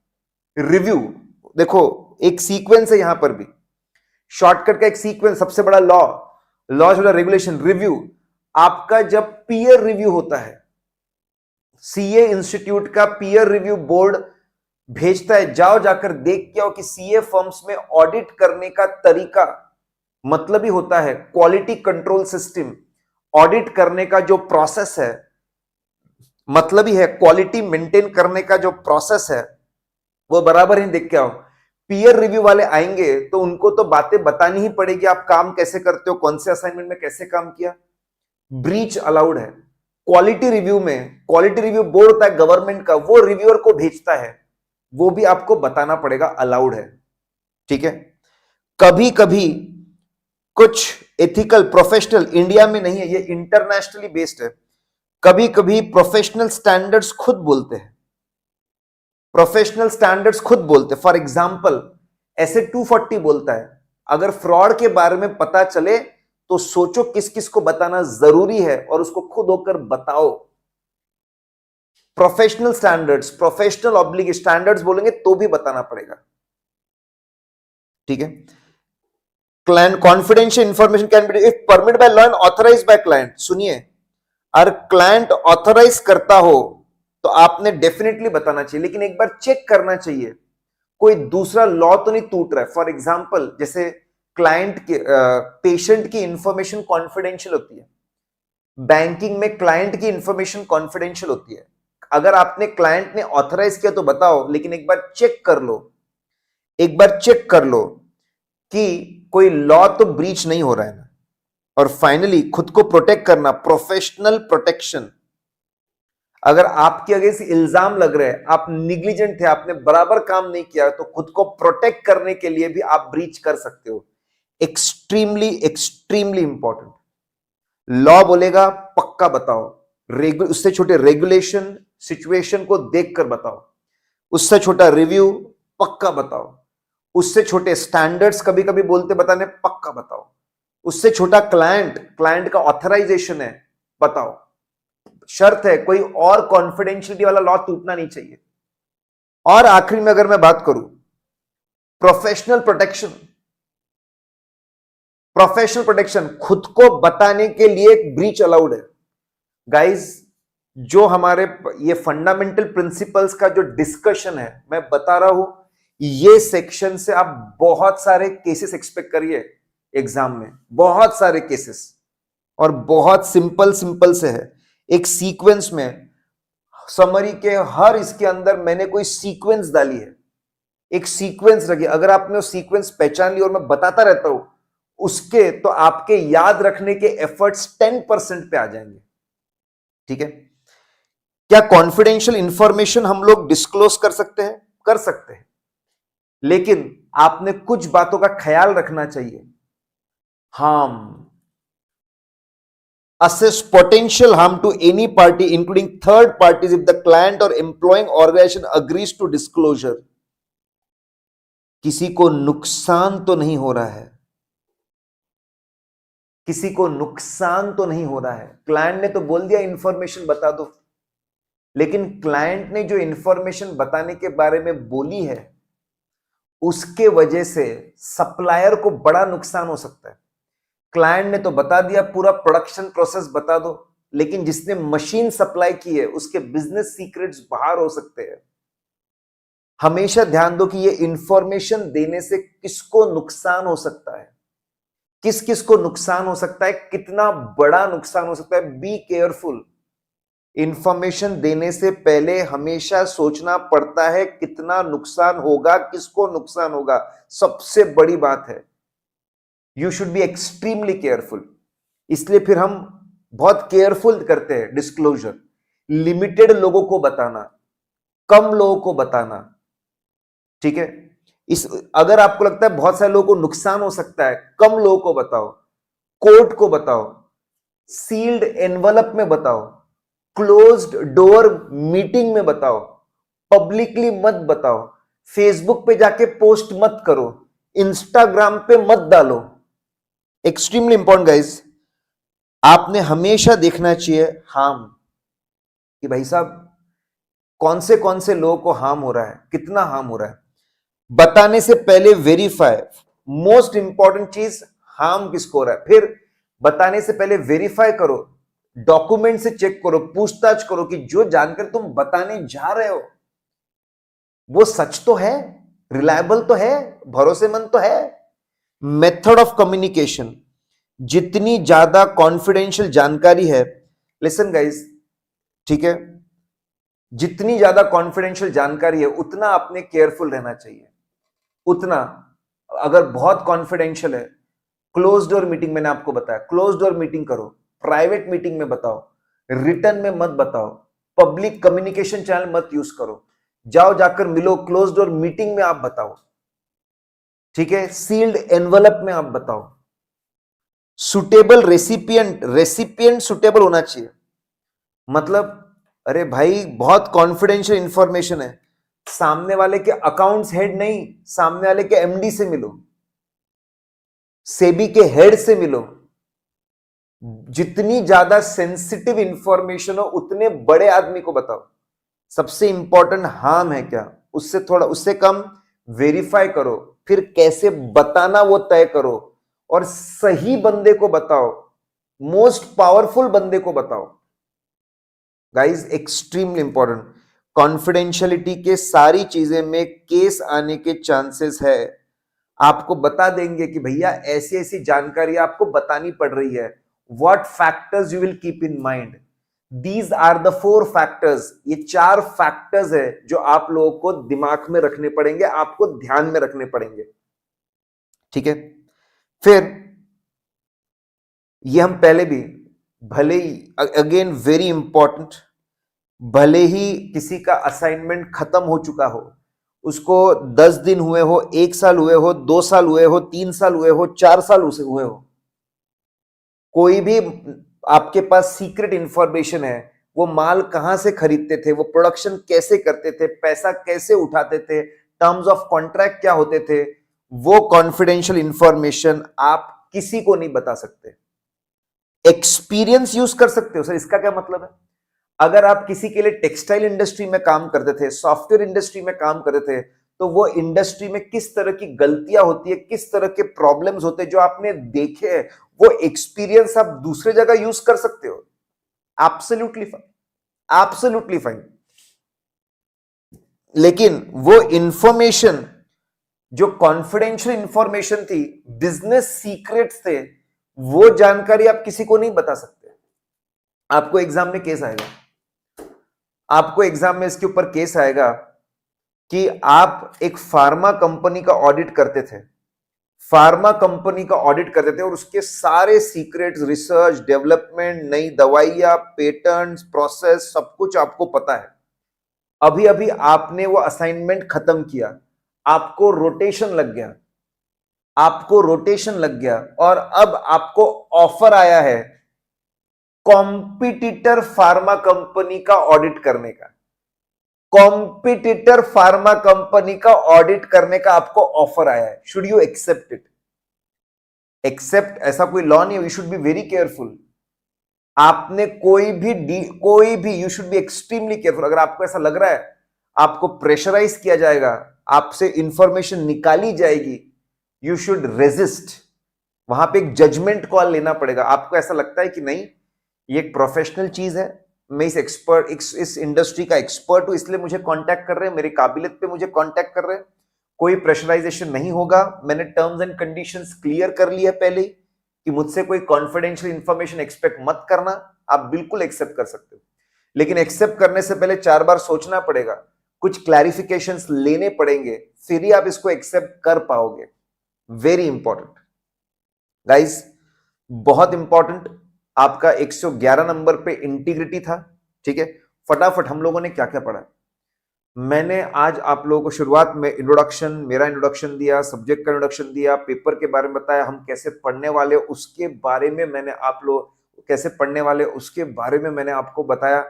रिव्यू देखो, एक सीक्वेंस है यहां पर भी, शॉर्टकट का एक सीक्वेंस, सबसे बड़ा लॉ, लॉज वाला रेगुलेशन, रिव्यू। आपका जब पीयर रिव्यू होता है, सीए इंस्टीट्यूट का पीयर रिव्यू बोर्ड भेजता है, जाओ जाकर देख के आओ कि सीए फर्म्स में ऑडिट करने का तरीका, मतलब ही होता है क्वालिटी कंट्रोल सिस्टम। ऑडिट करने का जो प्रोसेस है, मतलब ही है क्वालिटी मेंटेन करने का जो प्रोसेस है, वो बराबर ही देख के आओ। पीयर रिव्यू वाले आएंगे तो उनको तो बातें बतानी ही पड़ेगी, आप काम कैसे करते हो, कौन से असाइनमेंट में कैसे काम किया। ब्रीच अलाउड है। क्वालिटी रिव्यू में, क्वालिटी रिव्यू बोर्ड होता है गवर्नमेंट का, वो रिव्यूअर को भेजता है, वो भी आपको बताना पड़ेगा, अलाउड है, ठीक है। कभी कभी कुछ एथिकल प्रोफेशनल, इंडिया में नहीं है, ये इंटरनेशनली बेस्ड है, कभी कभी प्रोफेशनल स्टैंडर्ड्स खुद बोलते हैं, प्रोफेशनल स्टैंडर्ड्स खुद बोलते हैं। फॉर एग्जाम्पल ऐसे 240 बोलता है, अगर फ्रॉड के बारे में पता चले तो सोचो किस किस को बताना जरूरी है और उसको खुद होकर बताओ। Professional standards, professional obligation standards बोलेंगे तो भी बताना पड़ेगा, ठीक है। Client confidential information can be if permitted by law and authorised by client. सुनिए, अगर क्लाइंट ऑथराइज करता हो तो आपने डेफिनेटली बताना चाहिए, लेकिन एक बार चेक करना चाहिए कोई दूसरा लॉ तो नहीं टूट रहा है। फॉर एग्जाम्पल जैसे क्लाइंट के, पेशेंट की इंफॉर्मेशन कॉन्फिडेंशियल होती है, बैंकिंग में क्लाइंट की इंफॉर्मेशन कॉन्फिडेंशियल होती है। अगर आपने क्लाइंट ने ऑथराइज किया तो बताओ, लेकिन एक बार चेक कर लो, एक बार चेक कर लो कि कोई लॉ तो ब्रीच नहीं हो रहा है ना। और फाइनली खुद को प्रोटेक्ट करना, प्रोफेशनल प्रोटेक्शन। अगर आपके अगेंस्ट इल्जाम लग रहे हैं, आप निग्लिजेंट थे, आपने बराबर काम नहीं किया, तो खुद को प्रोटेक्ट करने के लिए भी आप ब्रीच कर सकते हो। Extremely extremely important. लॉ बोलेगा पक्का बताओ, उससे छोटे रेगुलेशन सिचुएशन को देखकर बताओ, उससे छोटा रिव्यू पक्का बताओ, उससे छोटे स्टैंडर्ड्स कभी कभी बोलते बताने पक्का बताओ, उससे छोटा क्लाइंट का ऑथराइजेशन है बताओ। शर्त है कोई और कॉन्फिडेंशियलिटी वाला लॉ टूटना नहीं चाहिए। और आखिरी में अगर मैं बात करूं, प्रोफेशनल प्रोटेक्शन, खुद को बताने के लिए एक ब्रीच अलाउड है। गाइस, जो हमारे ये फंडामेंटल प्रिंसिपल्स का जो डिस्कशन है मैं बता रहा हूं, ये सेक्शन से आप बहुत सारे केसेस एक्सपेक्ट करिए एग्जाम में, बहुत सारे केसेस, और बहुत सिंपल से है। एक सीक्वेंस में समरी के हर इसके अंदर मैंने कोई सीक्वेंस डाली है, एक सीक्वेंस रखी। अगर आपने वो सीक्वेंस पहचान ली, और मैं बताता रहता हूं उसके, तो आपके याद रखने के एफर्ट्स 10% पे आ जाएंगे। ठीक है? क्या कॉन्फिडेंशियल इंफॉर्मेशन हम लोग डिस्क्लोज कर सकते हैं? कर सकते हैं, लेकिन आपने कुछ बातों का ख्याल रखना चाहिए। Harm, assess potential harm to any party including third parties if the client or employing organization agrees to disclosure। किसी को नुकसान तो नहीं हो रहा है, किसी को नुकसान तो नहीं हो रहा है। क्लाइंट ने तो बोल दिया इंफॉर्मेशन बता दो, लेकिन क्लाइंट ने जो इंफॉर्मेशन बताने के बारे में बोली है, उसके वजह से सप्लायर को बड़ा नुकसान हो सकता है। क्लाइंट ने तो बता दिया पूरा प्रोडक्शन प्रोसेस बता दो, लेकिन जिसने मशीन सप्लाई की है उसके बिजनेस सीक्रेट्स बाहर हो सकते हैं। हमेशा ध्यान दो कि ये इंफॉर्मेशन देने से किसको नुकसान हो सकता है, किस किस को नुकसान हो सकता है, कितना बड़ा नुकसान हो सकता है। Be careful. इंफॉर्मेशन देने से पहले हमेशा सोचना पड़ता है कितना नुकसान होगा, किसको नुकसान होगा, सबसे बड़ी बात है। You should be extremely careful. इसलिए फिर हम बहुत केयरफुल करते हैं डिस्क्लोजर। लिमिटेड लोगों को बताना, कम लोगों को बताना। ठीक है? इस अगर आपको लगता है बहुत सारे लोगों को नुकसान हो सकता है, कम लोगों को बताओ, कोर्ट को बताओ, सील्ड एनवलप में बताओ, क्लोज्ड डोर मीटिंग में बताओ, पब्लिकली मत बताओ, फेसबुक पे जाके पोस्ट मत करो, इंस्टाग्राम पे मत डालो। Extremely important guys. आपने हमेशा देखना चाहिए हार्म, कि भाई साहब कौन से लोगों को हार्म हो रहा है, कितना हार्म हो रहा है। बताने से पहले वेरीफाई, मोस्ट इंपॉर्टेंट चीज, हार्म किसको हो रहा है। फिर बताने से पहले वेरीफाई करो, डॉक्यूमेंट से चेक करो, पूछताछ करो कि जो जानकर तुम बताने जा रहे हो वो सच तो है, रिलायबल तो है, भरोसेमंद तो है। मेथड ऑफ कम्युनिकेशन, जितनी ज्यादा कॉन्फिडेंशियल जानकारी है, लिसन गाइस, ठीक है, जितनी ज्यादा कॉन्फिडेंशियल जानकारी है उतना आपने केयरफुल रहना चाहिए। उतना, अगर बहुत कॉन्फिडेंशियल है, क्लोज डोर मीटिंग, मैंने आपको बताया क्लोज डोर मीटिंग करो, प्राइवेट मीटिंग में बताओ, रिटर्न में मत बताओ, पब्लिक कम्युनिकेशन चैनल मत यूज करो, जाओ जाकर मिलो, क्लोज डोर मीटिंग में आप बताओ। ठीक है? सील्ड एनवलप में आप बताओ। सुटेबल रेसिपिएंट सुटेबल होना चाहिए। मतलब अरे भाई बहुत कॉन्फिडेंशियल इंफॉर्मेशन है, सामने वाले के अकाउंट्स हेड नहीं, सामने वाले के एमडी से मिलो, सेबी के हेड से मिलो। जितनी ज्यादा सेंसिटिव इंफॉर्मेशन हो उतने बड़े आदमी को बताओ। सबसे इंपॉर्टेंट हार्म है क्या, उससे थोड़ा, उससे कम वेरीफाई करो, फिर कैसे बताना वो तय करो, और सही बंदे को बताओ, मोस्ट पावरफुल बंदे को बताओ। Guys extremely important. कॉन्फिडेंशियलिटी के सारी चीजें में केस आने के चांसेस है। आपको बता देंगे कि भैया ऐसी ऐसी जानकारी आपको बतानी पड़ रही है, what factors you will keep in mind. These are the 4 factors. ये 4 फैक्टर्स है जो आप लोगों को दिमाग में रखने पड़ेंगे, आपको ध्यान में रखने पड़ेंगे। ठीक है? फिर ये हम पहले भी, भले ही, अगेन वेरी इंपॉर्टेंट, भले ही किसी का असाइनमेंट खत्म हो चुका हो, उसको 10 दिन हुए हो, 1 साल हुए हो, 2 साल हुए हो, 3 साल हुए हो, 4 साल उसे हुए हो, कोई भी आपके पास सीक्रेट इंफॉर्मेशन है, वो माल कहां से खरीदते थे, वो प्रोडक्शन कैसे करते थे, पैसा कैसे उठाते थे, टर्म्स ऑफ कॉन्ट्रैक्ट क्या होते थे, वो कॉन्फिडेंशियल इंफॉर्मेशन आप किसी को नहीं बता सकते। एक्सपीरियंस यूज कर सकते हो। सर इसका क्या मतलब है? अगर आप किसी के लिए टेक्सटाइल इंडस्ट्री में काम करते थे, सॉफ्टवेयर इंडस्ट्री में काम करते थे, तो वो इंडस्ट्री में किस तरह की गलतियां होती है, किस तरह के प्रॉब्लम्स होते हैं जो आपने देखे हैं, वो एक्सपीरियंस आप दूसरे जगह यूज कर सकते हो। Absolutely fine, absolutely fine. लेकिन वो इंफॉर्मेशन जो कॉन्फिडेंशियल इंफॉर्मेशन थी, बिजनेस सीक्रेट्स थे, वो जानकारी आप किसी को नहीं बता सकते। आपको एग्जाम में केस आएगा, आपको एग्जाम में इसके ऊपर केस आएगा कि आप एक फार्मा कंपनी का ऑडिट करते थे, फार्मा कंपनी का ऑडिट करते थे और उसके सारे सीक्रेट्स, रिसर्च, डेवलपमेंट, नई दवाइयां, पेटेंट्स, प्रोसेस, सब कुछ आपको पता है। अभी अभी आपने वो असाइनमेंट खत्म किया, आपको रोटेशन लग गया, आपको रोटेशन लग गया और अब आपको ऑफर आया है कॉम्पिटिटर फार्मा कंपनी का ऑडिट करने का। कॉम्पिटिटर फार्मा कंपनी का ऑडिट करने का आपको ऑफर आया है। Should you accept it? Accept ऐसा कोई लॉ नहीं है, you should be very careful. आपने कोई भी you should be extremely careful. अगर आपको ऐसा लग रहा है आपको प्रेशराइज किया जाएगा, आपसे इंफॉर्मेशन निकाली जाएगी, यू शुड रेजिस्ट। वहां पे एक जजमेंट कॉल लेना पड़ेगा। आपको ऐसा लगता है कि नहीं, ये एक प्रोफेशनल चीज है, मैं इस इंडस्ट्री का एक्सपर्ट हूं, इसलिए मुझे कांटेक्ट कर रहे हैं, मेरी काबिलियत पे मुझे कांटेक्ट कर रहे हैं, कोई प्रेशराइजेशन नहीं होगा, मैंने टर्म्स एंड कंडीशंस क्लियर कर ली है पहले ही कि मुझसे कोई कॉन्फिडेंशियल इंफॉर्मेशन एक्सपेक्ट मत करना, आप बिल्कुल एक्सेप्ट कर सकते हो। लेकिन एक्सेप्ट करने से पहले 4 बार सोचना पड़ेगा, कुछ क्लैरिफिकेशंस लेने पड़ेंगे, फिर ही आप इसको एक्सेप्ट कर पाओगे। वेरी इंपॉर्टेंट गाइस, बहुत इंपॉर्टेंट। आपका 111 नंबर पे इंटीग्रिटी था, ठीक है। फटाफट हम लोगों ने क्या क्या पढ़ा। मैंने आज आप लोगों को शुरुआत में मेरा इंट्रोडक्शन दिया, सब्जेक्ट का इंट्रोडक्शन दिया, पेपर के बारे में बताया, हम कैसे पढ़ने वाले उसके बारे में मैंने आप लोग कैसे पढ़ने वाले उसके बारे में मैंने आपको बताया।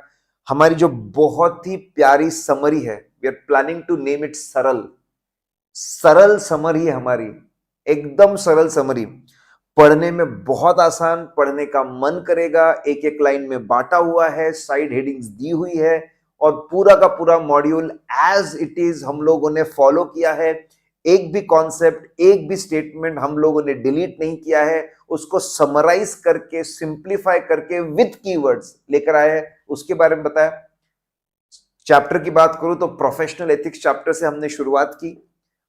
हमारी जो बहुत ही प्यारी समरी है, we are planning to name it Saral. Saral summary है हमारी, एकदम सरल समरी, पढ़ने में बहुत आसान, पढ़ने का मन करेगा, एक एक लाइन में बांटा हुआ है, साइड हेडिंग्स दी हुई है और पूरा का पूरा मॉड्यूल एज इट इज हम लोगों ने फॉलो किया है। एक भी कॉन्सेप्ट, एक भी स्टेटमेंट हम लोगों ने डिलीट नहीं किया है, उसको समराइज करके, सिंप्लीफाई करके विद कीवर्ड्स लेकर आए हैं, उसके बारे में बताया। चैप्टर की बात करूं तो प्रोफेशनल एथिक्स चैप्टर से हमने शुरुआत की।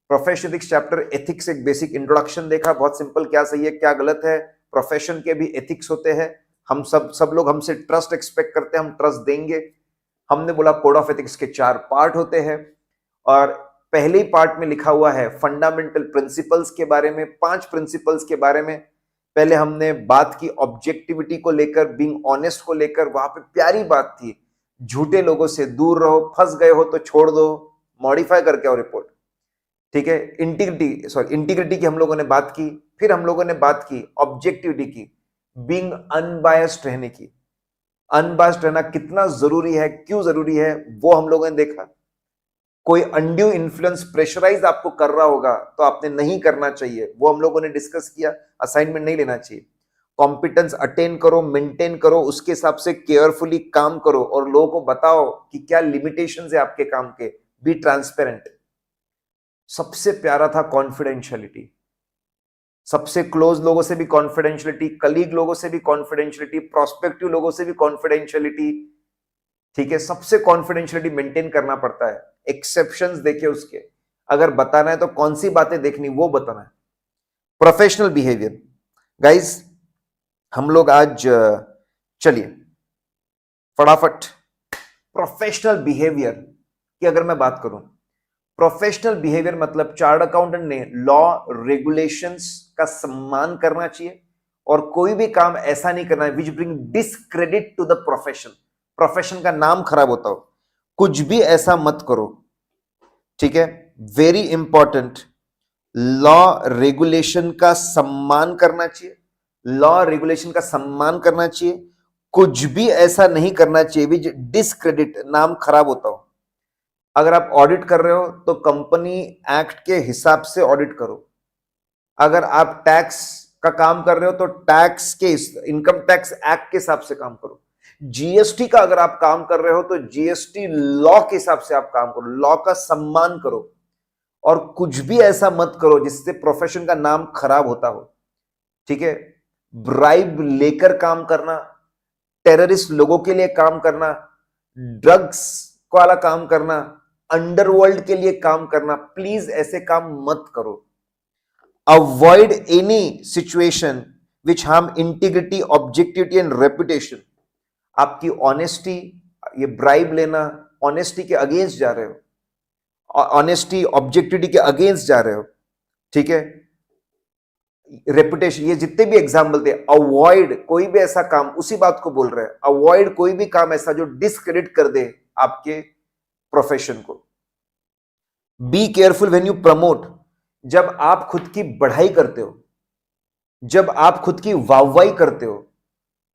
प्रोफेशनल एथिक्स चैप्टर, एथिक्स एक बेसिक इंट्रोडक्शन देखा, बहुत सिंपल, क्या सही है क्या गलत है, प्रोफेशन के भी एथिक्स होते हैं, हम सब लोग हमसे ट्रस्ट एक्सपेक्ट करते हैं, हम ट्रस्ट देंगे। हमने बोला कोड ऑफ एथिक्स के 4 पार्ट होते हैं और पहले ही पार्ट में लिखा हुआ है फंडामेंटल प्रिंसिपल्स के बारे में, 5 प्रिंसिपल्स के बारे में। पहले हमने बात की ऑब्जेक्टिविटी को लेकर, बीइंग ऑनेस्ट को लेकर, वहां पे प्यारी बात थी, झूठे लोगों से दूर रहो, फंस गए हो तो छोड़ दो, मॉडिफाई करके आओ रिपोर्ट, ठीक है। इंटीग्रिटी की हम लोगों ने बात की। फिर हम लोगों ने बात की ऑब्जेक्टिविटी की, बीइंग अनबायस्ड रहने की। अनबायस्ड रहना कितना जरूरी है, क्यों जरूरी है, वो हम लोगों ने देखा। कोई अनड्यू इन्फ्लुएंस, प्रेशराइज आपको कर रहा होगा तो आपने नहीं करना चाहिए, वो हम लोगों ने डिस्कस किया। असाइनमेंट नहीं लेना चाहिए। कॉम्पिटेंस अटेन करो, मेंटेन करो, उसके हिसाब से केयरफुली काम करो और लोगों को बताओ कि क्या लिमिटेशंस है आपके काम के। Be transparent. सबसे प्यारा था कॉन्फिडेंशियलिटी, सबसे क्लोज लोगों से भी कॉन्फिडेंशियलिटी, कलीग लोगों से भी कॉन्फिडेंशियलिटी, प्रोस्पेक्टिव लोगों से भी कॉन्फिडेंशियलिटी, ठीक है। सबसे कॉन्फिडेंशियलिटी मेंटेन करना पड़ता है। एक्सेप्शंस देखिए उसके, अगर बताना है तो कौन सी बातें देखनी वो बताना है। प्रोफेशनल बिहेवियर गाइस, हम लोग आज चलिए फटाफट प्रोफेशनल बिहेवियर की अगर मैं बात करूं, प्रोफेशनल बिहेवियर मतलब चार्ट अकाउंटेंट ने लॉ रेगुलेशंस का सम्मान करना चाहिए और कोई भी काम ऐसा नहीं करना है which bring discredit to the profession, profession का नाम खराब होता हो, कुछ भी ऐसा मत करो, ठीक है। वेरी इंपॉर्टेंट, लॉ रेगुलेशन का सम्मान करना चाहिए, लॉ रेगुलेशन का सम्मान करना चाहिए, कुछ भी ऐसा नहीं करना चाहिए विच डिसक्रेडिट, नाम खराब होता हो। अगर आप ऑडिट कर रहे हो तो कंपनी एक्ट के हिसाब से ऑडिट करो, अगर आप टैक्स का काम कर रहे हो तो टैक्स के, इनकम टैक्स एक्ट के हिसाब से काम करो, जीएसटी का अगर आप काम कर रहे हो तो जीएसटी लॉ के हिसाब से आप काम करो, लॉ का सम्मान करो, और कुछ भी ऐसा मत करो जिससे प्रोफेशन का नाम खराब होता हो, ठीक है। ब्राइब लेकर काम करना, टेररिस्ट लोगों के लिए काम करना, ड्रग्स वाला काम करना, अंडरवर्ल्ड के लिए काम करना, प्लीज ऐसे काम मत करो। Avoid any situation which harm integrity, objectivity and reputation. आपकी ऑनेस्टी, ये ब्राइब लेना ऑनेस्टी के अगेंस्ट जा रहे हो, ऑनेस्टी ऑब्जेक्टिविटी के अगेंस्ट जा रहे हो, ठीक है। रेपुटेशन, ये जितने भी एग्जाम्पल थे, अवॉइड कोई भी ऐसा काम, उसी बात को बोल रहे हैं, अवॉइड कोई भी काम ऐसा जो डिस्क्रेडिट कर दे आपके प्रोफेशन को। Be careful when you promote, जब आप खुद की बढ़ाई करते हो, जब आप खुद की वाहवाही करते हो,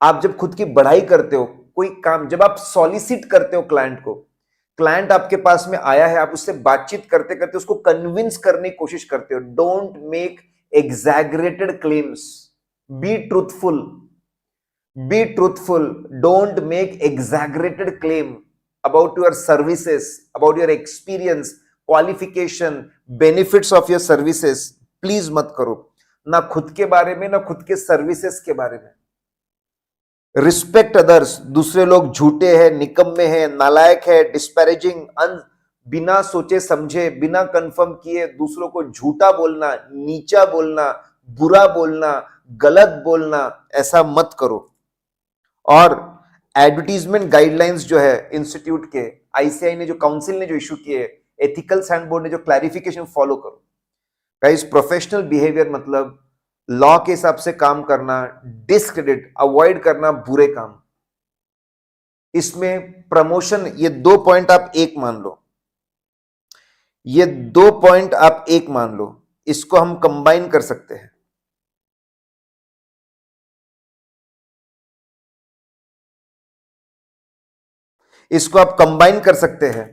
आप जब खुद की बढ़ाई करते हो, कोई काम जब आप सॉलिसिट करते हो क्लाइंट को, क्लाइंट आपके पास में आया है, आप उससे बातचीत करते करते उसको कन्विंस करने की कोशिश करते हो, don't make exaggerated claims, be truthful, be truthful, don't make exaggerated claim about your services, about your experience, qualification, benefits of your services, please मत करो, ना खुद के बारे में ना खुद के सर्विसेज के बारे में। रिस्पेक्ट अदर्स, दूसरे लोग झूठे हैं, निकम्मे हैं, नालायक है, डिस्पैरेजिंग, बिना सोचे समझे, बिना कंफर्म किए दूसरों को झूठा बोलना, नीचा बोलना, बुरा बोलना, गलत बोलना, ऐसा मत करो। और एडवर्टीजमेंट गाइडलाइंस जो है इंस्टीट्यूट के, आईसीआई ने जो, काउंसिल ने जो इशू किए, एथिकल हैंडबुक ने जो क्लैरिफिकेशन, फॉलो करो गाइस। प्रोफेशनल बिहेवियर मतलब लॉ के हिसाब से काम करना, डिस्क्रेडिट, अवॉइड करना बुरे काम। इसमें प्रमोशन, ये 2 पॉइंट आप एक मान लो, ये 2 पॉइंट आप एक मान लो, इसको हम कंबाइन कर सकते हैं। इसको आप कंबाइन कर सकते हैं।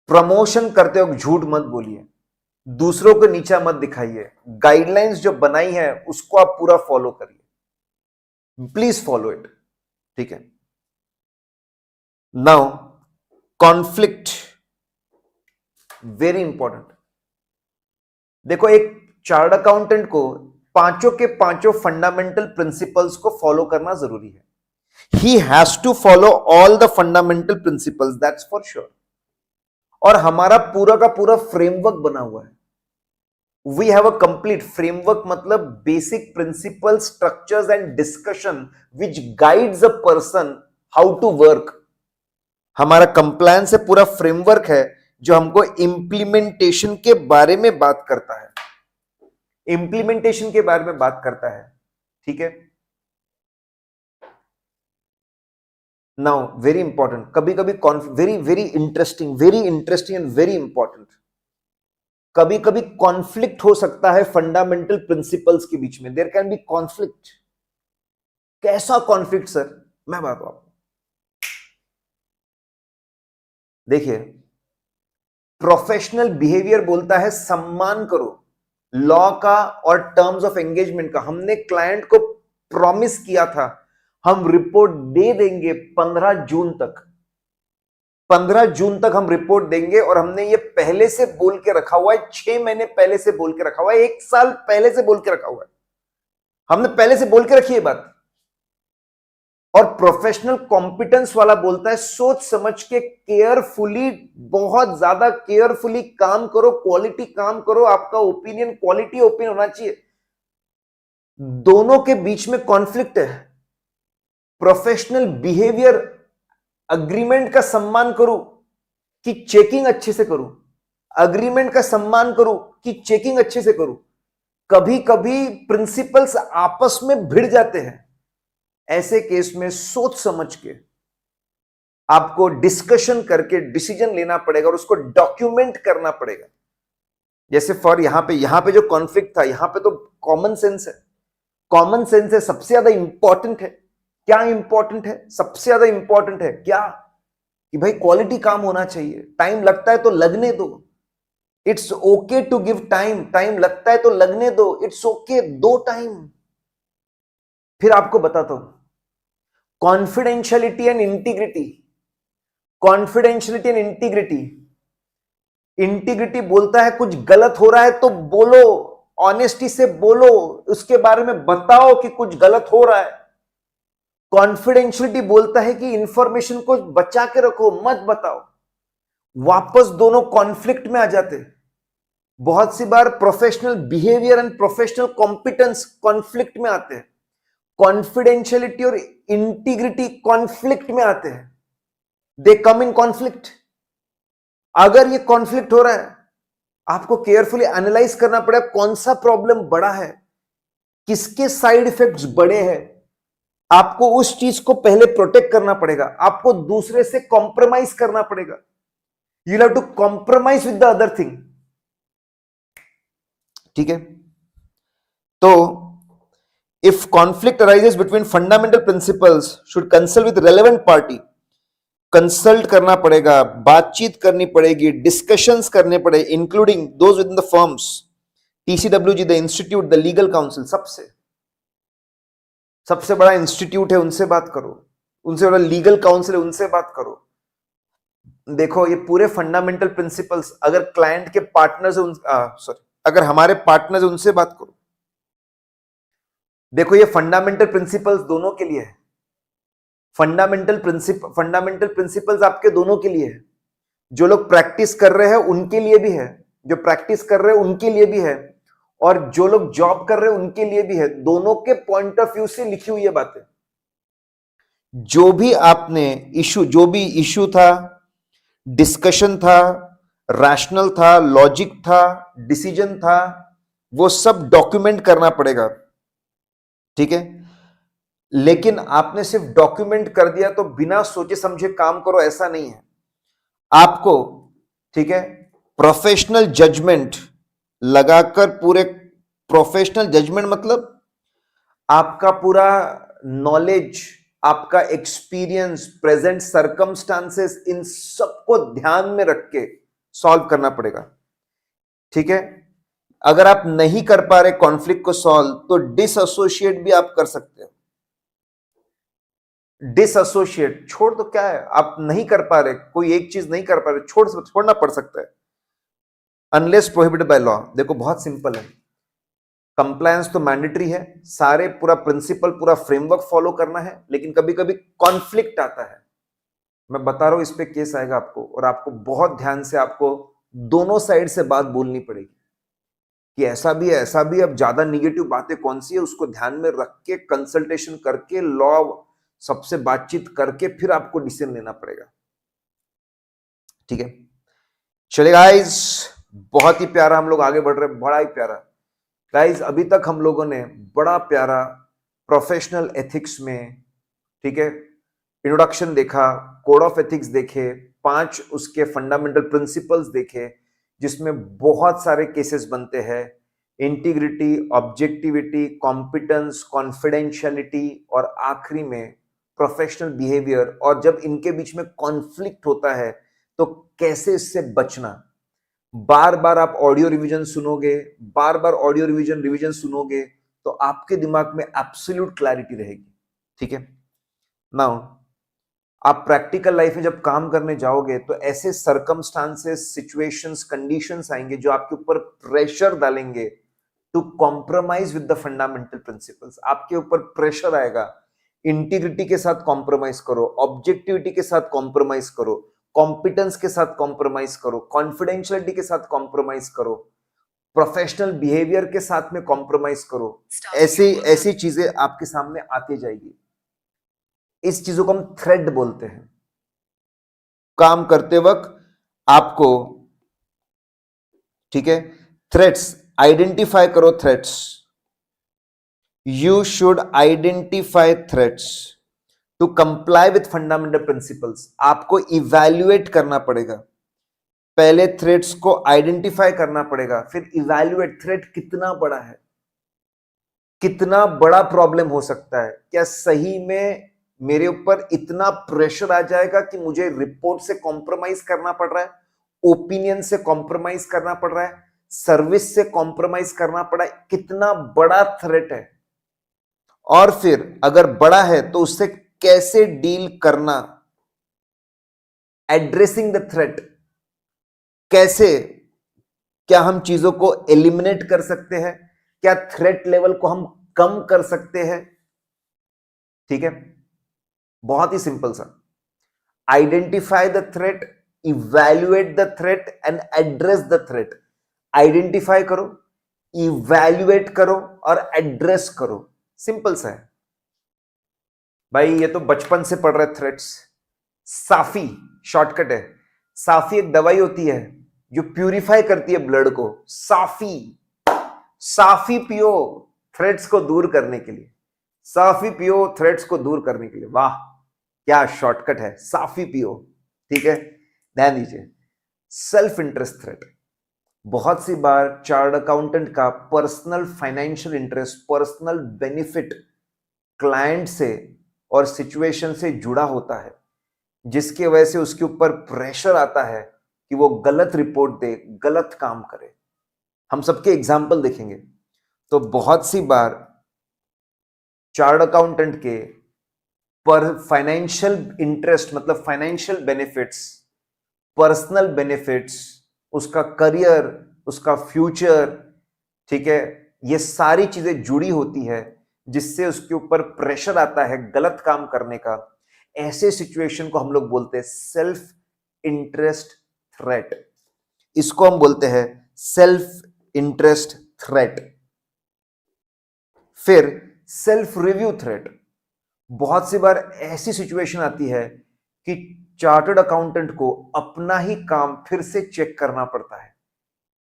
प्रमोशन करते हो झूठ मत बोलिए, दूसरों को नीचा मत दिखाइए, गाइडलाइंस जो बनाई है उसको आप पूरा फॉलो करिए, प्लीज फॉलो इट, ठीक है। Now conflict, very important. देखो, एक चार्ट अकाउंटेंट को पांचों के पांचों फंडामेंटल प्रिंसिपल्स को फॉलो करना जरूरी है। He has to follow all the fundamental principles, that's for sure. और हमारा पूरा का पूरा फ्रेमवर्क बना हुआ है। We have a complete framework, मतलब basic principles, structures and discussion which guides a person how to work. हमारा कंप्लायंस से पूरा फ्रेमवर्क है जो हमको इंप्लीमेंटेशन के बारे में बात करता है, इंप्लीमेंटेशन के बारे में बात करता है, ठीक है। नाउ वेरी इंपॉर्टेंट, कभी कभी very very interesting and very important, कभी कभी कॉन्फ्लिक्ट हो सकता है फंडामेंटल प्रिंसिपल्स के बीच में। There can be conflict. कैसा कॉन्फ्लिक्ट सर? मैं बताता हूं आपको। देखिए, प्रोफेशनल बिहेवियर बोलता है सम्मान करो लॉ का और टर्म्स ऑफ एंगेजमेंट का। हमने क्लाइंट को प्रॉमिस किया था हम रिपोर्ट दे देंगे 15 जून तक, 15 जून तक हम रिपोर्ट देंगे, और हमने ये पहले से बोल के रखा हुआ है, 6 महीने पहले से बोल के रखा हुआ है, 1 साल पहले से बोल के रखा हुआ है, हमने पहले से बोल के रखी है बात। और प्रोफेशनल कॉम्पिटेंस वाला बोलता है सोच समझ के, केयरफुली, बहुत ज्यादा केयरफुली काम करो, क्वालिटी काम करो, आपका ओपिनियन क्वालिटी ओपिनियन होना चाहिए। दोनों के बीच में कॉन्फ्लिक्ट है। प्रोफेशनल बिहेवियर, अग्रीमेंट का सम्मान करूं कि चेकिंग अच्छे से करूं, अग्रीमेंट का सम्मान करूं कि चेकिंग अच्छे से करूं, कभी कभी प्रिंसिपल्स आपस में भिड़ जाते हैं। ऐसे केस में सोच समझ के आपको डिस्कशन करके डिसीजन लेना पड़ेगा और उसको डॉक्यूमेंट करना पड़ेगा। जैसे फॉर यहां पे जो कॉन्फ्लिक्ट था, यहां पे तो कॉमन सेंस है, कॉमन सेंस है, सबसे ज्यादा इंपॉर्टेंट है। क्या इंपॉर्टेंट है? सबसे ज्यादा इंपॉर्टेंट है क्या? कि भाई क्वालिटी काम होना चाहिए। टाइम लगता है तो लगने दो, it's okay to give time. Time लगता है तो लगने दो, इट्स ओके, दो टाइम। फिर आपको बताता हूं, confidentiality and integrity. Confidentiality and integrity, integrity बोलता है कुछ गलत हो रहा है तो बोलो, ऑनेस्टी से बोलो, उसके बारे में बताओ कि कुछ गलत हो रहा है। कॉन्फिडेंशियलिटी बोलता है कि इंफॉर्मेशन को बचा के रखो, मत बताओ। वापस दोनों कॉन्फ्लिक्ट में आ जाते। बहुत सी बार professional behaviour and professional competence conflict में आते हैं। कॉन्फिडेंशियलिटी और इंटीग्रिटी कॉन्फ्लिक्ट में आते हैं, दे कम इन कॉन्फ्लिक्ट। अगर ये कॉन्फ्लिक्ट हो रहा है, आपको केयरफुली एनालाइज करना पड़ेगा कौन सा प्रॉब्लम बड़ा है, किसके साइड इफेक्ट्स बड़े हैं। आपको उस चीज को पहले प्रोटेक्ट करना पड़ेगा, आपको दूसरे से कॉम्प्रोमाइज करना पड़ेगा। You have to compromise with the other thing. ठीक है, तो if conflict arises between fundamental principles should consult with relevant party. Consult करना पड़ेगा, बातचीत करनी पड़ेगी, डिस्कशंस करने पड़े, including those within the firms, TCWG, the institute, the legal counsel. सबसे बड़ा इंस्टीट्यूट है, उनसे बात करो। उनसे बड़ा लीगल काउंसिल है, उनसे बात करो। देखो, ये पूरे फंडामेंटल प्रिंसिपल्स अगर क्लाइंट के पार्टनर्स अगर हमारे पार्टनर्स है, उनसे बात करो। देखो, ये फंडामेंटल प्रिंसिपल्स दोनों के लिए है। फंडामेंटल प्रिंसिपल्स आपके दोनों के लिए है। जो लोग प्रैक्टिस कर रहे हैं उनके लिए भी है, जो प्रैक्टिस कर रहे हैं उनके लिए भी है, और जो लोग जॉब कर रहे हैं उनके लिए भी है। दोनों के पॉइंट ऑफ व्यू से लिखी हुई है बातें। जो भी आपने जो भी इशू था, डिस्कशन था, रैशनल था, लॉजिक था, डिसीजन था, वो सब डॉक्यूमेंट करना पड़ेगा। ठीक है, लेकिन आपने सिर्फ डॉक्यूमेंट कर दिया तो बिना सोचे समझे काम करो, ऐसा नहीं है। आपको, ठीक है, प्रोफेशनल जजमेंट लगाकर, पूरे प्रोफेशनल जजमेंट मतलब आपका पूरा नॉलेज, आपका एक्सपीरियंस, प्रेजेंट सर्कमस्टांसेस, इन सबको ध्यान में रख के सॉल्व करना पड़ेगा। ठीक है, अगर आप नहीं कर पा रहे कॉन्फ्लिक्ट को सॉल्व, तो डिसएसोशिएट भी आप कर सकते हो। डिसएसोशिएट छोड़ दो, क्या है, आप नहीं कर पा रहे, कोई एक चीज नहीं कर पा रहे, छोड़ना पड़ सकता है, अनलेस प्रोहिबिटेड बाय लॉ। देखो, बहुत सिंपल है। कंप्लायंस तो मैंडेटरी है, सारे पूरा प्रिंसिपल, पूरा फ्रेमवर्क फॉलो करना है, लेकिन कभी कभी कॉन्फ्लिक्ट आता है। मैं बता रहा हूं, इस पे केस आएगा आपको, और आपको बहुत ध्यान से आपको दोनों साइड से बात बोलनी पड़ेगी कि ऐसा भी है, ऐसा भी है। अब ज्यादा निगेटिव बातें कौन सी है, उसको ध्यान में रख के, कंसल्टेशन करके, लॉ सबसे बातचीत करके, फिर आपको डिसीजन लेना पड़ेगा। ठीक है, चलिए गाइस, बहुत ही प्यारा हम लोग आगे बढ़ रहे हैं, बड़ा ही प्यारा। गाइस, अभी तक हम लोगों ने बड़ा प्यारा प्रोफेशनल एथिक्स में, ठीक है, इंट्रोडक्शन देखा, कोड ऑफ एथिक्स देखे, 5 उसके फंडामेंटल प्रिंसिपल्स देखे, जिसमें बहुत सारे केसेस बनते हैं। इंटीग्रिटी, ऑब्जेक्टिविटी, कॉम्पिटेंस, कॉन्फिडेंशियलिटी, और आखिरी में प्रोफेशनल बिहेवियर। और जब इनके बीच में कॉन्फ्लिक्ट होता है तो कैसे इससे बचना। बार बार आप ऑडियो रिवीजन सुनोगे, बार बार ऑडियो रिवीजन सुनोगे, तो आपके दिमाग में एब्सोल्यूट क्लैरिटी रहेगी। ठीक है, नाउ आप प्रैक्टिकल लाइफ में जब काम करने जाओगे तो ऐसे सर्कमस्टांसेस, सिचुएशंस, कंडीशंस आएंगे जो आपके ऊपर प्रेशर डालेंगे to compromise with the fundamental principles. आपके ऊपर प्रेशर आएगा, इंटीग्रिटी के साथ कॉम्प्रोमाइज करो, ऑब्जेक्टिविटी के साथ कॉम्प्रोमाइज करो, कॉम्पिटेंस के साथ कॉम्प्रोमाइज करो, कॉन्फिडेंशियलिटी के साथ कॉम्प्रोमाइज करो, प्रोफेशनल बिहेवियर के साथ में कॉम्प्रोमाइज करो। ऐसी चीजें आपके सामने आती जाएगी। इस चीजों को हम थ्रेड बोलते हैं। काम करते वक्त आपको, ठीक है, थ्रेड्स, आइडेंटिफाई करो threats, you should identify threats to comply with fundamental principles. आपको इवैल्यूएट करना पड़ेगा, पहले थ्रेट्स को आइडेंटिफाई करना पड़ेगा, फिर इवैल्यूएट थ्रेट कितना बड़ा है, कितना बड़ा प्रॉब्लम हो सकता है, क्या सही में मेरे ऊपर इतना प्रेशर आ जाएगा कि मुझे रिपोर्ट से कॉम्प्रोमाइज करना पड़ रहा है, ओपिनियन से कॉम्प्रोमाइज करना पड़ रहा है, सर्विस से कॉम्प्रोमाइज करना पड़ा है, कितना बड़ा थ्रेट है, और फिर अगर बड़ा है तो उससे कैसे डील करना, एड्रेसिंग द थ्रेट, कैसे, क्या हम चीजों को एलिमिनेट कर सकते हैं, क्या थ्रेट लेवल को हम कम कर सकते हैं। ठीक है, बहुत ही सिंपल सा, identify the threat, evaluate the threat and address the threat. Identify करो, इवैल्यूएट करो और एड्रेस करो, सिंपल सा है भाई। ये तो बचपन से पढ़ रहे थ्रेट्स। साफी शॉर्टकट है, साफी एक दवाई होती है जो प्यूरिफाई करती है ब्लड को। साफी, साफी पियो थ्रेड्स को दूर करने के लिए, साफी पियो थ्रेड्स को दूर करने के लिए। वाह क्या शॉर्टकट है, साफी पियो। ठीक है, ध्यान दीजिए, सेल्फ इंटरेस्ट थ्रेट। बहुत सी बार चार्ट अकाउंटेंट का personal financial interest, personal benefit client से और सिचुएशन से जुड़ा होता है, जिसकी वजह से उसके ऊपर प्रेशर आता है कि वो गलत रिपोर्ट दे, गलत काम करे। हम सबके एग्जाम्पल देखेंगे तो बहुत सी बार चार्ट अकाउंटेंट के पर फाइनेंशियल इंटरेस्ट मतलब फाइनेंशियल बेनिफिट्स, पर्सनल बेनिफिट्स, उसका करियर, उसका फ्यूचर, ठीक है, ये सारी चीजें जुड़ी होती है, जिससे उसके ऊपर प्रेशर आता है गलत काम करने का। ऐसे सिचुएशन को हम लोग बोलते हैं सेल्फ इंटरेस्ट थ्रेट। इसको हम बोलते हैं सेल्फ इंटरेस्ट थ्रेट। फिर सेल्फ रिव्यू थ्रेट। बहुत सी बार ऐसी सिचुएशन आती है कि चार्टर्ड अकाउंटेंट को अपना ही काम फिर से चेक करना पड़ता है।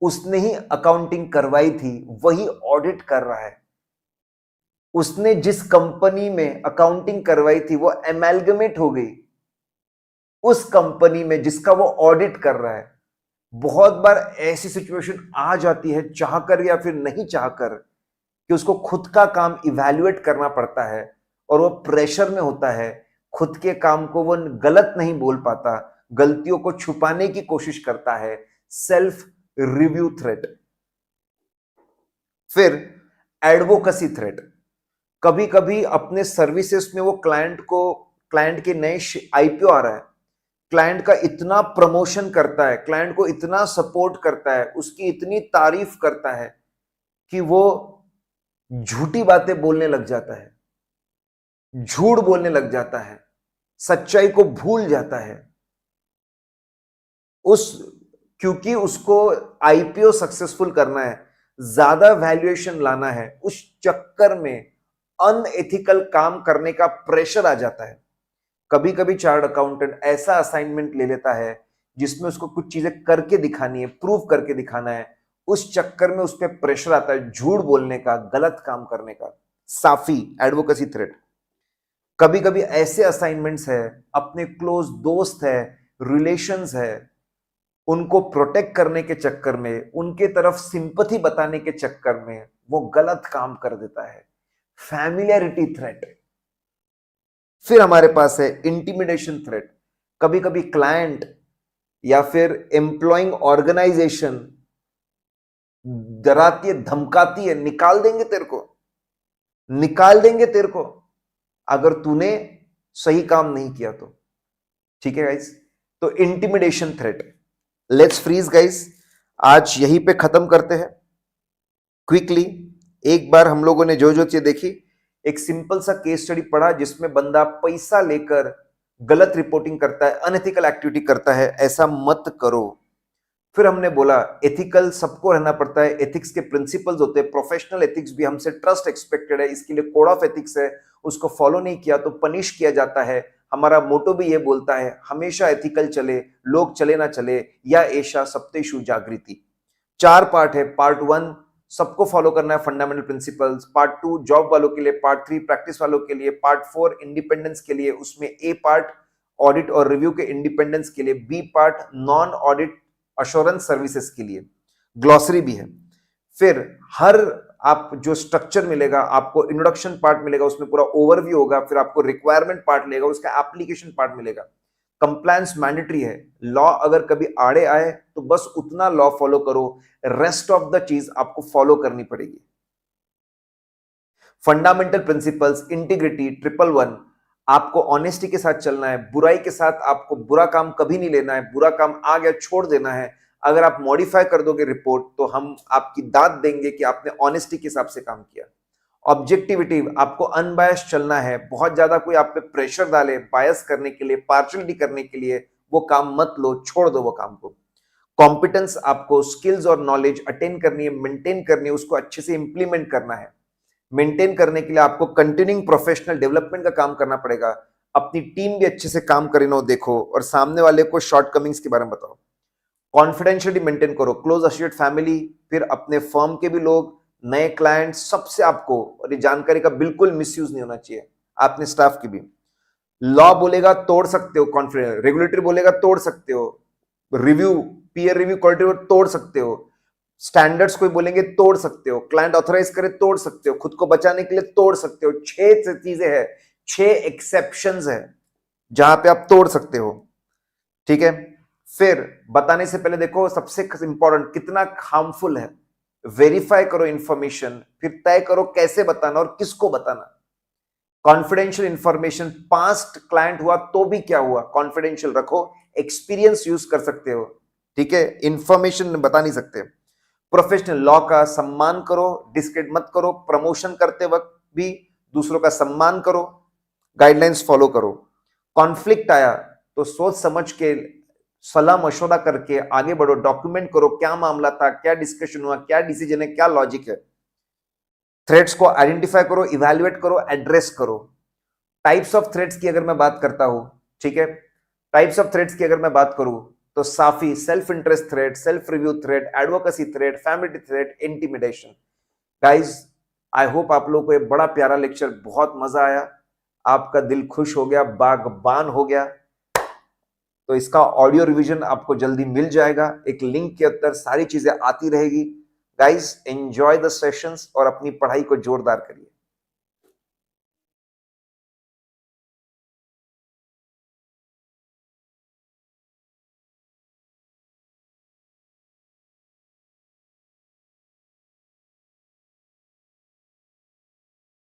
उसने ही अकाउंटिंग करवाई थी, वही ऑडिट कर रहा है। उसने जिस कंपनी में अकाउंटिंग करवाई थी वो एमैल्गमेट हो गई उस कंपनी में जिसका वो ऑडिट कर रहा है। बहुत बार ऐसी सिचुएशन आ जाती है, चाहकर या फिर नहीं चाहकर, कि उसको खुद का काम इवैल्यूएट करना पड़ता है और वो प्रेशर में होता है। खुद के काम को वो गलत नहीं बोल पाता, गलतियों को छुपाने की कोशिश करता है। Self review threat. फिर एडवोकेसी थ्रेट। कभी कभी अपने सर्विसेज में वो क्लाइंट के नए आईपीओ आ रहा है, क्लाइंट का इतना प्रमोशन करता है, क्लाइंट को इतना सपोर्ट करता है, उसकी इतनी तारीफ करता है कि वो झूठी बातें बोलने लग जाता है, झूठ बोलने लग जाता है, सच्चाई को भूल जाता है। क्योंकि उसको आईपीओ सक्सेसफुल करना है, ज्यादा वैल्यूएशन लाना है, उस चक्कर में अनएथिकल काम करने का प्रेशर आ जाता है। कभी कभी चार्ट अकाउंटेंट ऐसा असाइनमेंट ले लेता है जिसमें उसको कुछ चीजें करके दिखानी है, प्रूव करके दिखाना है। उस चक्कर में उस पर प्रेशर आता है झूठ बोलने का, गलत काम करने का। साफी एडवोकेसी थ्रेट। कभी कभी ऐसे असाइनमेंट्स है, अपने क्लोज दोस्त है, रिलेशंस है, उनको प्रोटेक्ट करने के चक्कर में, उनके तरफ सिंपैथी बताने के चक्कर में वो गलत काम कर देता है। Familiarity threat. फिर हमारे पास है इंटिमिडेशन थ्रेट। कभी कभी क्लाइंट या फिर एम्प्लॉइंग ऑर्गेनाइजेशन डराती है, धमकाती है, निकाल देंगे तेरे को, निकाल देंगे तेरे को अगर तूने सही काम नहीं किया तो। ठीक है गाइस, तो intimidation threat. Let's freeze guys, आज यहीं पे खत्म करते हैं क्विकली। एक बार हम लोगों ने जो जो चीज देखी, एक सिंपल सा केस स्टडी पढ़ा जिसमें बंदा पैसा लेकर गलत रिपोर्टिंग करता है, अनएथिकल एक्टिविटी करता है, ऐसा मत करो। फिर हमने बोला एथिकल सबको रहना पड़ता है, एथिक्स के प्रिंसिपल्स होते हैं, प्रोफेशनल एथिक्स भी, हमसे ट्रस्ट एक्सपेक्टेड है, इसके लिए कोड ऑफ एथिक्स है, उसको फॉलो नहीं किया तो पनिश किया जाता है। हमारा मोटो भी ये बोलता है हमेशा एथिकल चले, लोग चले ना चले, या एशा सप्तेषु जागृति। 4 पार्ट है। पार्ट 1 सबको फॉलो करना है फंडामेंटल प्रिंसिपल्स। पार्ट 2 जॉब वालों के लिए, पार्ट 3 प्रैक्टिस वालों के लिए, पार्ट 4 इंडिपेंडेंस के लिए, उसमें ए पार्ट ऑडिट और रिव्यू के इंडिपेंडेंस के लिए, B part non audit assurance services के लिए, ग्लॉसरी भी है। फिर हर आप जो स्ट्रक्चर मिलेगा आपको, इंट्रोडक्शन पार्ट मिलेगा, उसमें पूरा ओवरव्यू होगा, फिर आपको रिक्वायरमेंट पार्ट मिलेगा, उसका एप्लीकेशन पार्ट मिलेगा। कंप्लायंस मैंडेटरी है, लॉ अगर कभी आड़े आए तो बस उतना लॉ फॉलो करो, रेस्ट ऑफ द चीज आपको फॉलो करनी पड़ेगी। फंडामेंटल प्रिंसिपल्स, इंटीग्रिटी, 111, आपको ऑनेस्टी के साथ चलना है, बुराई के साथ आपको बुरा काम कभी नहीं लेना है, बुरा काम आ गया छोड़ देना है। अगर आप मॉडिफाई कर दोगे रिपोर्ट तो हम आपकी दाद देंगे कि आपने ऑनेस्टी के हिसाब से काम किया। ऑब्जेक्टिविटी, आपको अनबायस चलना है, बहुत ज्यादा कोई आप पे प्रेशर डाले बायस करने के लिए, पार्शलिटी करने के लिए, वो काम मत लो, छोड़ दो वो काम को। कॉम्पिटेंस, आपको स्किल्स और नॉलेज अटेन करनी है, मेंटेन करनी है, उसको अच्छे से इंप्लीमेंट करना है। मेंटेन करने के लिए आपको कंटिन्यूइंग प्रोफेशनल डेवलपमेंट का काम करना पड़ेगा। अपनी टीम भी अच्छे से काम करे ना देखो, और सामने वाले को शॉर्टकमिंग्स के बारे में बताओ। कॉन्फिडेंशियलिटी मेंटेन करो, क्लोज एसोसिएट, फैमिली, फिर अपने फर्म के भी लोग, नए क्लाइंट, सबसे आपको, और ये जानकारी का बिल्कुल मिसयूज नहीं होना चाहिए, आपने स्टाफ की भी। लॉ बोलेगा तोड़ सकते हो, कॉन्फिडेंस, रेगुलेटरी बोलेगा तोड़ सकते हो, रिव्यू, पीयर रिव्यू, क्वालिटी तोड़ सकते हो, स्टैंडर्ड्स कोई बोलेंगे तोड़ सकते हो, क्लाइंट ऑथराइज करे तोड़ सकते हो, खुद को बचाने के लिए तोड़ सकते हो। 6 चीजें हैं, 6 एक्सेप्शंस है जहां पे आप तोड़ सकते हो, ठीक है। फिर बताने से पहले देखो सबसे इंपॉर्टेंट कितना हार्मफुल है, वेरीफाई करो इंफॉर्मेशन, फिर तय करो कैसे बताना और किसको बताना। कॉन्फिडेंशियल इंफॉर्मेशन, पास्ट क्लाइंट हुआ तो भी क्या हुआ, कॉन्फिडेंशियल रखो, एक्सपीरियंस यूज कर सकते हो, ठीक है, इंफॉर्मेशन बता नहीं सकते। प्रोफेशनल, लॉ का सम्मान करो, डिस्क्रेडिट मत करो, प्रमोशन करते वक्त भी दूसरों का सम्मान करो, गाइडलाइंस फॉलो करो। कॉन्फ्लिक्ट आया तो सोच समझ के सलाह मशवरा करके आगे बढ़ो, डॉक्यूमेंट करो क्या मामला था, क्या डिस्कशन हुआ, क्या डिसीजन है, क्या लॉजिक है। थ्रेट्स को आइडेंटिफाई करो, इवैल्यूएट करो, एड्रेस करो। टाइप्स ऑफ थ्रेट्स की अगर मैं बात करता हूं, ठीक है, टाइप्स ऑफ थ्रेट्स की अगर मैं बात करूं तो साफी, self interest threat, self review threat, advocacy threat, family threat, intimidation. Guys, I hope आप लोगों को ये बड़ा प्यारा लेक्चर बहुत मजा आया, आपका दिल खुश हो गया, बागबान हो गया। तो इसका ऑडियो रिवीजन आपको जल्दी मिल जाएगा, एक लिंक के अंदर सारी चीजें आती रहेगी। गाइज, एंजॉय द सेशंस और अपनी पढ़ाई को जोरदार करिए।